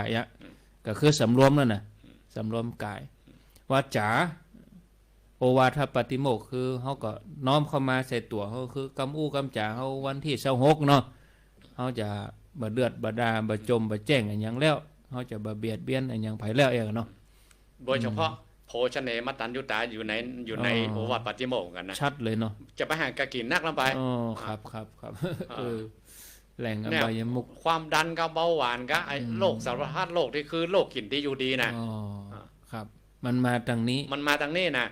ก็คือสำรวมนั่นน่ะสำรวมกายวาจาโอวาทปฏิโมกข์คือเขาก็น้อมเข้ามาใส่ตัวเขาคือกำอู้กำจ่าเขาวันที่26เนาะเขาจะบ่เดือดบ่ดาบ่จมบ่แจ้งอย่างแล้วเขาจะบ่เบียดเบียนอย่างไผแล้วเนาะโดยเฉพาะโภชเนมตัญญุตาอยู่ในโอวาทปฏิโมกข์กันนะชัดเลยเนาะจะไปหากะกินนักลำไปครับแหล่งอบายมุขความดันกับเบาหวานกับไอ้โรคสารพัดโรคที่คือโรคกินที่อยู่ดีนะครับมันมาทางนี้นะ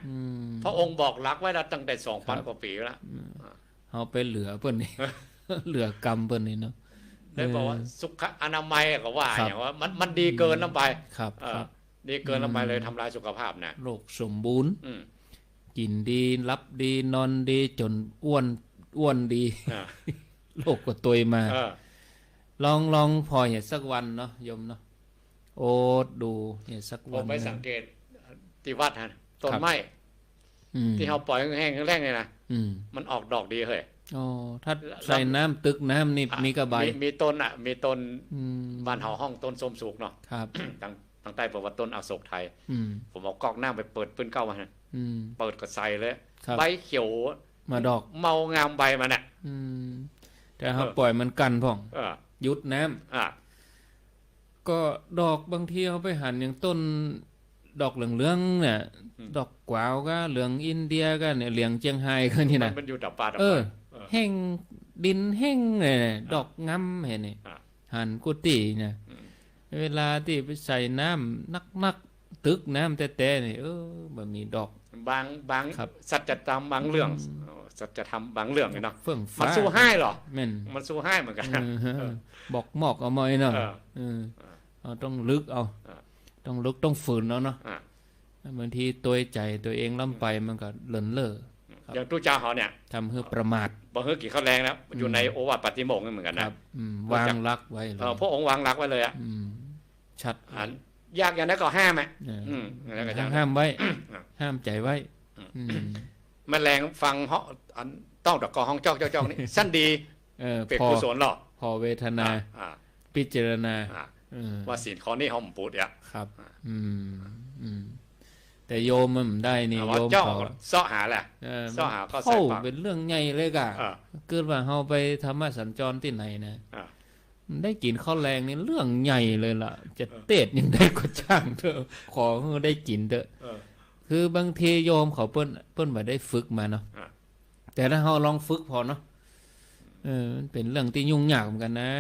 พระองค์บอกรักไว้แล้วตั้งแต่ 2,000 กว่าปีแล้วเอาไปเหลือเพิ่นนี่เหลือกรรมเพิ่นนี่เนาะ เลยบอกว่าสุขอนามัยก็ว่า ครับ อย่างว่ามันดีเกินลงไป ครับ เอ ค อ รับ ดีเกินลงไปเลยทำลายสุขภาพนะ โรคสมบูรณ์ อืม กินดีรับดีนอนดีจนอ้วนดี อ่า โรคก็ตัวยมา เออ ลองพอเห็นสักวันเนาะโยมเนาะโอดดูเห็นสัก ผ วั ม น ไปสังเกตที่วัดฮะต้นไม้ อืม ที่เขาปล่อยแห้งๆแรกๆเนี่ยนะ อืม มันออกดอกดีเฮ้ย อ๋อถ้าใส่น้ำตึกน้ำนี่มีกระใบ มีต้นมีต้น อืม บ้านเฮาห้องต้นส้มสุกเนาะ ครับ ทางใต้บอกว่าต้นอโศกไทย อืม ผมเอากอกหน้าไปเปิดปืนเก้ามาฮะ อืม เปิดก็ใส่เลย ครับ ใบเขียว มาดอก เมางามใบมันอ่ะ อืมแต่เขาปล่อยมันกันพ่อง เออ หยุดน้ำ อ่ะ ก็ดอกบางทีเขาไปหันอย่างต้นดอกเหลืองๆเนี่ย ดอกกวาวก็เหลืองอินเดียก็เนี่ยเหลืองเจียงไฮ้ก็นี่นะ มันอยู่ดับปลาดับ เออ เออ แห้งดินแห้งเนี่ยดอกงำเห็นนี่ อ่ะ หันกุฏิเนี่ยเวลาที่ไปใส่น้ำนักตึกน้ำแต่นี่มันมีดอก บาง ครับ สัจธรรมบางเรื่องสัจธรรมบางเรื่องเนี่ยเนาะ เฟื่อง มัน ฟ้า สู้ให้เหรอ แม่น มันสู้ให้เหมือนกัน บอกหมอกเอามอยเนาะ เออ เอาต้องลึกเอา เออ ต้องลึกต้องฝืนเนาะ อ่ะ บางทีตัวใจตัวเองล้ำไปมันก็เลินเล่อ อย่างตู้เจ้าเขาเนี่ย ทำให้ประมาท บ่เฮือกี่ข้าวแรงแล้วอยู่ในโอวาทปฏิโมกข์นี่เหมือนกัน ค นะ รับวางรักไว้เลย พระองค์วางรักไว้เลยอ่ะ ชัด อันยากอย่างนั้นก็ห้ามอ่ะ เออ แล้วก็อย่างนั้น ห้ามไว้ อ่ะ ห้ามใจไว้อืม แมลงฟังเหาะอันต้องดอกกอห้องจอกจอกนี่ สั้นดี เป็น พอ กุศลหรอ พอเวทนา อ่า พิจารณา อ่า เออ ว่าศีลข้อนี้ห้องปูดอ่ะ ครับ แต่โยมมันได้นี่ ว่า โยม เจ้า เขา เสาะหาแหละ ซ่อหาก็ใส่ เข้า ปาก เป็นเรื่องใหญ่เลยกะ อ่า เกิดว่าเฮาไปธรรมสัญจรที่ไหนนะ อ่า ได้กินข้าวแรงนี่เรื่องใหญ่เลยล่ะ จะเตดยังได้ก็ช่างเถอะขอให้ได้กินเถอะ เออ คือบางทีโยมเขาเปิ้นมาได้ฝึกมาเนาะ อ่า แต่ถ้าเราลองฝึกพอเนาะมันเป็นเรื่องที่ยุ่งยากเหมือนกันนะ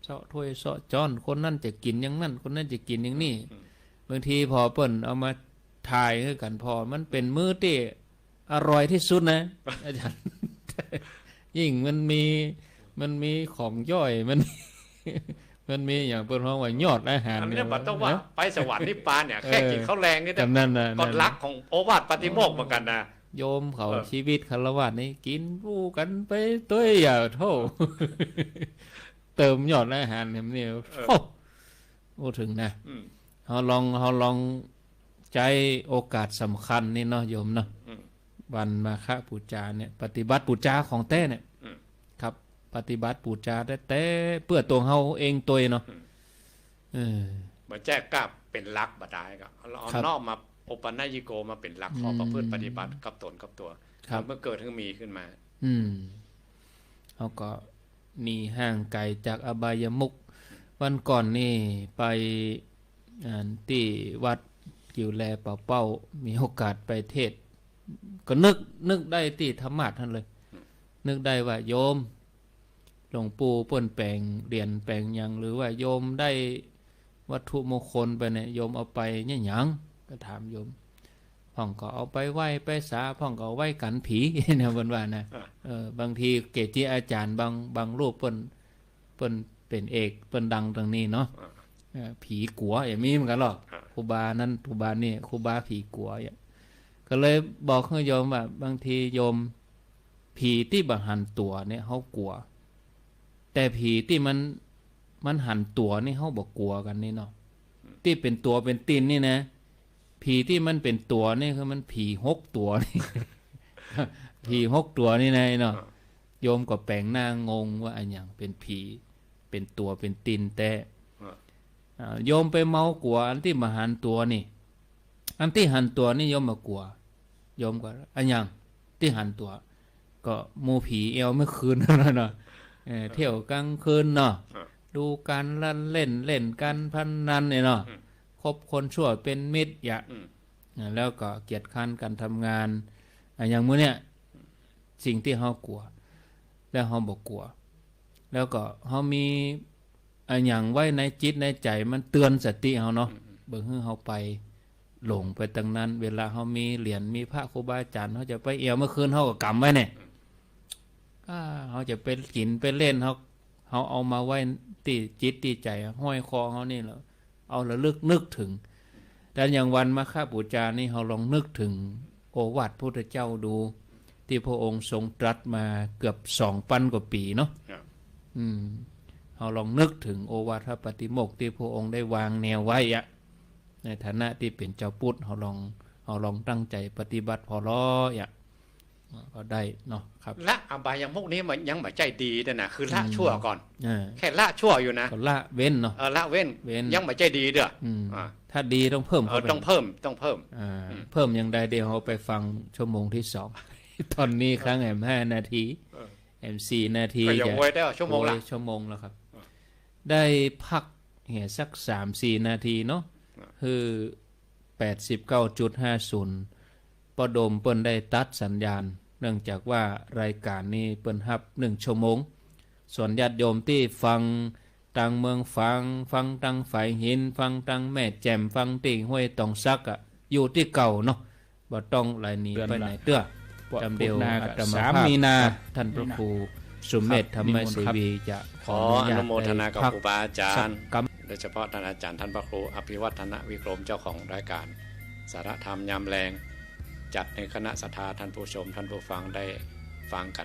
เสาะถ้วยเสาะจอนคนนั่นจะกินอย่างนั้นคนนั้นจะกินอย่างนี้บางทีพอเปิ้นเอามาทายให้กันพอมันเป็นมื้อที่อร่อยที่สุดนะ อาจารย์ ยิ่งมันมีของย่อยมันมีอย่างเปิ้นว่าว่ายอดอาหาร อันนี้บัดต้องว่าไปสวรรค์นิพพานเนี่ยแค่กินข้าวแรงนี่แต่ กำนั่นน่ะ กฎลักของโอวาทปฏิโมกข์เหมือนกันนะ โยมเขา เออ ชีวิตคารวะนี่กินรู้กันไปตัวอย่าโทษ เติมยอดอาหารเนี่ยโอ้ถึงนะ อืม เราลองใจโอกาสสำคัญนี่เนาะโยมเนาะ อืม วันมาฆปูจาเนี่ย ปฏิบัติปูจาของแต้เนี่ย อืม ครับ ปฏิบัติปูจาแต่เพื่อตัวเฮาเองตัวเนาะเหมือนแจ้กล้าเป็นลักษณ์บดายก็เราเอา ครับ นอกมาโอปัญญิโกมาเป็นลักษณ์ข้อประพฤติปฏิบัติกับตนกับตัว ครับ เมื่อเกิดถึงมีขึ้นมา เขาก็หนีห่างไกลจากอบายมุขวันก่อนนี่ไปที่วัดกิวแลเป้ามีโอกาสไปเทศน์ก็นึกได้ที่ธรรมะท่านเลย นึกได้ว่าโยมหลวงปู่เปิ้นแปลงเรียนแปลงหยังหรือว่าโยมได้วัตถุมงคลไปเนี่ยโยมเอาไปเนี่ยหยังก็ถามโยมพ่องก็เอาไปไหว้ไปสาพ่องก็เอาไว้กันผี นะเพิ่นว่านะบางทีเกจิอาจารย์บางรูปเปิ้นเป็นเอกเปิ้นดังตรงนี้เนาะผีกัวอย่างนี้เหมือนกันหรอกครูบานั้นครูบานี่ครูบาผีกัวอย่างก็เลยบอกให้โยมว่าบางทีโยมผีที่บังหันตัวเนี่ยเขากลัว แต่ผีที่มันหันตัวนี่เขาบอกกลัวกันนี่เนาะที่เป็นตัวเป็นตีนนี่นะผีที่มันเป็นตัวนี่คือมันผี6 ตัวนี่ ผี6 ตัวนี่นะเนาะโยมก็แปลงหน้างงว่าอันอย่างเป็นผีเป็นตัวเป็นตีนแต่โยมไปเมากลัวอันที่มาหันตัวนี่อันที่หันตัวนี่โยมมากลัวโยมก็อันอย่างที่หันตัวก็หมู่ผีเอวเมื่อคืนนั่นเนาะเที่ยวกลางคืนเนาะดูการเล่นการพนันเนี่ยเนาะคบคนชั่วเป็นมิตรอย่าแล้วก็เกียรติค้านการทำงานอย่างมื้อเนี่ยสิ่งที่เฮากลัวแล้วเฮาบ่กลัวแล้วก็เฮามีอย่างไว้ในจิตในใจมันเตือนสติเฮาเนาะเบิ่งให้เฮาไปหลงไปตรงนั้นเวลาเฮามีเหรียญมีพระครูบาอาจารย์เฮาจะไปเอวเมื่อคืนเฮาก็กำไว้เนี่ยเขาจะไปกินไปเล่นเขา เฮาเอามาไว้ที่จิตที่ใจห้อยคอเฮานี่แล้วเอาระลึกนึกถึงแต่อย่างวันมาฆบูชานี่เฮาลองนึกถึงโอวาทพุทธเจ้าดูที่พระองค์ทรงตรัสมาเกือบ 2,000 กว่าปีเนาะเฮาลองนึกถึงโอวาทปฏิโมกข์ที่พระองค์ได้วางแนวไว้อะในฐานะที่เป็นเจ้าพุทธเฮาลองตั้งใจปฏิบัติพอล้ออ่ะก็ได้เนาะครับละอบายมุกนี้มันยังไม่ใจดีนะคือละชั่วก่อนแค่ละชั่วอยู่นะก็ละเว้นเนาะละเว้นยังไม่ใจดีเด้อถ้าดีต้องเพิ่มต้องเพิ่มเพิ่มอย่างใดเดี๋ยวเราไปฟังชั่วโมงที่2ตอนนี้ครั้งแอม5 นาทีแอม4 นาทีก็ยังไว้ได้ชั่วโมงแล้วครับได้พักเหี่ยสัก 3-4 นาทีเนาะคือ 89.50 ปดมเปิ้นได้ตัดสัญญาณเนื่องจากว่ารายการนี้เปิ้นฮับ1 ชั่วโมงส่วนญาติโยมที่ฟังตังเมืองฟังตังฝ่ายหินฟังตังแม่แจ่มฟังติ่งห้วยตองซักอ่ะอยู่ที่เก่าเนาะบ่ต้องหลายหนีไปไหนเตื้อจำเดียวอาตมาภาพมีนาท่านพระครูสุเมธธรรมเสวีจะขออนุโมทนากับครูบาอาจารย์โดยเฉพาะท่านอาจารย์ท่านพระครูอภิวัฒนวิกรมเจ้าของรายการสาระธรรมยามแรงจัดในคณะศรัทธาท่านผู้ชมท่านผู้ฟังได้ฟังกัน